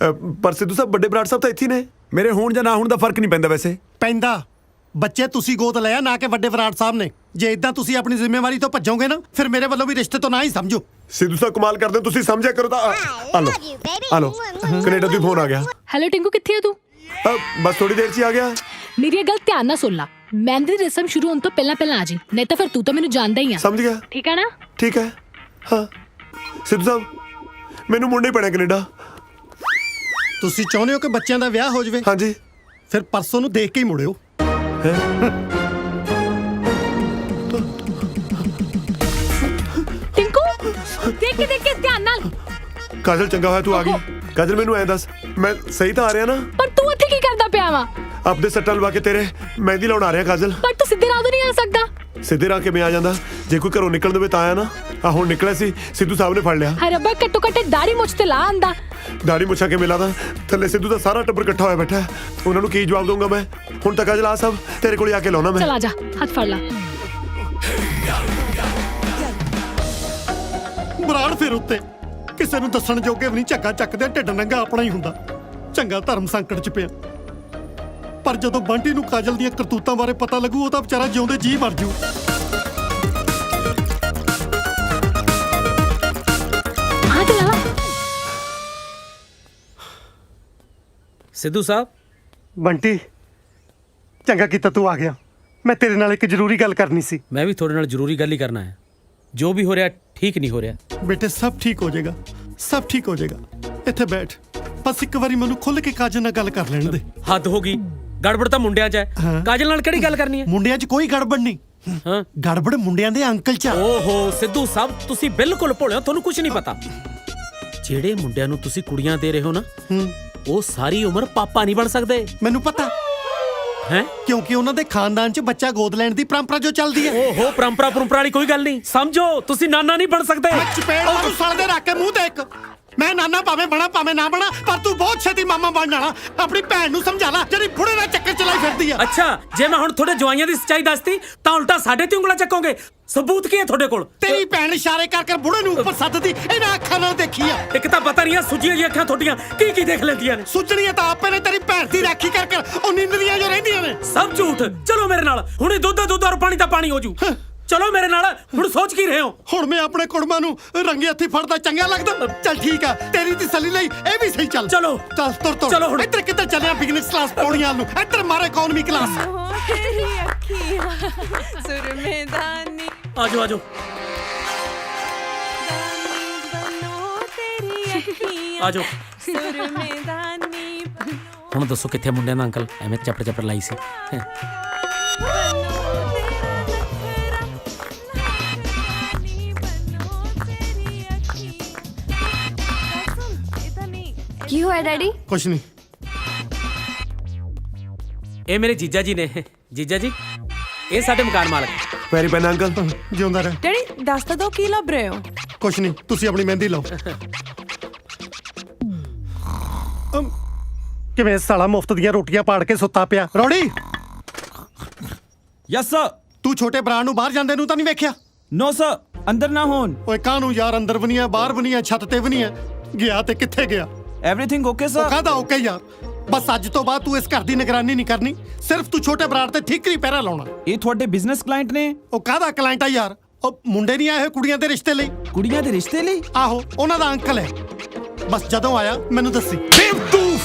ਪਰ ਸਿੱਧੂ ਸਾਹਿਬ, ਵੱਡੇ ਬਰਾੜ ਸਾਹਿਬ ਤਾਂ ਇੱਥੇ ਨੇ। ਮੇਰੇ ਹੋਣ ਜਾਂ ਨਾ ਹੋਣ ਦਾ ਫਰਕ ਨਹੀਂ ਪੈਂਦਾ ਵੈਸੇ। ਪੈਂਦਾ। ਬੱਚੇ ਤੁਸੀਂ ਗੋਦ ਲਿਆ, ਨਾ ਕਿ ਵੱਡੇ ਬਰਾੜ ਸਾਹਿਬ ਨੇ। ਜੇ ਇਦਾਂ ਤੁਸੀਂ ਆਪਣੀ ਜ਼ਿੰਮੇਵਾਰੀ ਤੋਂ ਭੱਜੋਗੇ ਨਾ, ਫਿਰ ਮੇਰੇ ਵੱਲੋਂ ਵੀ ਰਿਸ਼ਤੇ ਤੋਂ ਨਾ ਹੀ ਸਮਝੋ। ਸਿੱਧੂ ਸਾਹਿਬ ਕਮਾਲ ਕਰਦੇ ਹੋ, ਤੁਸੀਂ ਸਮਝਿਆ ਕਰੋ। ਤਾਂ ਆ ਲੋ ਕੈਨੇਡਾ ਤੋਂ ਫੋਨ ਆ ਗਿਆ। ਹੈਲੋ ਟਿੰਕੂ, ਕਿੱਥੇ ਹੈ ਤੂੰ? ਬਸ ਥੋੜੀ ਦੇਰ 'ਚ ਹੀ ਆ ਗਿਆ। ਮੇਰੀ ਇਹ ਗੱਲ ਧਿਆਨ ਨਾਲ ਸੁਣ ਲਾ। ਮਹਿੰਦੀ ਦੀ ਰਸਮ ਸ਼ੁਰੂ ਹੋਣ ਤੋਂ ਪਹਿਲਾਂ ਆ ਜੀ, ਨਹੀਂ ਤਾਂ ਫਿਰ ਤੂੰ ਤਾਂ ਮੈਨੂੰ ਜਾਣਦਾ ਹੀ ਆ। ਸਮਝ ਗਿਆ? ਠੀਕ ਹੈ ਨਾ? ਠੀਕ ਹੈ। ਹਾਂ ਸਿੱਧੂ ਸਾਹਿਬ, ਮੈਨੂੰ ਮੁੜਨਾ ਹੀ ਪੈਣਾ ਕੈਨੇਡਾ। ਤੁਸੀਂ ਚਾਹੁੰਦੇ ਹੋ ਕਿ ਬੱਚਿਆਂ ਦਾ ਵਿਆਹ ਹੋ ਜਾਵੇ? ਹਾਂਜੀ। ਫਿਰ ਪਰਸੋਂ ਨੂੰ ਦੇਖ ਕੇ ਹੀ ਮੁੜਿਓ। ਟਿੰਕੂ, ਦੇਖ ਕੇ ਧਿਆਨ ਨਾਲ। ਕਾਜਲ, ਚੰਗਾ ਹੋਇਆ ਤੂੰ ਆ ਗਈ। ਕਾਜਲ, ਮੈਨੂੰ ਐਂ ਦੱਸ, ਮੈਂ ਸਹੀ ਤਾਂ ਆ ਰਿਹਾ ਨਾ? ਪਰ ਤੂੰ ਇੱਥੇ ਕੀ ਕਰਦਾ ਪਿਆ ਵਾ? ਆਪਦੇ ਸੱਟਾਂ ਲਵਾ ਕੇ ਤੇਰੇ ਮਹਿੰਦੀ ਲਾਉਣ ਆ ਰਿਹਾ ਕਾਜਲ। ਪਰ ਤੂੰ ਸਿੱਧੇ ਰਾਹ ਤੋਂ ਨਹੀਂ ਆ ਸਕਦਾ। ਸਿੱਧੇ ਰਾਹ ਕਿਵੇਂ ਆ ਜਾਂਦਾ? ਜੇ ਕੋਈ ਘਰੋਂ ਨਿਕਲਣ ਦੇਵੇ ਤਾਂ ਆਇਆ ਨਾ। ਆ ਹੁਣ ਨਿਕਲਿਆ ਸੀ, ਸਿੱਧੂ ਸਾਹਿਬ ਨੇ ਫੜ ਲਿਆ। ਹਰ ਰੱਬਾ, ਘੱਟੋ ਘੱਟ ਦਾੜੀ ਮੁੱਛ ਤੇ ਲਾ ਆਂਦਾ। ਦਾੜੀ ਮੁੱਛਾਂ ਕੇ ਮਿਲਾ ਦਾ ਥੱਲੇ ਸਿੱਧੂ ਦਾ ਸਾਰਾ ਟੱਬਰ ਇਕੱਠਾ ਹੋਇਆ ਬੈਠਾ। ਉਹਨਾਂ ਨੂੰ ਕੀ ਜਵਾਬ ਦਊਂਗਾ ਮੈਂ? ਹੁਣ ਤੱਕ ਕਾਜਲ ਆ ਸਭ ਤੇਰੇ ਕੋਲ ਆ ਕੇ ਲਾਉਣਾ ਮੈਂ। ਚਲ ਆ ਜਾ, ਹੱਥ ਫੜ ਲਾ। ਬਰਾੜ ਫਿਰ ਉੱਤੇ ਕਿਸੇ ਨੂੰ ਦੱਸਣ ਜੋਗੇ ਵੀ ਨਹੀਂ, ਝੱਗਾ ਚੱਕਦੇ ਢਿੱਡ ਨੰਗਾ ਆਪਣਾ ਹੀ ਹੁੰਦਾ। ਚੰਗਾ ਧਰਮ ਸੰਕਟ 'ਚ ਪਿਆ, ਪਰ ਜਦੋਂ ਬੰਟੀ ਨੂੰ ਕਾਜਲ ਦੀਆਂ ਕਰਤੂਤਾਂ ਬਾਰੇ ਪਤਾ ਲੱਗੂ ਉਹ ਤਾਂ ਵਿਚਾਰਾ ਜਿਉਂਦੇ ਜੀ ਮਰ ਜੂ। ਸਿੱਧੂ ਸਾਹਿਬ। ਬੰਟੀ ਚੰਗਾ ਕੀਤਾ ਤੂੰ ਆ ਗਿਆ, ਮੈਂ ਤੇਰੇ ਨਾਲ ਇੱਕ ਜ਼ਰੂਰੀ ਗੱਲ ਕਰਨੀ ਸੀ। ਮੈਂ ਵੀ ਤੁਹਾਡੇ ਨਾਲ ਜ਼ਰੂਰੀ ਗੱਲ ਹੀ ਕਰਨਾ ਹੈ। ਜੋ ਵੀ ਹੋ ਰਿਹਾ ਠੀਕ ਨਹੀਂ ਹੋ ਰਿਹਾ। ਬੇਟੇ ਸਭ ਠੀਕ ਹੋ ਜਾਏਗਾ, ਸਭ ਠੀਕ ਹੋ ਜਾਏਗਾ। ਇੱਥੇ ਬੈਠ, ਬਸ ਇੱਕ ਵਾਰੀ ਮੈਨੂੰ ਖੁੱਲ ਕੇ ਕਾਜਲ ਨਾਲ ਗੱਲ ਕਰ ਲੈਣ ਦੇ। ਹੱਦ ਹੋ ਗਈ, ਗੜਬੜ ਤਾਂ ਮੁੰਡਿਆਂ 'ਚ ਹੈ। ਕਾਜਲ ਨਾਲ ਕਿਹੜੀ ਗੱਲ ਕਰਨੀ ਹੈ? ਮੁੰਡਿਆਂ 'ਚ ਕੋਈ ਗੜਬੜ ਨਹੀਂ, ਹਾਂ ਗੜਬੜ ਮੁੰਡਿਆਂ ਦੇ ਅੰਕਲ 'ਚ। ਓਹੋ ਸਿੱਧੂ ਸਾਹਿਬ, ਤੁਸੀਂ ਬਿਲਕੁਲ ਭੋਲੇ ਹੋ, ਤੁਹਾਨੂੰ ਕੁਝ ਨਹੀਂ ਪਤਾ। ਜਿਹੜੇ ਮੁੰਡਿਆਂ ਨੂੰ ਤੁਸੀਂ ਕੁੜੀਆਂ ਦੇ ਰਹੇ ਹੋ ਨਾ, ਉਹ ਸਾਰੀ ਉਮਰ ਪਾਪਾ ਨਹੀਂ ਬਣ ਸਕਦੇ। ਮੈਨੂੰ ਪਤਾ ਹੈ, ਕਿਉਂਕਿ ਉਹਨਾਂ ਦੇ ਖਾਨਦਾਨ 'ਚ ਬੱਚਾ ਗੋਦ ਲੈਣ ਦੀ ਪਰੰਪਰਾ ਜੋ ਚੱਲਦੀ ਹੈ। ਓਹੋ ਪਰੰਪਰਾ ਵਾਲੀ ਕੋਈ ਗੱਲ ਨਹੀਂ, ਸਮਝੋ ਤੁਸੀਂ ਨਾਨਾ ਨਹੀਂ ਬਣ ਸਕਦੇ। ਚਪੇੜ ਤੂੰ ਸੜਦੇ ਰੱਖ ਕੇ ਮੂੰਹ ਤੇ ਇੱਕ। ਮੈਂ ਨਾਨਾ ਭਾਵੇਂ ਬਣਾ ਭਾਵੇਂ ਨਾ ਬਣਾ, ਪਰ ਤੂੰ ਬਹੁਤ ਛੇਤੀ ਮਾਮਾ ਬਣ ਜਾਣਾ। ਆਪਣੀ ਭੈਣ ਨੂੰ ਸਮਝਾ ਲੈ ਜਿਹੜੀ ਬੁੜੇ ਨਾਲ ਚੱਕਰ ਚਲਾਈ ਫਿਰਦੀ ਆ। ਅੱਛਾ, ਜੇ ਮੈਂ ਹੁਣ ਤੁਹਾਡੇ ਜਵਾਈਆਂ ਦੀ ਸੱਚਾਈ ਦੱਸਤੀ ਤਾਂ ਉਲਟਾ ਸਾਡੇ ਤੇ ਉਂਗਲਾਂ ਚੱਕੋਗੇ। ਸਬੂਤ ਕੀ ਹੈ ਤੁਹਾਡੇ ਕੋਲ? ਤੇਰੀ ਭੈਣ ਇਸ਼ਾਰੇ ਕਰ ਬੁੜੇ ਨੂੰ ਉੱਪਰ ਸੱਦਦੀ ਇਹਨਾਂ ਅੱਖਾਂ ਨਾਲ ਦੇਖੀ ਆ। ਇੱਕ ਤਾਂ ਪਤਾ ਨਹੀਂ ਆ ਸੁੱਜੀਆਂ ਜੀ ਅੱਖਾਂ ਤੁਹਾਡੀਆਂ ਕੀ ਦੇਖ ਲੈਂਦੀਆਂ ਨੇ। ਸੁੱਜਣੀਆਂ ਤਾਂ ਆਪੇ ਨੇ, ਤੇਰੀ ਭੈਣ ਦੀ ਰਾਖੀ ਕਰ ਉਹ ਨੀਂਦਰੀਆਂ ਜੋ ਰਹਿੰਦੀਆਂ ਨੇ। ਸਭ ਝੂਠ। ਚਲੋ ਮੇਰੇ ਨਾਲ, ਹੁਣੇ ਦੁੱਧ ਔਰ ਪਾਣੀ ਦਾ ਪਾਣੀ ਹੋ ਜੂ। ਚਲੋ ਮੇਰੇ ਨਾਲ। ਹੁਣ ਸੋਚ ਕੀ ਰਹੇ ਹੋ? ਹੁਣ ਮੈਂ ਆਪਣੇ ਕੁੜਮਾਂ ਨੂੰ ਰੰਗੇ ਹੱਥੀ ਫੜਦਾ ਚੰਗਾ ਲੱਗਦਾ? ਚੱਲ ਠੀਕ ਆ, ਤੇਰੀ ਤਸੱਲੀ ਲਈ ਇਹ ਵੀ ਸਹੀ। ਚੱਲ ਚਲੋ ਚੱਲ ਤੁਰ ਚਲੋ ਹੁਣ। ਇੱਧਰ ਕਿੱਧਰ ਚੱਲਿਆ? ਬਿਜ਼ਨਸ ਕਲਾਸ ਪੌੜੀਆਂ ਨੂੰ, ਇੱਧਰ ਮਾਰੇ ਇਕਨੋਮੀ ਕਲਾਸ। ਤੇਰੀ ਅੱਖੀਆਂ ਸੁਰਮੇਦਾਨੀ ਆਜੋ ਆਜੋ ਤੇਰੀ ਅੱਖੀਆਂ ਆਜੋ। ਸੁਰਮੇਦਾਨੀ ਹੁਣ ਦੱਸੋ ਕਿੱਥੇ ਮੁੰਡਿਆਂ ਦਾ ਅੰਕਲ? ਐਵੇਂ ਚੱਪੜ ਲਾਈ ਸੀ। ਕੀ ਹੋਇਆ ਡੈਡੀ? ਕੁਛ ਨਹੀਂ। ਇਹ ਮੇਰੇ ਜੀਜਾ ਜੀ ਨੇ। ਜੀਜਾ ਜੀ, ਇਹ ਸਾਡੇ ਮਕਾਨ ਮਾਲਕ। ਪੈਰੀ ਪੈਨ ਅੰਕਲ। ਜਿਉਂਦਾ ਰਹਿ। ਡੈਡੀ ਦੱਸ ਤਾਂ ਦੋ ਕੀ ਲੱਭ ਰਹੇ ਹੋ? ਕੁਛ ਨਹੀਂ, ਤੁਸੀਂ ਆਪਣੀ ਮਹਿੰਦੀ ਲਾਓ। ਕਿਵੇਂ ਸਾਲਾ ਮੁਫਤ ਦੀਆਂ ਰੋਟੀਆਂ ਪਾੜ ਕੇ ਸੁੱਤਾ ਪਿਆ? ਰੌੜੀ। Yes sir. ਤੂੰ ਛੋਟੇ ਭਰਾ ਨੂੰ ਬਾਹਰ ਜਾਂਦੇ ਨੂੰ ਤਾਂ ਨਹੀਂ ਵੇਖਿਆ? ਨੋ ਸਰ, ਅੰਦਰ ਨਾ ਹੋਣ। ਓਏ ਕਾਹਨੂੰ ਯਾਰ, ਅੰਦਰ ਵੀ ਨਹੀਂ ਆ, ਬਾਹਰ ਵੀ ਨਹੀਂ ਆ, ਛੱਤ ਤੇ ਵੀ ਨਹੀਂ ਆ। ਗਿਆ ਤੇ ਕਿੱਥੇ ਗਿਆ? ਐਵਰੀਥਿੰਗ ਓਕੇ ਉਹ ਸਰ। ਕਾਹਦਾ ਓਕੇ ਯਾਰ? ਬਸ ਅੱਜ ਤੋਂ ਬਾਅਦ ਤੂੰ ਇਸ ਘਰ ਦੀ ਨਿਗਰਾਨੀ ਨਹੀਂ ਕਰਨੀ, ਸਿਰਫ ਤੂੰ ਛੋਟੇ ਭਰਾ ਤੇ ਠੀਕਰੀ ਪਹਿਰਾ ਲਾਉਣਾ। ਇਹ ਤੁਹਾਡੇ ਬਿਜ਼ਨਸ ਕਲਾਇੰਟ ਨੇ? ਉਹ ਕਾਹਦਾ ਕਲਾਇੰਟ ਆ ਯਾਰ? ਉਹ ਮੁੰਡੇ ਨਹੀਂ ਆਏ ਹੋਏ ਕੁੜੀਆਂ ਦੇ ਰਿਸ਼ਤੇ ਲਈ? ਕੁੜੀਆਂ ਦੇ ਰਿਸ਼ਤੇ ਲਈ? ਆਹੋ, ਉਹਨਾਂ ਦਾ ਅੰਕਲ ਹੈ। ਬਸ ਜਦੋਂ ਆਇਆ ਮੈਨੂੰ ਦੱਸੀ। ਬੇਵਕੂਫ,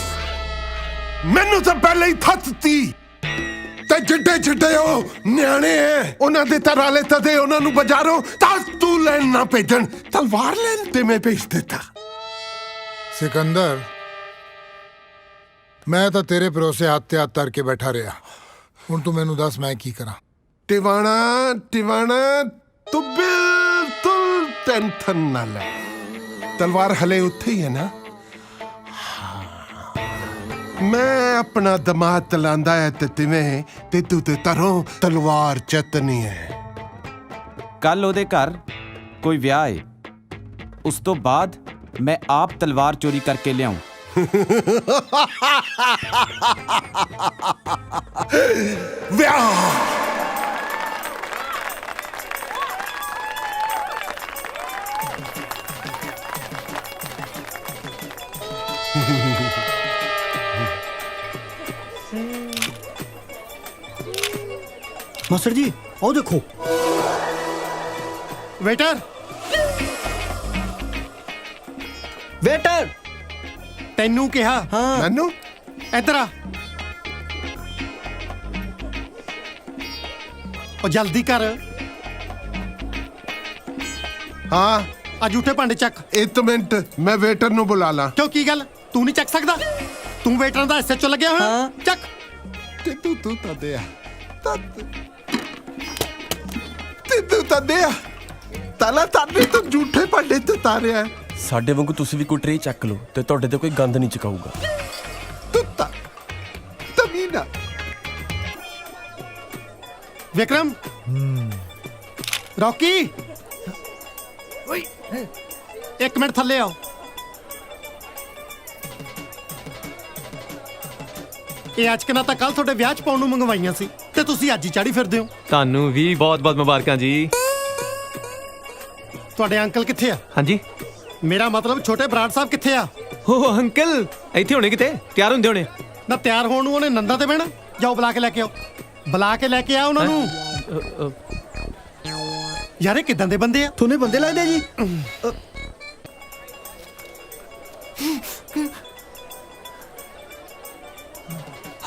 ਮੈਨੂੰ ਤਾਂ ਪਹਿਲਾਂ ਹੀ ਥੱਤਤੀ ਤੇ ਜਿੱਡੇ ਉਹ ਨਿਆਣੇ ਐ, ਉਹਨਾਂ ਦੇ ਤਰਾਲੇ ਤਦੇ ਉਹਨਾਂ ਨੂੰ ਬਾਜ਼ਾਰੋਂ ਤਾਂ ਤੂੰ ਲੈਣ ਨਾ ਭੇਜਣ, ਤਲਵਾਰ ਲੈਣ ਤੇ ਮੈਂ ਭੇਜ ਦਿੱਤਾ। सिकंदर, मैं तो तेरे भरोसे हत्थ ते हत्थ धर के बैठा रहा। हुण तू मैनू दस मैं की करा? ਟਿਵਾਣਾ ਤੂੰ ਬਿਲਕੁਲ ਟੈਨਸ਼ਨ ਨਾ ਲੈ, ਤਲਵਾਰ ਹਲੇ ਉੱਥੇ ਹੀ ਹੈ ਨਾ। ਮੈਂ ਆਪਣਾ ਦਿਮਾਗ ਚਲਾਉਂਦਾ ਹੈ ਤੇ ਤਿਵੇਂ ਤੇ ਤੂੰ ਤੇ ਤਰੋਂ ਤਲਵਾਰ ਚਤਨੀ ਹੈ। ਕੱਲ ਉਹਦੇ ਘਰ ਕੋਈ ਵਿਆਹ ਹੈ, ਉਸ ਤੋਂ ਬਾਅਦ ਮੈਂ ਆਪ ਤਲਵਾਰ ਚੋਰੀ ਕਰਕੇ ਲਿਆਉਂ। ਵਿਆਹ ਮਾਸਟਰ ਜੀ ਉਹ ਦੇਖੋ। Waiter, waiter. ਤੈਨੂੰ ਕਿਹਾ। ਮੈਨੂੰ ਇੱਧਰ ਆ। ਉਹ ਜਲਦੀ ਕਰ। ਹਾਂ, ਆ ਝੂਠੇ ਭਾਂਡੇ ਚੱਕ। ਇੱਕ ਮਿੰਟ, ਮੈਂ ਵੇਟਰ ਨੂੰ ਬੁਲਾ ਲਾਂ। ਕਿਉਂ, ਕੀ ਗੱਲ? ਤੂੰ ਨਹੀਂ ਚੱਕ ਸਕਦਾ? ਤੂੰ ਵੇਟਰਾਂ ਦਾ ਹਿੱਸੇ ਚੋਂ ਲੱਗਿਆ ਹੋਇਆ। ਚੱਕ। ਤੇ ਤੂੰ ਤਾਂ ਦਿਆ ਤੇ ਤੂੰ ਤਾਂ ਦਿਆ ਤਾਲਾ ਤਾਨੇ ਤੋਂ ਝੂਠੇ ਭਾਂਡੇ ਤੇ ਤਾਰਿਆ। ਸਾਡੇ ਵਾਂਗੂ ਤੁਸੀਂ ਵੀ ਕੋਈ ਟਰੇ ਚੱਕ ਲਓ ਤੇ ਤੁਹਾਡੇ ਤੇ ਕੋਈ ਗੰਦ ਨਹੀਂ ਚਕਾਊਗਾ। ਤੁੱਤਾ ਤਮੀਨਾ। ਵਿਕਰਮ, ਰੌਕੀ, ਓਏ ਇੱਕ ਮਿੰਟ ਥੱਲੇ ਆਓ। ਇਹ ਅਚਕਨਾ ਤਾਂ ਕੱਲ ਤੁਹਾਡੇ ਵਿਆਹ 'ਚ ਪਾਉਣ ਨੂੰ ਮੰਗਵਾਈਆਂ ਸੀ ਤੇ ਤੁਸੀਂ ਅੱਜ ਹੀ ਚਾੜੀ ਫਿਰਦੇ ਹੋ। ਤੁਹਾਨੂੰ ਵੀ ਬਹੁਤ ਬਹੁਤ ਮੁਬਾਰਕਾਂ ਜੀ। ਤੁਹਾਡੇ ਅੰਕਲ ਕਿੱਥੇ ਆ? ਹਾਂਜੀ ਮੇਰਾ ਮਤਲਬ ਛੋਟੇ ਬਰਾੜ ਸਾਹਿਬ ਕਿੱਥੇ ਆ? ਓ ਅੰਕਲ ਇੱਥੇ ਹੋਣੇ ਕਿਤੇ ਤਿਆਰ ਹੁੰਦੇ ਹੋਣੇ। ਨਾ ਤਿਆਰ ਹੋਣ ਨੂੰ ਉਹਨੇ ਨੰਦਾ ਤੇ ਬਹਿਣਾ। ਜਾਓ ਬੁਲਾ ਕੇ ਲੈ ਕੇ ਆਓ, ਬੁਲਾ ਕੇ ਲੈ ਕੇ ਆ ਉਹਨਾਂ ਨੂੰ। ਯਾਰ ਇਹ ਕਿਦਾਂ ਦੇ ਬੰਦੇ ਆ? ਤੁਹਾਨੂੰ ਬੰਦੇ ਲੱਗਦੇ ਜੀ?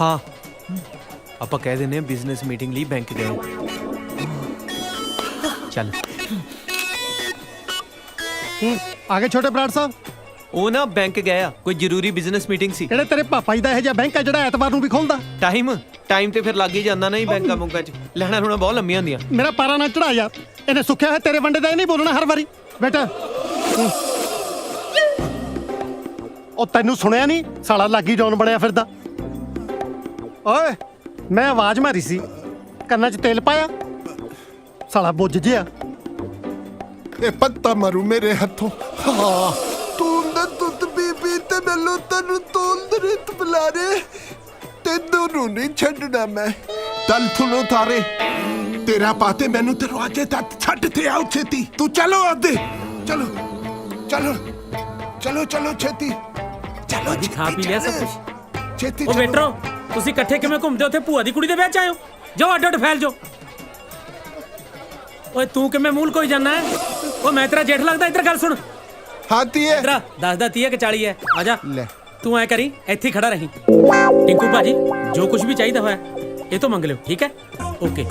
ਹਾਂ ਆਪਾਂ ਕਹਿ ਦਿੰਦੇ ਆ ਬਿਜ਼ਨਸ ਮੀਟਿੰਗ ਲਈ ਬੈਂਕ ਗਏ। ਚੱਲ ਆ ਗਏ ਛੋਟੇ ਬਰਾੜ ਸਾਹਿਬ। ਉਹ ਨਾ ਬੈਂਕ ਗਏ ਆ, ਕੋਈ ਜ਼ਰੂਰੀ ਬਿਜ਼ਨਸ ਮੀਟਿੰਗ ਸੀ। ਕਿਹੜੇ ਤੇਰੇ ਪਾਪਾ ਜੀ ਦਾ ਇਹ ਜਿਹਾ ਬੈਂਕ ਆ ਜਿਹੜਾ ਐਤਵਾਰ ਨੂੰ ਵੀ ਖੁੱਲਦਾ? ਟਾਈਮ ਤੇ ਫਿਰ ਲੱਗ ਹੀ ਜਾਂਦਾ ਨਹੀਂ ਬੈਂਕਾਂ ਬੁੰਕਾਂ 'ਚ। ਲੈਣਾ ਲੂਣਾ ਬਹੁਤ ਲੰਮੀਆਂ ਹੁੰਦੀਆਂ। ਮੇਰਾ ਪਾਰਾ ਨਾ ਚੜਾ ਯਾਰ, ਇਹਨੇ ਸੁੱਕਿਆ ਹੋਇਆ ਤੇਰੇ ਵੰਡੇ ਦਾ ਇਹ ਨਹੀਂ ਬੋਲਣਾ ਹਰ ਵਾਰੀ। ਬੇਟਾ ਉਹ ਤੈਨੂੰ ਸੁਣਿਆ ਨਹੀਂ? ਸਾਲਾ ਲਾਗੀ ਡੌਨ ਬਣਿਆ ਫਿਰਦਾ। ਓਏ ਮੈਂ ਆਵਾਜ਼ ਮਾਰੀ ਸੀ, ਕੰਨਾਂ 'ਚ ਤੇਲ ਪਾਇਆ? ਸਾਲਾ ਬੁੱਝ ਜਿਆ। ਇਹ ਪੱਤਾ ਮਾਰੂ ਮੇਰੇ ਹੱਥੋਂ। ਹਾਂ ਤੂੰ ਨਾ ਦੁੱਧ ਬੀਬੀ ਤੇ ਮੈਨੂੰ ਤੈਨੂੰ ਤੋਲ ਰਿਤ ਬੁਲਾਰੇ। ਤੈਨੂੰ ਨੂੰ ਨਹੀਂ ਛੱਡਣਾ ਮੈਂ। ਤਲ ਤੁਹਾਨੂੰ ਤਾਰੇ ਤੇਰਾ ਪਾਤੇ ਮੈਨੂੰ ਦਰਵਾਜ਼ੇ ਤੱਕ ਛੱਡ ਤੇ ਆਉ ਛੇਤੀ। ਤੂੰ ਚਲੋ ਆਦੇ ਚਲੋ ਚਲੋ ਚਲੋ ਚਲੋ ਛੇਤੀ ਚਲੋ। ਖਾ ਪੀ ਲਿਆ ਸਭ ਕੁਝ? ਛੇਤੀ ਉਹ ਵੇਟਰੋ ਤੁਸੀਂ ਇਕੱਠੇ ਕਿਵੇਂ ਘੁੰਮਦੇ ਉੱਥੇ ਭੂਆ ਦੀ ਕੁੜੀ ਦੇ ਵਿਆਹ ਚ ਆਇਓ? ਜਾਓ ਅੱਡ ਅੱਡ ਫੈਲ ਜਾਓ। ਓਏ ਤੂੰ ਕਿਵੇਂ ਮੂਲ ਕੋਈ ਜਾਣਾ ਹੈ? ਉਹ ਮੈਂ ਤੇਰਾ ਜੇਠ ਲੱਗਦਾ? ਇੱਧਰ ਗੱਲ ਸੁਣ। ਹਾਂ ਤੀਏ ਇੱਧਰ ਦੱਸਦਾ 30 ਕਿ 40 ਹੈ। ਆ ਜਾ ਲੈ ਤੂੰ ਐ ਕਰੀ ਇੱਥੇ ਖੜਾ ਰਹੀਂ। ਟਿੰਕੂ ਭਾਜੀ ਜੋ ਕੁਝ ਵੀ ਚਾਹੀਦਾ ਹੋਇਆ ਇਹ ਤੋਂ ਮੰਗ ਲਿਓ, ਠੀਕ ਹੈ? ਓਕੇ।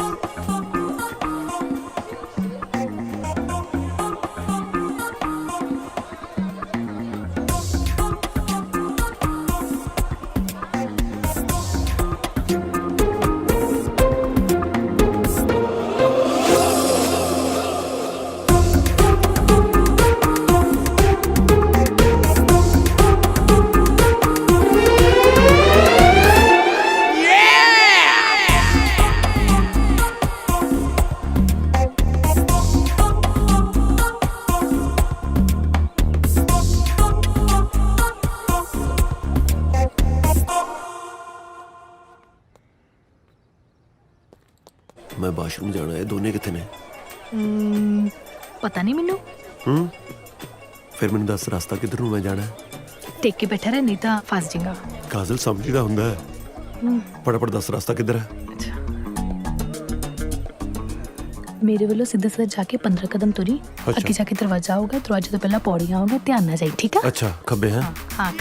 ਮੈਂ ਬਾਥਰੂਮ ਜਾਣਾ ਹੈ। ਦੋਨੇ ਕਿੱਥੇ ਨੇ? ਪਤਾ ਨਹੀਂ ਮੈਨੂੰ। ਫਿਰ ਮੈਨੂੰ ਦੱਸ ਰਸਤਾ ਕਿੱਧਰ ਨੂੰ ਮੈਂ ਜਾਣਾ ਹੈ? ਟੇਕ ਕੇ ਬੈਠਾ ਰਹਿ, ਨਹੀਂ ਤਾਂ ਫਸ ਜਾਏਗਾ। ਕਾਜ਼ਲ ਸਮਝੀਦਾ ਹੁੰਦਾ ਹੈ। ਫਟਾਫਟ ਦੱਸ ਰਸਤਾ ਕਿੱਧਰ ਹੈ? ਮੇਰੇ ਵੱਲੋਂ ਸਿੱਧਾ ਸਿੱਧਾ ਜਾ ਕੇ 15 ਕਦਮ ਤੁਰੀ, ਅੱਗੇ ਜਾ ਕੇ ਦਰਵਾਜ਼ਾ ਆਊਗਾ, ਦਰਵਾਜ਼ੇ ਤੋਂ ਪਹਿਲਾਂ ਪੌੜੀਆਂ ਆਊਗਾ, ਧਿਆਨ ਨਾਲ ਜਾਈ, ਠੀਕ ਹੈ? ਅੱਛਾ ਖੱਬੇ ਹੈ? ਹਾਂ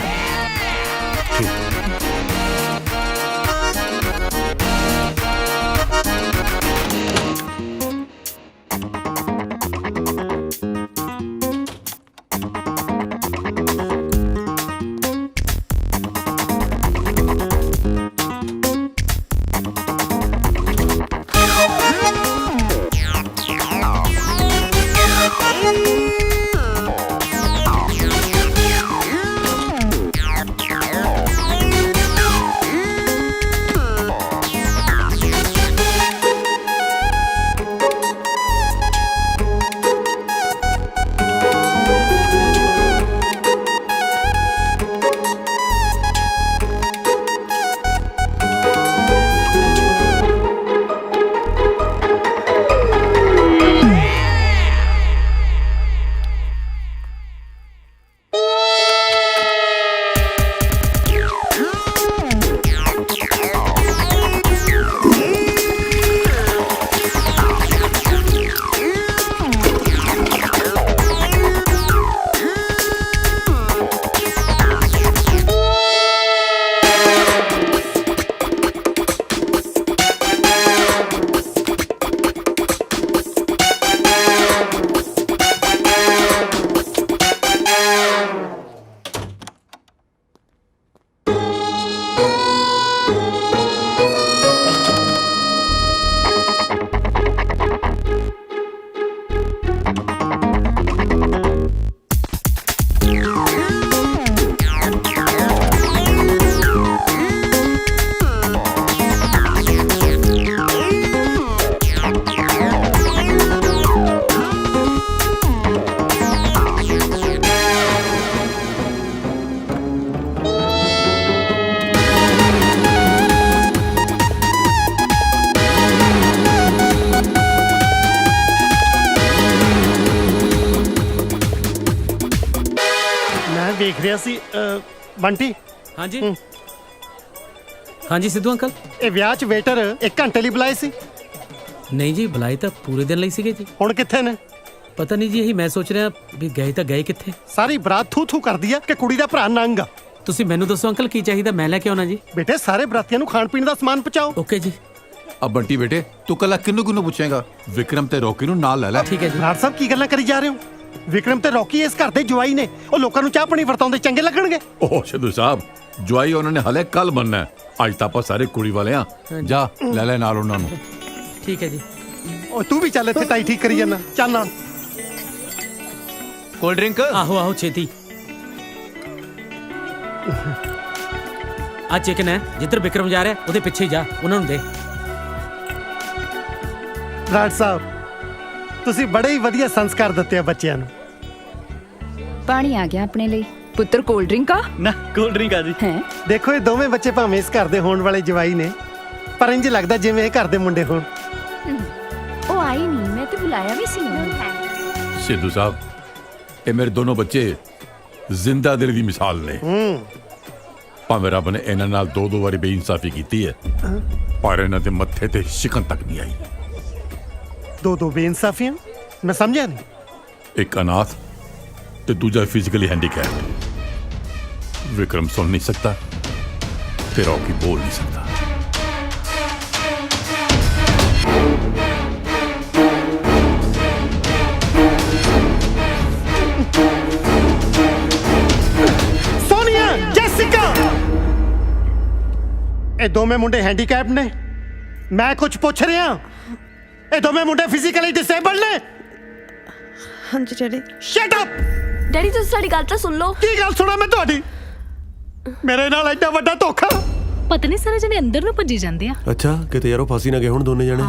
ਬੰਟੀ हाँ जी हाँ जी सिद्धू अंकल ਇਹ ਵਿਆਹ 'ਚ ਵੇਟਰ 1 ਘੰਟੇ ਲਈ ਬੁਲਾਏ ਸੀ नहीं जी बुलाई तो पूरे दिन ਲਈ ਸੀਗੇ ਜੀ ਹੁਣ ਕਿੱਥੇ ਨੇ ਪਤਾ ਨਹੀਂ ਜੀ ਇਹੀ ਮੈਂ ਸੋਚ ਰਿਹਾ ਵੀ ਗਏ ਤਾਂ ਗਏ ਕਿੱਥੇ ਸਾਰੀ ਬਰਾਤ ਥੂ ਥੂ ਕਰਦੀ ਆ ਕਿ ਕੁੜੀ ਦਾ ਭਰਾ ਨੰਗ ਆ ਤੁਸੀਂ ਮੈਨੂੰ ਦੱਸੋ ਅੰਕਲ ਕੀ ਚਾਹੀਦਾ ਮੈਂ ਲੈ ਕੇ ਆਉਣਾ ਜੀ ਬੇਟੇ ਸਾਰੇ ਬਰਾਤੀਆਂ ਨੂੰ ਖਾਣ ਪੀਣ ਦਾ ਸਮਾਨ ਪਹੁੰਚਾਓ ਓਕੇ ਜੀ अब बंटी बेटे तू कल किन्नू पूछेगा विक्रम ते रॉकी नु नाल ले ले ठीक है जी ਬਰਾੜ ਸਾਹਿਬ ਕੀ ਗੱਲਾਂ ਕਰੀ ਜਾ ਰਹੇ ਹੋ ਵਿਕਰਮ ਤੇ ਰੌਕੀ ਇਸ ਘਰ ਦੇ ਜਵਾਈ ਨੇ ਉਹ ਲੋਕਾਂ ਨੂੰ ਚਾਹ ਪਾਣੀ ਵਰਤਾਉਂਦੇ ਚੰਗੇ ਲੱਗਣਗੇ ओह सिद्धू साहब जवाई उन्होंने हले कल बनना है आज तो आप सारे कुड़ी वाले हैं जा ले ले नाल उन्होंने ठीक है जी ਉਹ ਤੂੰ ਵੀ ਚੱਲ ਇੱਥੇ ਟਾਈ ਠੀਕ ਕਰੀ ਜਾਂਦਾ ਚੱਲ ਨਾਲ ਕੋਲਡ ਡਰਿੰਕ ਆਹੋ ਆਹੋ ਛੇਤੀ ਆ ਚਿਕਨ ਹੈ ਜਿੱਧਰ ਵਿਕਰਮ ਜਾ ਰਿਹਾ ਉਹਦੇ ਪਿੱਛੇ ਹੀ ਜਾ ਉਹਨਾਂ ਨੂੰ ਦੇ ਬਰਾੜ ਸਾਹਿਬ ਤੁਸੀਂ ਬੜੇ ਹੀ ਵਧੀਆ ਸੰਸਕਾਰ ਦਿੱਤੇ ਆ ਬੱਚਿਆਂ ਨੂੰ ਪਾਣੀ ਆ ਗਿਆ ਆਪਣੇ ਲਈ ਪੁੱਤਰ ਕੋਲਡ ਡਰਿੰਕ ਆ ਨਾ ਕੋਲਡ ਡਰਿੰਕ ਆ ਜੀ ਹੈ ਦੇਖੋ ਇਹ ਦੋਵੇਂ ਬੱਚੇ ਭਾਵੇਂ ਇਸ ਘਰ ਦੇ ਹੋਣ ਵਾਲੇ ਜਵਾਈ ਨੇ ਪਰ ਇੰਜ ਲੱਗਦਾ ਜਿਵੇਂ ਇਹ ਘਰ ਦੇ ਮੁੰਡੇ ਹੋਣ ਉਹ ਆਈ ਨਹੀਂ ਮੈਂ ਤੇ ਬੁਲਾਇਆ ਵੀ ਸੀ ਉਹਨੂੰ सिद्धू साहब ये मेरे दोनों बच्चे जिंदा दिल की मिसाल ने भावें रब ने इन्हां नाल दो बारी बेइंसाफी की है पर इन्हां दे मत्थे ते शिकन तक नहीं आई दो बेइंसाफियां मैं समझा नहीं एक अनाथ ते दूजा फिजिकली हैंडीकैप विक्रम सुन नहीं सकता ते रॉकी बोल नहीं सकता सोनिया जैसिका ਇਹ ਦੋਵੇਂ ਮੁੰਡੇ ਹੈਂਡੀਕੈਪ ਨੇ ਮੈਂ ਕੁਝ ਪੁੱਛ ਰਿਹਾ ਇਹ ਦੋਵੇਂ ਮੁੰਡੇ ਫਿਜ਼ੀਕਲੀ ਡਿਸੇਬਲਡ ਨੇ ਹਾਂਜੀ ਡੈਡੀ ਸ਼ਟ ਅਪ ਡੈਡੀ ਤੁਸੀਂ ਸਾਡੀ ਗੱਲ ਤਾਂ ਸੁਣ ਲਓ ਕੀ ਗੱਲ ਸੁਣਾ ਮੈਂ ਤੁਹਾਡੀ ਮੇਰੇ ਨਾਲ ਐਡਾ ਵੱਡਾ ਧੋਖਾ ਪਤਾ ਨਹੀਂ ਸਾਰੇ ਜਣੇ ਅੰਦਰ ਨੂੰ ਭੱਜੀ ਜਾਂਦੇ ਆ ਅੱਛਾ ਕਿਤੇ ਯਾਰੋ ਫਾਸੀ ਨਾ ਗਏ ਹੁਣ ਦੋਨੇ ਜਣੇ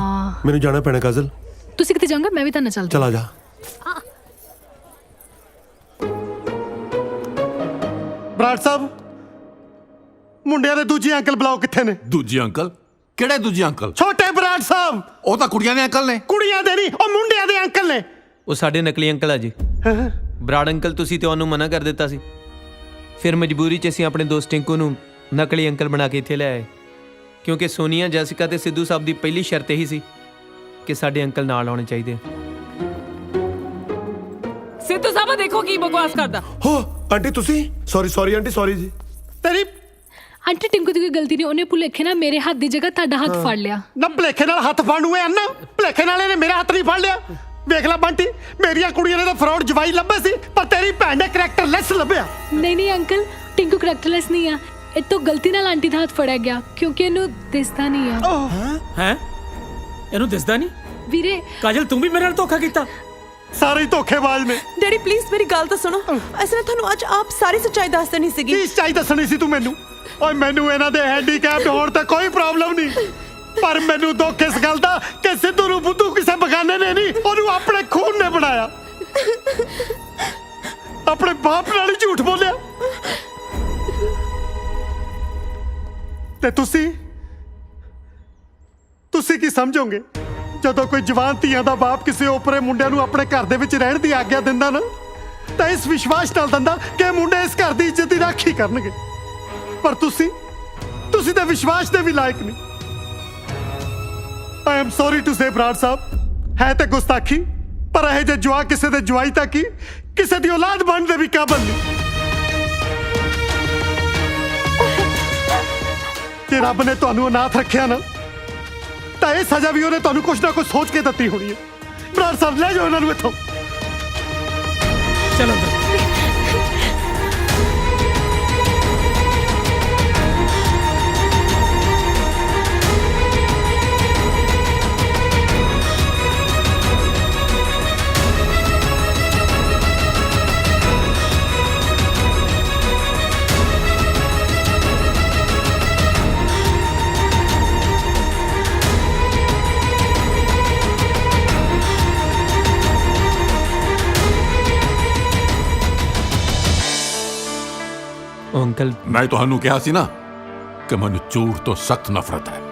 ਮੈਨੂੰ ਜਾਣਾ ਪੈਣਾ ਕਾਜ਼ਲ ਤੁਸੀਂ ਕਿੱਥੇ ਜਾਓਗੇ ਮੈਂ ਵੀ ਤਾਂ ਨਾਲ ਚੱਲਦਾ ਚਲਾ ਜਾ ਬਰਾੜ ਸਾਹਿਬ ਮੁੰਡਿਆਂ ਦੇ ਦੂਜੇ ਅੰਕਲ ਬੁਲਾਓ ਕਿੱਥੇ ਨੇ दूजी अंकल केड़े दूजी अंकल ਛੋਟੇ ਬਰਾੜ ਸਾਹਿਬ ओ तां कुड़ियां दे अंकल ने ਕੁੜੀਆਂ ਦੇ ਨਹੀਂ ਉਹ ਮੁੰਡਿਆਂ ਦੇ ਅੰਕਲ ਨੇ ਉਹ ਸਾਡੇ ਨਕਲੀ ਅੰਕਲ ਆ ਜੀ ਬਰਾੜ ਅੰਕਲ ਤੁਸੀਂ ਤੇ ਉਹਨੂੰ ਮਨਾ ਕਰ ਦਿੱਤਾ ਸੀ ਫਿਰ ਮਜਬੂਰੀ 'ਚ ਅਸੀਂ ਆਪਣੇ ਦੋਸਤ ਟਿੰਕੂ ਨੂੰ ਨਕਲੀ ਅੰਕਲ ਬਣਾ ਕੇ ਇੱਥੇ ਲੈ ਆਏ ਕਿਉਂਕਿ ਸੋਨੀਆ ਜੈਸਿਕਾ ਤੇ ਸਿੱਧੂ ਸਾਹਿਬ ਦੀ ਪਹਿਲੀ ਸ਼ਰਤ ਇਹੀ ਸੀ ਕਿ ਸਾਡੇ ਅੰਕਲ ਨਾਲ ਆਉਣੇ ਚਾਹੀਦੇ ਆ ਸਿੱਧੂ ਸਾਹਿਬ ਦੇਖੋ ਕੀ ਬਕਵਾਸ ਕਰਦਾ ਹੋ ਆਂਟੀ ਤੁਸੀਂ ਸੌਰੀ ਆਂਟੀ ਸੌਰੀ ਜੀ ਤੇਰੀ ਆਂਟੀ ਟਿੰਕੂ ਦੀ ਕੋਈ ਗਲਤੀ ਨਹੀਂ ਉਹਨੇ ਭੁਲੇਖੇ ਨਾਲ ਮੇਰੇ ਹੱਥ ਦੀ ਜਗ੍ਹਾ ਤੁਹਾਡਾ ਹੱਥ ਫੜ ਲਿਆ ਨਾ ਭਲੇਖੇ ਨਾਲ ਹੱਥ ਫੜਨ ਨੂੰ ਐ ਅੰਨਾ ਭਲੇਖੇ ਨਾਲ ਇਹਨੇ ਮੇਰਾ ਹੱਥ ਨਹੀਂ ਫੜ ਲਿਆ ਵੇਖ ਲੈ ਬੰਟੀ ਮੇਰੀਆਂ ਕੁੜੀਆਂ ਨੇ ਤਾਂ ਫਰਾਡ ਜਵਾਈ ਲੱਭੇ ਸੀ ਪਰ ਤੇਰੀ ਭੈਣ ਨੇ ਕਰੈਕਟਰ ਲੈਸ ਲੱਭਿਆ ਨਹੀਂ ਅੰਕਲ ਟਿੰਕੂ ਕਰੈਕਟਰਲੈਸ ਨਹੀਂ ਆ ਇਹ ਤੋਂ ਗਲਤੀ ਨਾਲ ਆਂਟੀ ਦਾ ਹੱਥ ਫੜਿਆ ਗਿਆ ਕਿਉਂਕਿ ਇਹਨੂੰ ਦਿਸਦਾ ਨਹੀਂ ਆ ਹੈ ਇਹਨੂੰ ਦਿਸਦਾ ਨਹੀਂ ਵੀਰੇ ਕਾਜਲ ਤੂੰ ਵੀ ਮੇਰੇ ਨਾਲ ਧੋਖਾ ਕੀਤਾ ਸਾਰੇ ਹੀ ਧੋਖੇਬਾਜ਼ ਨੇ ਡੈਡੀ ਪਲੀਜ਼ ਮੇਰੀ ਗੱਲ ਤਾਂ ਸੁਣੋ ਅਸੀਂ ਤੁਹਾਨੂੰ ਅੱਜ ਆਪ ਸਾਰੀ ਸੱਚਾਈ ਦੱਸ ਦੇਣੀ ਸੀਗੀ ਕੀ ਸੱਚਾਈ ਦੱਸਣੀ ਸੀ ਤੂੰ ਮੈਨੂੰ ਓਏ ਮੈਨੂੰ ਇਹਨਾਂ ਦੇ ਹੈਂਡੀਕੈਪਡ ਹੋਣ ਤੇ ਕੋਈ ਪ੍ਰੋਬਲਮ ਨਹੀਂ ਪਰ ਮੈਨੂੰ ਦੁੱਖ ਇਸ ਗੱਲ ਦਾ ਕਿ ਸਿੱਧੂ ਨੂੰ ਬੁੱਧੂ ਕਿਸੇ ਬਗਾਨੇ ਨੇ ਨਹੀਂ ਉਹਨੂੰ ਆਪਣੇ ਖੂਨ ਨੇ ਬਣਾਇਆ ਆਪਣੇ ਬਾਪ ਨਾਲ ਹੀ ਝੂਠ ਬੋਲਿਆ ਤੇ ਤੁਸੀਂ ਕੀ ਸਮਝੋਗੇ ਜਦੋਂ ਕੋਈ ਜਵਾਨ ਧੀਆਂ ਦਾ ਬਾਪ ਕਿਸੇ ਓਪਰੇ ਮੁੰਡਿਆਂ ਨੂੰ ਆਪਣੇ ਘਰ ਦੇ ਵਿੱਚ ਰਹਿਣ ਦੀ ਆਗਿਆ ਦਿੰਦਾ ਨਾ ਤਾਂ ਇਸ ਵਿਸ਼ਵਾਸ ਨਾਲ ਦਿੰਦਾ ਕਿ ਮੁੰਡੇ ਇਸ ਘਰ ਦੀ ਇੱਜ਼ਤ ਦੀ ਰਾਖੀ ਕਰਨਗੇ ਪਰ ਤੁਸੀਂ ਤਾਂ ਵਿਸ਼ਵਾਸ ਦੇ ਵੀ ਲਾਇਕ ਨਹੀਂ I am sorry to say Brar sahib ਹੈ ਤੇ ਗੁਸਤਾਖੀ ਪਰ ਇਹ ਜੇ ਜਵਾ ਕਿਸੇ ਦੇ ਜਵਾਈ ਤੱਕ ਹੀ ਕਿਸੇ ਦੀ ਔਲਾਦ ਬਣਨ ਦੇ ਵੀ ਕਾਬਲ ਨਹੀਂ ਤੇ ਰੱਬ ਨੇ ਤੁਹਾਨੂੰ ਅਨਾਥ ਰੱਖਿਆ ਨਾ ਤਾਂ ਇਹ ਸਜ਼ਾ ਵੀ ਉਹਨੇ ਤੁਹਾਨੂੰ ਕੁਛ ਨਾ ਕੁਛ ਸੋਚ ਕੇ ਦਿੱਤੀ ਹੋਣੀ ਹੈ ਬਰਾੜ ਸਾਹਿਬ ਲੈ ਜਾਓ ਉਹਨਾਂ ਨੂੰ ਇੱਥੋਂ ਚਲੋ ਅੰਕਲ मैं तुहानू कहा सी ना कि मैनू झूठ तो सख्त नफरत है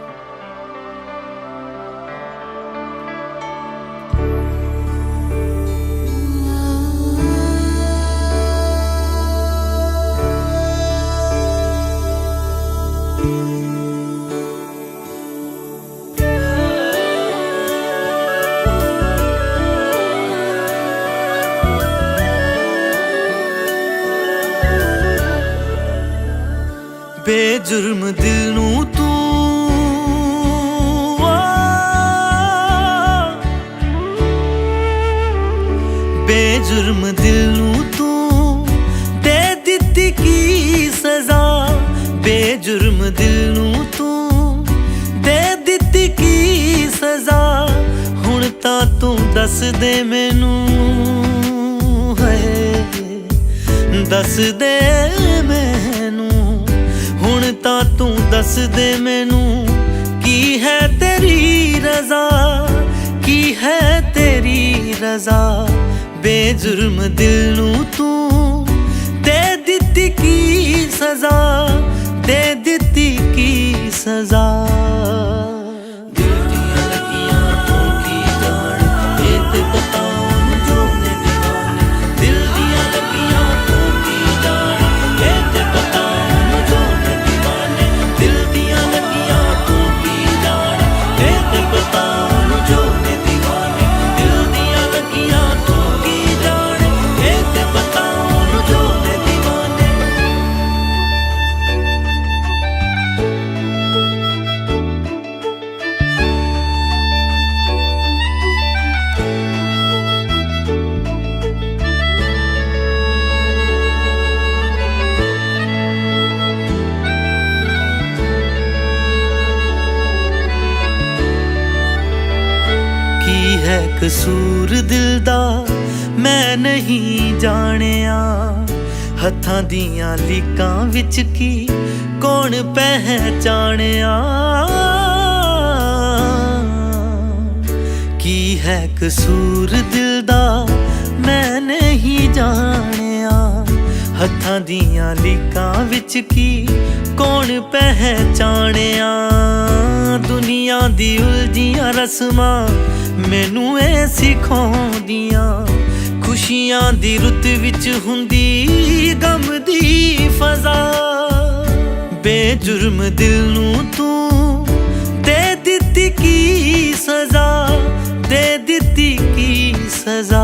ਬੇਜੁਰਮ ਦਿਲ ਨੂੰ ਤੂੰ ਬੇਜੁਰਮ ਦਿਲ ਨੂੰ ਤੂੰ ਦੇ ਦਿੱਤੀ ਕੀ ਸਜ਼ਾ ਬੇਜੁਰਮ ਦਿਲ ਨੂੰ ਤੂੰ ਦੇ ਦਿੱਤੀ ਕੀ ਸਜ਼ਾ ਹੁਣ ਤਾਂ ਤੂੰ ਦੱਸ ਦੇ ਮੈਨੂੰ ਹੈ ਦੱਸ ਦੇ ਮੈਨੂੰ ਹੁਣ ਤਾਂ ਤੂੰ ਦੱਸ ਦੇ ਮੈਨੂੰ ਕੀ ਹੈ ਤੇਰੀ ਰਜ਼ਾ ਕੀ ਹੈ ਤੇਰੀ ਰਜ਼ਾ ਬੇਜੁਰਮ ਦਿਲ ਨੂੰ ਤੂੰ ਦੇ ਦਿੱਤੀ ਕੀ ਸਜ਼ਾ ਦੇ ਦਿੱਤੀ ਕੀ ਸਜ਼ਾ ਕਸੂਰ ਦਿਲ ਦਾ ਮੈਂ ਨਹੀਂ ਜਾਣਿਆ ਹੱਥਾਂ ਦੀਆਂ ਲੀਕਾਂ ਵਿੱਚ ਕੀ ਕੌਣ ਪਹਿਚਾਣਿਆ ਕੀ ਹੈ ਕਸੂਰ ਦਿਲ ਦਾ ਮੈਂ ਨਹੀਂ ਜਾਣਿਆ ਹੱਥਾਂ ਦੀਆਂ ਲੀਕਾਂ ਵਿੱਚ ਕੀ ਕੌਣ ਪਹਿਚਾਣਿਆ ਦੁਨੀਆ ਦੀ ਉਲਝੀਆਂ ਰਸਮਾਂ ਮੈਨੂੰ ਇਹ ਸਿਖਾਉਂਦੀਆਂ ਖੁਸ਼ੀਆਂ ਦੀ ਰੁੱਤ ਵਿੱਚ ਹੁੰਦੀ ਗਮ ਦੀ ਫਜ਼ਾ ਬੇਜੁਰਮ ਦਿਲ ਨੂੰ ਤੂੰ ਦੇ ਦਿੱਤੀ ਕੀ ਸਜ਼ਾ ਦੇ ਦਿੱਤੀ ਕੀ ਸਜ਼ਾ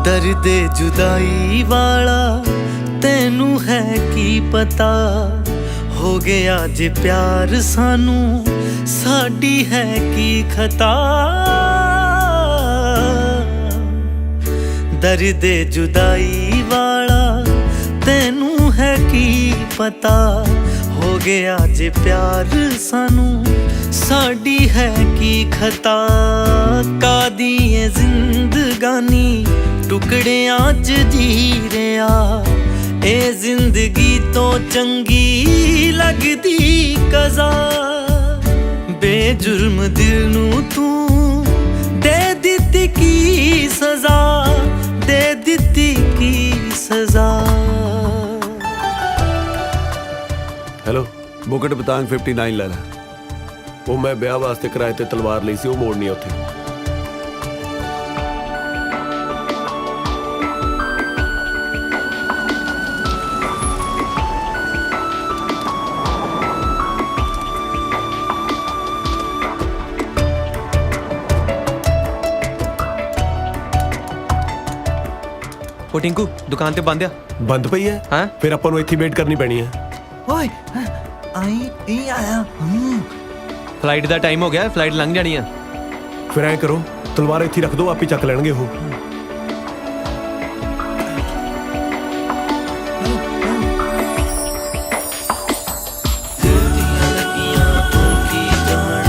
ਦਰਦ ਜੁਦਾਈ ਵਾਲਾ ਤੈਨੂੰ ਹੈ ਕੀ ਪਤਾ ਹੋ ਗਿਆ ਜੇ ਪਿਆਰ ਸਾਨੂੰ ਸਾਡੀ ਹੈ ਕੀ ਖਤਾ ਦਰਦ ਜੁਦਾਈ ਵਾਲਾ ਤੈਨੂੰ ਹੈ ਕੀ ਪਤਾ ਹੋ ਗਿਆ ਜੇ ਪਿਆਰ ਸਾਨੂੰ ਸਾਡੀ ਹੈ ਕੀ ਖਤਾ ਕਾਦੀ ਏ ਜ਼ਿੰਦਗਾਨੀ ਟੁਕੜਿਆਂ 'ਚ ਜੀ ਰਿਹਾ ਇਹ ਜ਼ਿੰਦਗੀ ਤੋਂ ਚੰਗੀ ਲੱਗਦੀ ਕਜ਼ਾ ਬੇਜੁਰਮ ਦਿਲ ਨੂੰ ਤੂੰ ਦੇ ਦਿੱਤੀ ਕੀ ਸਜ਼ਾ ਦੇ ਦਿੱਤੀ ਕੀ ਸਜ਼ਾ ਹੈਲੋ ਬੁਕਟ ਬਤਾਂਗ 59 ਲੈ ਲੈ ਉਹ ਮੈਂ ਵਿਆਹ ਵਾਸਤੇ ਕਿਰਾਏ ਤੇ ਤਲਵਾਰ ਲਈ ਸੀ ਉਹ ਮੋੜਨੀ ਉੱਥੇ ਉਹ ਟਿੰਕੂ ਦੁਕਾਨ ਤੇ ਬੰਦ ਆ ਬੰਦ ਪਈ ਹੈ ਹਾਂ ਫਿਰ ਆਪਾਂ ਨੂੰ ਇੱਥੇ ਵੇਟ ਕਰਨੀ ਪੈਣੀ ਹੈ ਓਏ ਆਈ ਇਹ ਆਇਆ ਫਲਾਈਟ ਦਾ ਟਾਈਮ ਹੋ ਗਿਆ ਫਲਾਈਟ ਲੰਘ ਜਾਣੀ ਆ ਫਿਰ ਐਂ ਕਰੋ ਤਲਵਾਰ ਇੱਥੇ ਰੱਖ ਦਿਓ ਆਪੇ ਚੱਕ ਲੈਣਗੇ ਉਹ ਦਿਲ ਦੀਆਂ ਲੱਗੀਆਂ ਤੂੰ ਕੀ ਜਾਣ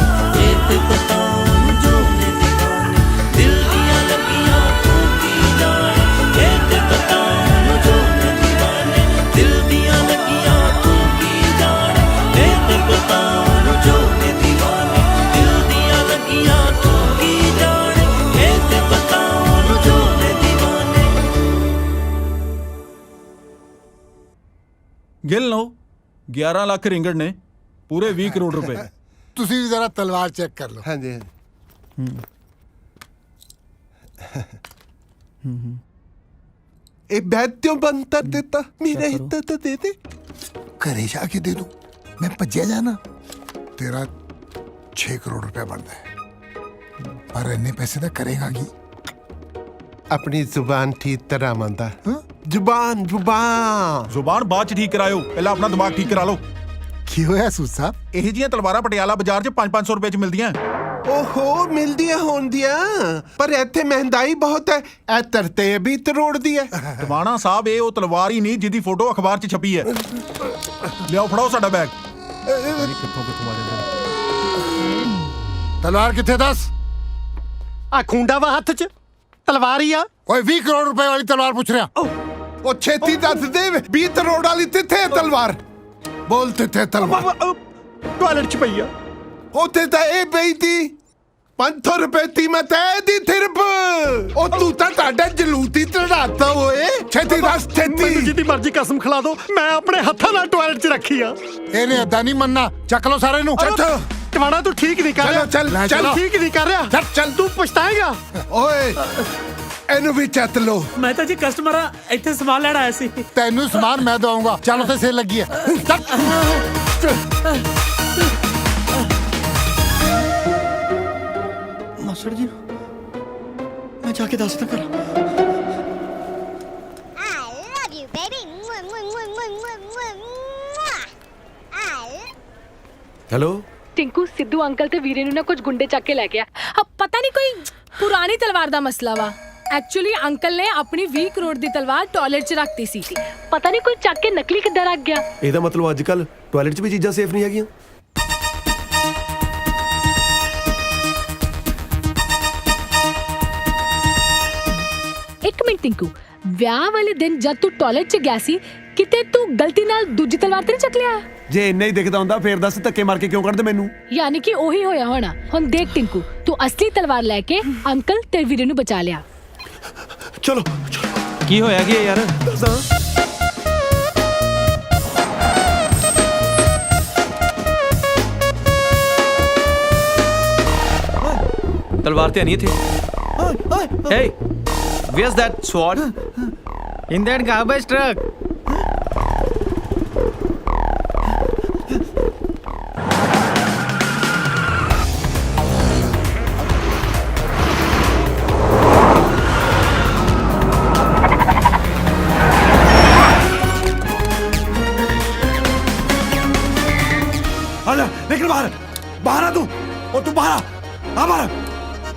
ਗਿਣ ਲਓ 11 ਲੱਖ ਰਿੰਗੜ ਨੇ ਪੂਰੇ 20 ਕਰੋੜ ਰੁਪਏ ਤੁਸੀਂ ਵੀ ਜ਼ਰਾ ਤਲਵਾਰ ਚੈੱਕ ਕਰ ਲਓ। ਹਾਂਜੀ ਇਹ ਬੈਠਿਓ ਬੰਤਰ ਦਿੱਤਾ ਮੇਰਾ ਹਿੱਤਾ ਤਾਂ ਦੇ ਦੇ। ਘਰੇ ਜਾ ਕੇ ਦੇ ਦੂੰ ਮੈਂ ਭੱਜਿਆ ਜਾਣਾ ਤੇਰਾ 6 ਕਰੋੜ ਰੁਪਏ ਬਣਦਾ ਹੈ ਪਰ ਇੰਨੇ ਪੈਸੇ ਤਾਂ ਕਰੇਗਾ ਕੀ? ਆਪਣੀ ਜ਼ੁਬਾਨ ਠੀਕ ਤਰ੍ਹਾਂ ਮੰਦਾ ਜ਼ੁਬਾਨ ਜ਼ੁਬਾਨ ਬਾਅਦ ਚ ਠੀਕ ਕਰਾਇਓ ਪਹਿਲਾਂ ਆਪਣਾ ਦਿਮਾਗ ਠੀਕ ਕਰਾ ਲਓ। ਕੀ ਹੋਇਆ ਸੂਦ ਸਾਹਿਬ? ਇਹ ਜੀਆਂ ਤਲਵਾਰਾਂ ਪਟਿਆਲਾ ਬਾਜ਼ਾਰ 'ਚ 500 ਰੁਪਏ 'ਚ ਮਿਲਦੀਆਂ। ਓਹੋ ਮਿਲਦੀਆਂ ਹੋਣਦੀਆਂ ਪਰ ਇੱਥੇ ਮਹਿੰਗਾਈ ਬਹੁਤ ਹੈ। ਇਹ ਤਰਤੇ ਵੀ ਤਰੋੜ ਦੀ ਹੈ। ਟਵਾਣਾ ਸਾਹਿਬ ਇਹ ਉਹ ਤਲਵਾਰ ਹੀ ਨਹੀਂ ਜਿਹਦੀ ਫੋਟੋ ਅਖਬਾਰ 'ਚ ਛਪੀ ਹੈ। ਲਿਆਓ ਫੜਾਓ ਸਾਡਾ ਬੈਗ। ਕਿੱਥੋਂ ਆ ਜਾਂਦਾ ਤਲਵਾਰ ਕਿੱਥੇ ਦੱਸ? ਆ ਖੁੰਡਾ ਵਾ ਹੱਥ 'ਚ ਤਲਵਾਰ ਹੀ ਆ। ਓਏ 20 ਕਰੋੜ ਰੁਪਏ ਵਾਲੀ ਤਲਵਾਰ ਪੁੱਛ ਰਿਹਾ। ਉਹ ਛੇਤੀ ਦੱਸ ਦੇ 20 ਕਰੋੜ ਵਾਲੀ ਕਿੱਥੇ ਹੈ ਤਲਵਾਰ? ਬੋਲ ਕਿੱਥੇ ਤਲਵਾਰ? ਟਾਇਲਟ 'ਚ ਪਈ ਆ। ਉੱਥੇ ਤਾਂ ਇਹ ਪਈ ਤੀ 500 ਰੁਪਏ ਦੀ ਮੈਂ ਤੈ ਦੀ ਥਿਰਪ। ਉਹ ਤੂੰ ਤਾਂ ਤੁਹਾਡਾ ਜਲੂਤੀ ਚੜਾਤਾ ਓਏ। ਛੇਤੀ ਦੱਸ ਮੈਨੂੰ ਛੇਤੀ। ਜਿੱਦੀ ਮਰਜ਼ੀ ਕਸਮ ਖਿਲਾ ਦੋ ਮੈਂ ਆਪਣੇ ਹੱਥਾਂ ਨਾਲ ਟਾਇਲਟ 'ਚ ਰੱਖੀ ਆ। ਇਹਨੇ ਏਦਾਂ ਨਹੀਂ ਮੰਨਣਾ। ਚੱਕ ਲਓ ਸਾਰੇ ਨੂੰ। ਟਵਾਣਾ ਤੂੰ ਠੀਕ ਨਹੀਂ ਕਰ ਰਿਹਾ। ਚੱਲ ਠੀਕ ਨਹੀਂ ਕਰ ਰਿਹਾ। ਚੱਲ ਤੂੰ ਪਛਤਾਏਗਾ। ਓਏ ਇਹਨੂੰ ਵੀ ਚੱਤ ਲੋ। ਮੈਂ ਤਾਂ ਜੀ ਕਸਟਮਰ ਆ ਇੱਥੇ ਸਮਾਨ ਲੈਣ ਆਇਆ ਸੀ। ਤੈਨੂੰ ਸਮਾਨ ਮੈਂ ਦਵਾਉਂਗਾ। ਚੱਲ ਉੱਥੇ ਸੇਲ ਲੱਗੀ ਹੈ। ਮਾਸੜ ਜੀ ਮੈਂ ਜਾ ਕੇ ਦੱਸਦਾ ਕਰਾਂ। ਹੈਲੋ ਟਿੰਕੂ ਸਿੱਧੂ ਅੰਕਲ ਤੇ ਵੀਰੇ ਨੂੰ ਨਾ ਕੁਝ ਗੁੰਡੇ ਚੱਕ ਕੇ ਲੈ ਗਿਆ। ਪਤਾ ਨਹੀਂ ਕੋਈ ਪੁਰਾਣੀ ਤਲਵਾਰ ਦਾ ਮਸਲਾ ਵਾ। ਐਕਚੁਅਲੀ ਅੰਕਲ ਨੇ ਆਪਣੀ 20 ਕਰੋੜ ਦੀ ਤਲਵਾਰ ਟਾਇਲਟ 'ਚ ਰੱਖਤੀ ਸੀ। ਪਤਾ ਨਹੀਂ ਕੋਈ ਚੱਕ ਕੇ ਨਕਲੀ ਕਿੱਦਾਂ ਰੱਖ ਗਿਆ। ਇਹਦਾ ਮਤਲਬ ਅੱਜ ਕੱਲ ਟਾਇਲਟ 'ਚ ਵੀ ਚੀਜ਼ਾਂ ਸੇਫ ਨਹੀਂ ਹੈਗੀਆਂ। ਇੱਕ ਮਿੰਟ ਟਿੰਕੂ, ਵਿਆਹ ਵਾਲੇ ਦਿਨ ਜਦ ਤੂੰ ਟਾਇਲਟ 'ਚ ਗਿਆ ਸੀ ਕਿਤੇ ਤੂੰ ਗਲਤੀ ਨਾਲ ਦੂਜੀ ਤਲਵਾਰ ਤੇ ਨਹੀਂ ਚੱਕ ਲਿਆ? ਜੇ ਇੰਨਾ ਹੀ ਦਿਖਦਾ ਹੁੰਦਾ ਫੇਰ ਦੱਸ ਧੱਕੇ ਮਾਰ ਕੇ ਕਿਉਂ ਕੱਢਦੇ ਮੈਨੂੰ? ਯਾਨੀ ਕਿ ਉਹੀ ਹੋਇਆ ਹੋਣਾ। ਹੁਣ ਦੇਖ ਟਿੰਕੂ, ਤੂੰ ਅਸਲੀ ਤਲਵਾਰ ਲੈ ਕੇ ਅੰਕਲ ਤੇ ਵੀਰੇ ਨੂੰ ਬਚਾ ਲਿਆ। ਚਲੋ ਕੀ ਹੋਇਆ ਕੀ ਯਾਰ? ਤਲਵਾਰ ਤੇ ਨਹੀਂ ਇੱਥੇ। Hey, where's that sword? In that garbage truck. आजा निकल बाहर। बाहर आ तू। ओ तू बाहर आ बाहर।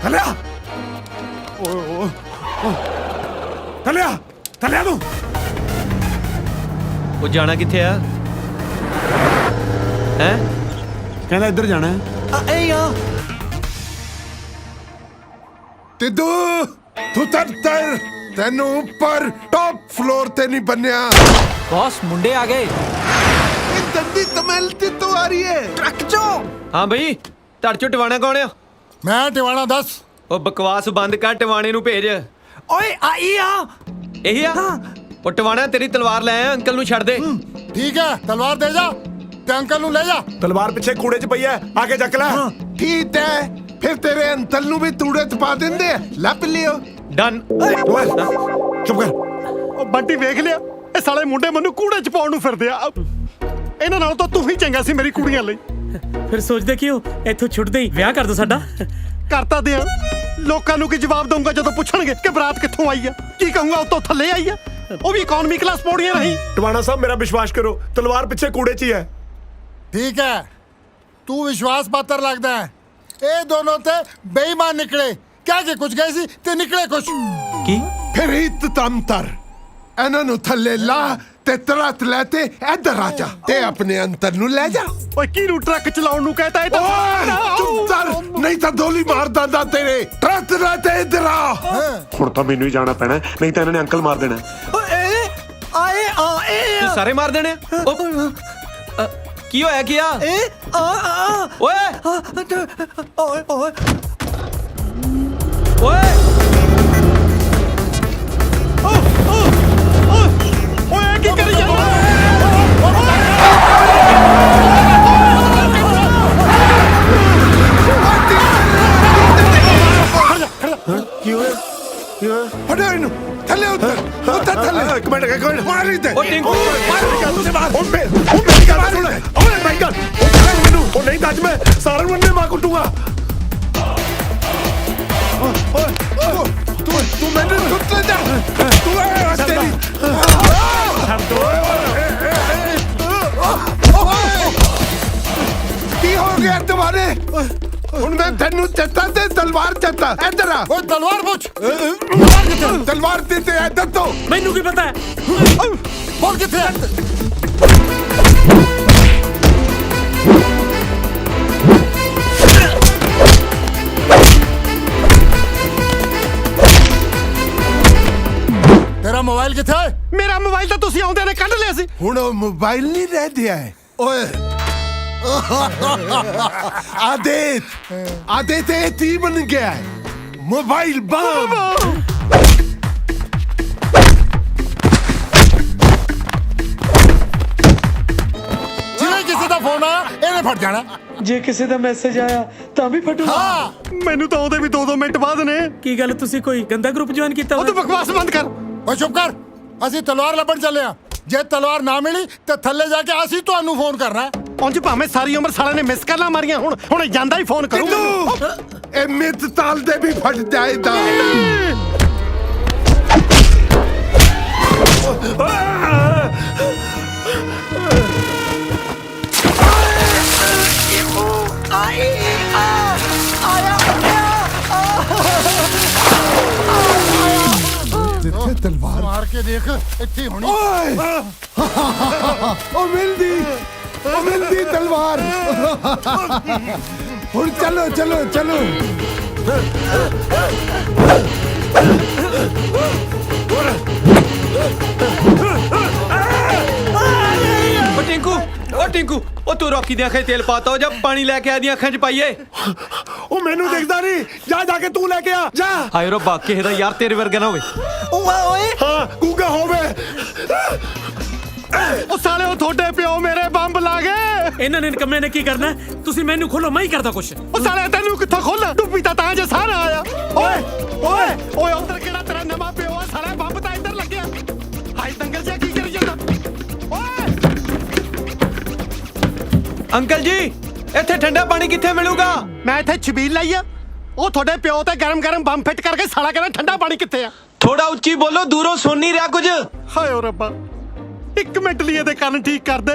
थले आ। थले आ। थले आ तू। ਉਹ ਜਾਣਾ ਕਿੱਥੇ ਆ? ਹੈ ਕਹਿੰਦਾ ਇੱਧਰ ਜਾਣਾ ਹੈ। ਏ ਆ ਤਿੱਦੂ ਤੂੰ ਤਰ ਤੈਨੂੰ ਉੱਪਰ ਟੌਪ ਫਲੋਰ ਤੇ ਨਹੀਂ ਬੰਨਿਆ। ਬੌਸ ਮੁੰਡੇ ਆ ਗਏ। ਇਹ ਦੰਦੀ ਤਮਲ ਤੇ ਤੋਂ ਆ ਰਹੀ ਹੈ ਟਰੱਕ ਚੋਂ। ਹਾਂ ਬਈ ਧੜ ਚੋਂ ਟਵਾਣਾ ਕੌਣ ਆ? ਮੈਂ ਟਿਵਾਣਾ ਦੱਸ। ਉਹ ਬਕਵਾਸ ਬੰਦ ਕਰ ਟਵਾਣੇ ਨੂੰ ਭੇਜ। ਓਏ ਆਈ ਆ। ਇਹੀ ਆ? ਉਹ ਟਵਾਣਾ ਤੇਰੀ ਤਲਵਾਰ ਲੈ ਆ ਅੰਕਲ ਨੂੰ ਛੱਡ ਦੇ। ਠੀਕ ਹੈ ਤਲਵਾਰ ਦੇ ਜਾ ਤੇ ਅੰਕਲ ਨੂੰ ਲੈ ਜਾ। ਤਲਵਾਰ ਪਿੱਛੇ ਕੂੜੇ 'ਚ ਪਈ ਹੈ ਆ ਕੇ ਚੱਕ ਲੈ। ਠੀਕ ਹੈ ਫਿਰ ਤੇਰੇ ਅੰਕਲ ਨੂੰ ਵੀ ਤੂੜੇ 'ਚ ਪਾ ਦਿੰਦੇ ਆ। ਲੱਭ ਲਿਓ। ਡਨ। ਚੁੱਪ ਕਰ। ਉਹ ਬੰਟੀ ਵੇਖ ਲਿਆ ਇਹ ਸਾਲੇ ਮੁੰਡੇ ਮੈਨੂੰ ਕੂੜੇ 'ਚ ਪਾਉਣ ਨੂੰ ਫਿਰਦੇ ਆ। ਇਹਨਾਂ ਨਾਲ ਤਾਂ ਤੂੰ ਹੀ ਚੰਗਾ ਸੀ ਮੇਰੀ ਕੁੜੀਆਂ ਲਈ। ਫਿਰ ਸੋਚਦੇ ਕਿਉਂ ਇੱਥੋਂ ਛੁੱਟਦੇ ਹੀ ਵਿਆਹ ਕਰ ਦੋ ਸਾਡਾ। ਕਰਤਾ ਦਿਆਂ ਲੋਕਾਂ ਨੂੰ ਕੀ ਜਵਾਬ ਦਊਂਗਾ ਜਦੋਂ ਪੁੱਛਣਗੇ ਕਿ ਬਰਾਤ ਕਿੱਥੋਂ ਆਈ ਆ? ਕੀ ਕਹੂੰਗਾ ਉੱਤੋਂ ਥੱਲੇ ਆਈ ਆ? ਉਹ ਵੀ ਇਕਨੋਮੀ ਕਲਾਸ ਪੌੜੀਆਂ ਰਹੀ। ਟਵਾਣਾ ਸਾਹਿਬ ਮੇਰਾ ਵਿਸ਼ਵਾਸ ਕਰੋ ਤਲਵਾਰ ਪਿੱਛੇ ਕੂੜੇ 'ਚ ਹੀ ਹੈ। ਠੀਕ ਹੈ ਤੂੰ ਵਿਸ਼ਵਾਸ ਪਾਤਰ ਲੱਗਦਾ ਹੈ। ਇਹ ਦੋਨੋਂ ਤੇ ਬੇਈਮਾਨ ਨਿਕਲੇ। ਕਹਿ ਕੇ ਕੁਝ ਗਏ ਸੀ ਤੇ ਨਿਕਲੇ ਕੁਝ। ਕੀ? ਫਿਰ ਹਿੱਤ ਤੰਤਰ ਇਹਨਾਂ ਨੂੰ ਥੱਲੇ ਲਾ ਤੇ ਤਰਤ ਲੈ ਤੇ ਇੱਧਰ ਆ ਜਾ ਤੇ ਆਪਣੇ ਅੰਤਰ ਨੂੰ ਲੈ ਜਾ। ਓਏ ਕਿਹਨੂੰ ਟਰੱਕ ਚਲਾਉਣ ਨੂੰ ਕਹਤਾ? ਇਹ ਓਏ ਚੁੱਪ ਕਰ ਨਹੀਂ ਤਾਂ ਦੋਲੀ ਮਾਰ ਦਿੰਦਾ ਤੇਰੇ। ਤਰਤ ਲੈ ਤੇ ਇੱਧਰ ਆ। ਹੁਣ ਤਾਂ ਮੈਨੂੰ ਹੀ ਜਾਣਾ ਪੈਣਾ ਨਹੀਂ ਤਾਂ ਇਹਨਾਂ ਨੇ ਅੰਕਲ ਮਾਰ ਦੇਣਾ। ਓਏ ਆਏ ਆਏ ਤੂੰ ਸਾਰੇ ਮਾਰ ਦੇਣੇ? ਕੀ ਹੋਇਆ ਕੀ ਆ? ਓਏ ਓਏ ਓਏ ਓਏ ਓਏ ਕੀ ਕਰੀ ਜਾਂਦਾ? ਫੜੋ ਇਹਨੂੰ ਥੱਲੇ ਉੱਤਰ ਥੱਲੇ ਇੱਕ ਮਿੰਟ ਮਾਰ ਇੱਥੇ ਉਹ ਟਿੰਕੂ ਤੁਸੀਂ ਮਾਰ ਹੁਣ ਮੇਰੀ ਗੱਲ ਸੁਣ ਓਏ ਮੇਰੀ ਗੱਲ ਮੈਨੂੰ ਉਹ ਨਹੀਂ ਤਾਂ ਅੱਜ ਮੈਂ ਸਾਰਿਆਂ ਨੂੰ ਮਾਰ ਕੁੱਟੂਗਾ ਤੂੰ ਮੈਨੂੰ ਸੁੱਟ ਲੈ ਜਾ ਤੂੰ ਆ ਤੇਰੀ ਕੀ ਹੋ ਗਿਆ ਤੁਹਾਡੇ ਹੁਣ ਮੈਂ ਤੈਨੂੰ ਚੱਤਾ ਤੇ ਤਲਵਾਰ ਚੱਤਾ ਇੱਧਰ ਆ ਓਏ ਤਲਵਾਰ ਪੁੱਛ ਤਲਵਾਰ ਤੇ ਇੱਧਰ ਤੋਂ ਮੈਨੂੰ ਕੀ ਪਤਾ ਬੋਲ ਕਿੱਥੇ ਹੈ ਤੇਰਾ ਮੋਬਾਈਲ ਕਿੱਥੇ ਹੈ ਮੇਰਾ ਮੋਬਾਈਲ ਤਾਂ ਤੁਸੀਂ ਆਉਂਦੇ ਨੇ ਕੱਢ ਲਿਆ ਸੀ ਹੁਣ ਉਹ ਮੋਬਾਈਲ ਨਹੀਂ ਰਹਿ ਗਿਆ ਹੈ ਓਏ ਆਦੇਤ ਇਹ ਤੀ ਬਣ ਗਿਆ ਹੈ ਮੋਬਾਈਲ ਬੰਬ ਜਿਵੇਂ ਕਿਸੇ ਦਾ ਫੋਨ ਆਇਆ ਇਹਨੇ ਫਟ ਜਾਣਾ ਜੇ ਕਿਸੇ ਦਾ ਮੈਸੇਜ ਆਇਆ ਤਾਂ ਵੀ ਫਟੂਗਾ। ਹਾਂ ਮੈਨੂੰ ਤਾਂ ਉਹਦੇ ਵੀ 2-2 ਮਿੰਟ ਬਾਅਦ ਨੇ ਕੀ ਗੱਲ ਤੁਸੀਂ ਕੋਈ ਗੰਦਾ ਗਰੁੱਪ ਜੁਆਇਨ ਕੀਤਾ ਉਹ ਤੂੰ ਬਕਵਾਸ ਬੰਦ ਕਰ ਓਏ ਚੁੱਪ ਕਰ ਅਸੀਂ ਤਲਵਾਰ ਲੱਭਣ ਚੱਲੇ ਆ ਜੇ ਤਲਵਾਰ ਨਾ ਮਿਲੀ ਤੇ ਥੱਲੇ ਜਾ ਕੇ ਅਸੀਂ ਤੁਹਾਨੂੰ ਫੋਨ ਕਰਨਾ ਹੈ ਉਂਝ ਭਾਵੇਂ ਸਾਰੀ ਉਮਰ ਸਾਲਿਆਂ ਨੇ ਮਿਸ ਕਾਲਾਂ ਮਾਰੀਆਂ ਹੁਣ ਜਾਂਦਾ ਹੀ ਫੋਨ ਕਰੂੰ ਇਹ ਮਿੱਤ ਤਾਲ ਦੇ ਵੀ ਫਟ ਜਾਏਗਾ ਜਿੱਥੇ ਤਲਵਾਰ ਮਾਰ ਕੇ ਦੇਖ ਇੱਥੇ ਹੋਣੀ ਓਏ ਉਹ ਮਿਲਦੀ ਤਲਵਾਰ ਹੁਣ ਚਲੋ ਉਹ ਟਿੰਕੂ ਉਹ ਤੂੰ ਰੌਕੀ ਦੀਆਂ ਅੱਖਾਂ 'ਚ ਤੇਲ ਪਾਤਾ ਉਹ ਜਾਂ ਪਾਣੀ ਲੈ ਕੇ ਆਦੀਆਂ ਅੱਖਾਂ 'ਚ ਪਾਈਏ ਉਹ ਮੈਨੂੰ ਦਿਖਦਾ ਨਹੀਂ ਜਾ ਕੇ ਤੂੰ ਲੈ ਕੇ ਆ ਜਾ ਹਾਏ ਰੱਬਾ ਕਿਸੇ ਦਾ ਯਾਰ ਤੇਰੇ ਵਰਗਾ ਨਾ ਹੋਵੇ ਓਏ ਹਾਂ ਗੂਗਾ ਹੋਵੇ ਉਹ ਸਾਲੇ ਉਹ ਤੁਹਾਡੇ ਪਿਓ ਮੇਰੇ ਬੰਬ ਲਾ ਗਏ ਇਹਨਾਂ ਨੇ ਨਿਕੰਮੇ ਨੇ ਕੀ ਕਰਨਾ ਤੁਸੀਂ ਮੈਨੂੰ ਖੋਲੋ ਮੈਂ ਹੀ ਕਰਦਾ ਕੁਛ ਉਹ ਸਾਲੇ ਤੈਨੂੰ ਕਿੱਥੋਂ ਖੋਲਾਂ ਡੁੱਬੀ ਤਾਂ ਜੇ ਸਾਰਾ ਆਇਆ ਓਏ ਉਧਰ ਕਿਹੜਾ ਤੇਰਾ ਨਵਾਂ ਪਿਓ ਆ ਸਾਲੇ ਬੰਬ ਤਾਂ ਇੱਧਰ ਲੱਗਿਆ ਹਾਈ ਦੰਗਲ ਜਿਹਾ ਕੀ ਕਰੀ ਜਾਂਦਾ ਓਏ ਅੰਕਲ ਜੀ ਇੱਥੇ ਠੰਡਾ ਪਾਣੀ ਕਿੱਥੇ ਮਿਲੂਗਾ ਮੈਂ ਇੱਥੇ ਛਬੀਲ ਲਾਈ ਆ ਉਹ ਤੁਹਾਡੇ ਪਿਓ ਤੇ ਗਰਮ ਬੰਬ ਫਿੱਟ ਕਰਕੇ ਸਾਲਾ ਕਹਿੰਦਾ ਠੰਡਾ ਪਾਣੀ ਕਿੱਥੇ ਆ ਥੋੜਾ ਉੱਚੀ ਬੋਲੋ ਦੂਰੋਂ ਸੁਣ ਨਹੀਂ ਰਿਹਾ ਕੁਝ ਹਾਏ ਓ ਰੱਬਾ 1 ਮਿੰਟ ਲਈ ਇਹਦੇ ਕੰਨ ਠੀਕ ਕਰ ਦੇ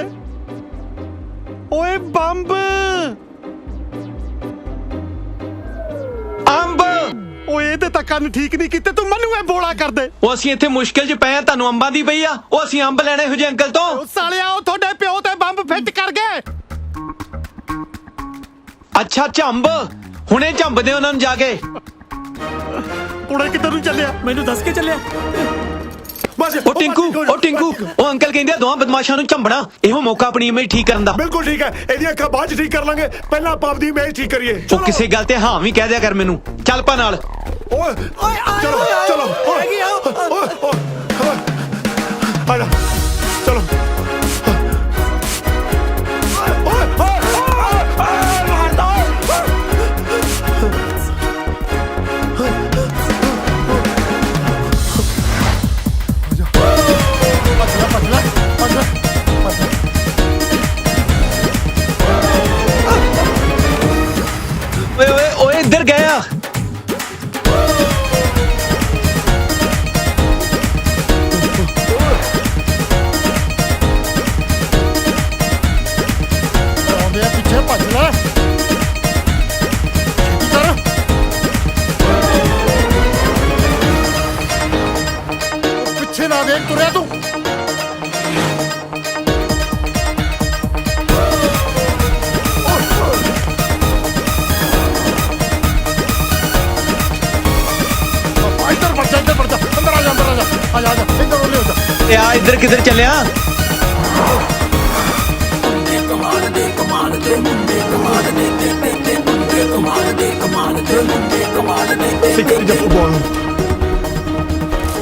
ਓਏ ਬੰਬ ਅੰਬ ਓਏ ਇਹਦੇ ਤਾਂ ਕੰਨ ਠੀਕ ਨਹੀਂ ਕੀਤੇ ਤੂੰ ਮੈਨੂੰ ਇਹ ਬੋਲਾ ਕਰ ਦੇ ਉਹ ਅਸੀਂ ਇੱਥੇ ਮੁਸ਼ਕਿਲ 'ਚ ਪਏ ਆ ਤੁਹਾਨੂੰ ਅੰਬਾਂ ਦੀ ਪਈ ਆ ਉਹ ਅਸੀਂ ਅੰਬ ਲੈਣੇ ਹੋ ਜੇ ਅੰਕਲ ਤੋਂ ਉਹ ਸਾਲਿਆ ਉਹ ਤੁਹਾਡੇ ਪਿਓ ਤੇ ਬੰਬ ਫਿੱਟ ਕਰ ਗਏ ਅੱਛਾ ਝੰਬ ਹੁਣੇ ਝੰਬਦੇ ਉਹਨਾਂ ਨੂੰ ਜਾ ਕੇ ਕੁੜੇ ਕਿੱਧਰ ਨੂੰ ਚੱਲਿਆ ਮੈਨੂੰ ਦੱਸ ਕੇ ਚੱਲਿਆ ਉਹ ਟਿੰਕੂ ਉਹ ਅੰਕਲ ਕਹਿੰਦੇ ਆ ਦੋਹਾਂ ਬਦਮਾਸ਼ਾਂ ਨੂੰ ਝੰਬਣਾ ਇਹੋ ਮੌਕਾ ਆਪਣੀ ਇਮੇਜ ਠੀਕ ਕਰਨ ਦਾ ਬਿਲਕੁਲ ਠੀਕ ਹੈ ਇਹਦੀਆਂ ਅੱਖਾਂ ਬਾਅਦ ਚ ਠੀਕ ਕਰ ਲਾਂਗੇ ਪਹਿਲਾਂ ਆਪਾਂ ਆਪਣੀ ਇਮੇਜ ਠੀਕ ਕਰੀਏ ਉਹ ਕਿਸੇ ਗੱਲ ਤੇ ਹਾਂ ਵੀ ਕਹਿ ਦਿਆ ਕਰ ਮੈਨੂੰ ਚੱਲ ਪਾ ਨਾਲ ਓਏ ਚਲੋ ਆ ਜਾ ਚਲੋ ਓਏ ਇੱਧਰ ਗਏ ਆ ਪਿੱਛੇ ਭੱਜ ਲੈ ਪਿੱਛੇ ਨਾ ਦੇਖ ਤੁਰਿਆ ਤੂੰ ਤੇ ਆ ਇੱਧਰ ਕਿੱਧਰ ਚੱਲਿਆ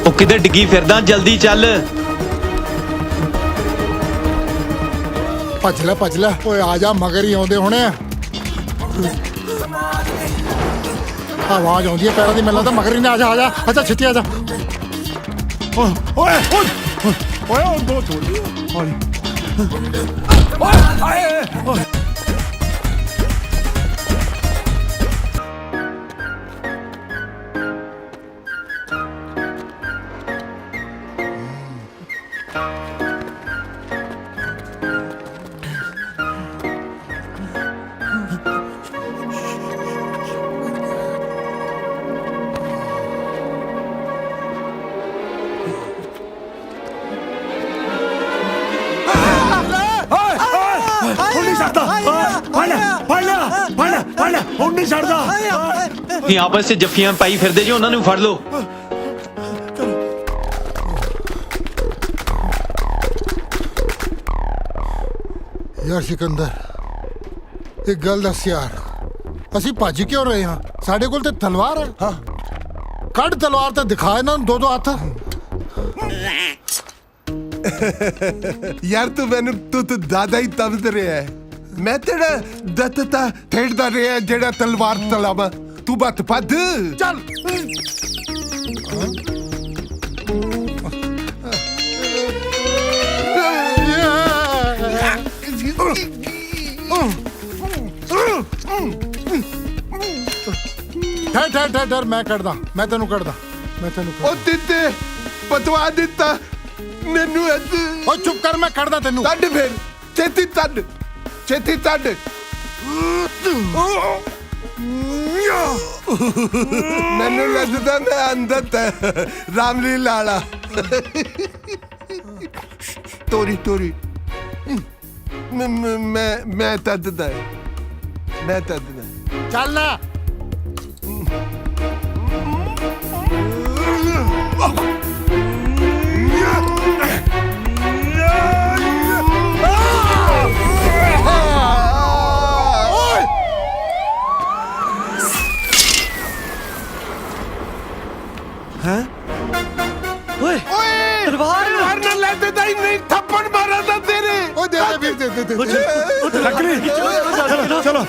ਉਹ ਕਿੱਧਰ ਡਿੱਗੀ ਫਿਰਦਾ ਜਲਦੀ ਚੱਲ ਭੱਜ ਲੈ ਓਏ ਆ ਜਾ ਮਗਰ ਹੀ ਆਉਂਦੇ ਹੋਣੇ ਆ ਆਵਾਜ਼ ਆਉਂਦੀ ਹੈ ਪੈਰਾਂ ਦੀ, ਮੈਨੂੰ ਲੱਗਦਾ ਮਗਰ ਹੀ ਨਾ। ਆ ਜਾ ਅੱਛਾ ਛੇਤੀ ਆ ਜਾ। ਓਏ ਉਹ ਦੋ ਛੋੜ ਹੌਲੀ। ਓਏ ਹੁਣ ਨਹੀਂ ਛੱਡਦਾ। ਤੁਸੀਂ ਆਪਸ 'ਚ ਜੱਫੀਆਂ ਪਾਈ ਫਿਰਦੇ ਜੀ, ਉਹਨਾਂ ਨੂੰ ਫੜ ਲਓ। ਯਾਰ ਸਿਕੰਦਰ, ਇੱਕ ਗੱਲ ਦੱਸ ਯਾਰ, ਅਸੀਂ ਭੱਜ ਕਿਉਂ ਰਹੇ ਹਾਂ? ਸਾਡੇ ਕੋਲ ਤੇ ਤਲਵਾਰ ਹੈ। ਹਾਂ ਕੱਢ ਤਲਵਾਰ ਤੇ ਦਿਖਾ ਇਹਨਾਂ ਨੂੰ ਦੋ ਹੱਥ। ਯਾਰ ਤੂੰ ਦਾਦਾ ਹੀ ਤਬਦ ਰਿਹਾ ਹੈ। ਮੈਂ ਤੇਰਾ ਦੱਤਤਾ ਠੇੜਦਾ ਰਿਹਾ ਜਿਹੜਾ ਤਲਵਾਰ ਤਲਾਵਾ। ਤੂੰ ਬੱਤ ਪੱਦ ਚੱਲ। ਠਹਿਰ ਮੈਂ ਕੱਢਦਾ, ਮੈਂ ਤੈਨੂੰ ਕੱਢਦਾ। ਉਹ ਦਿੱਤੇ ਪਤਵਾ ਦਿੱਤਾ ਮੈਨੂੰ। ਉਹ ਚੁੱਪ ਕਰ, ਮੈਂ ਕੱਢਦਾ ਤੈਨੂੰ। ਤੱਡ ਫਿਰ ਛੇਤੀ ਤੱਡ, ਛੇਤੀ ਤੱਡ। ਮੈਨੂੰ ਲੱਗਦਾ ਮੈਂ ਅੰਦਰ ਤੇ ਰਾਮਲੀਲਾ ਵਾਲਾ ਤੋਰੀ ਮੈਂ ਤੱਦਦਾ, ਮੈਂ ਤੱਦਦਾ। ਚੱਲ ਨਾ। ਤਲਵਾਰ ਨਾਲ ਲੈ ਦੇ ਨਹੀਂ ਥੱਪੜ ਮਾਰਾ ਤਾਂ ਤੇਰੇ। ਉਹ ਦੇ ਵੀਰ ਦੇ ਲੱਕੜੀ। ਚਲੋ।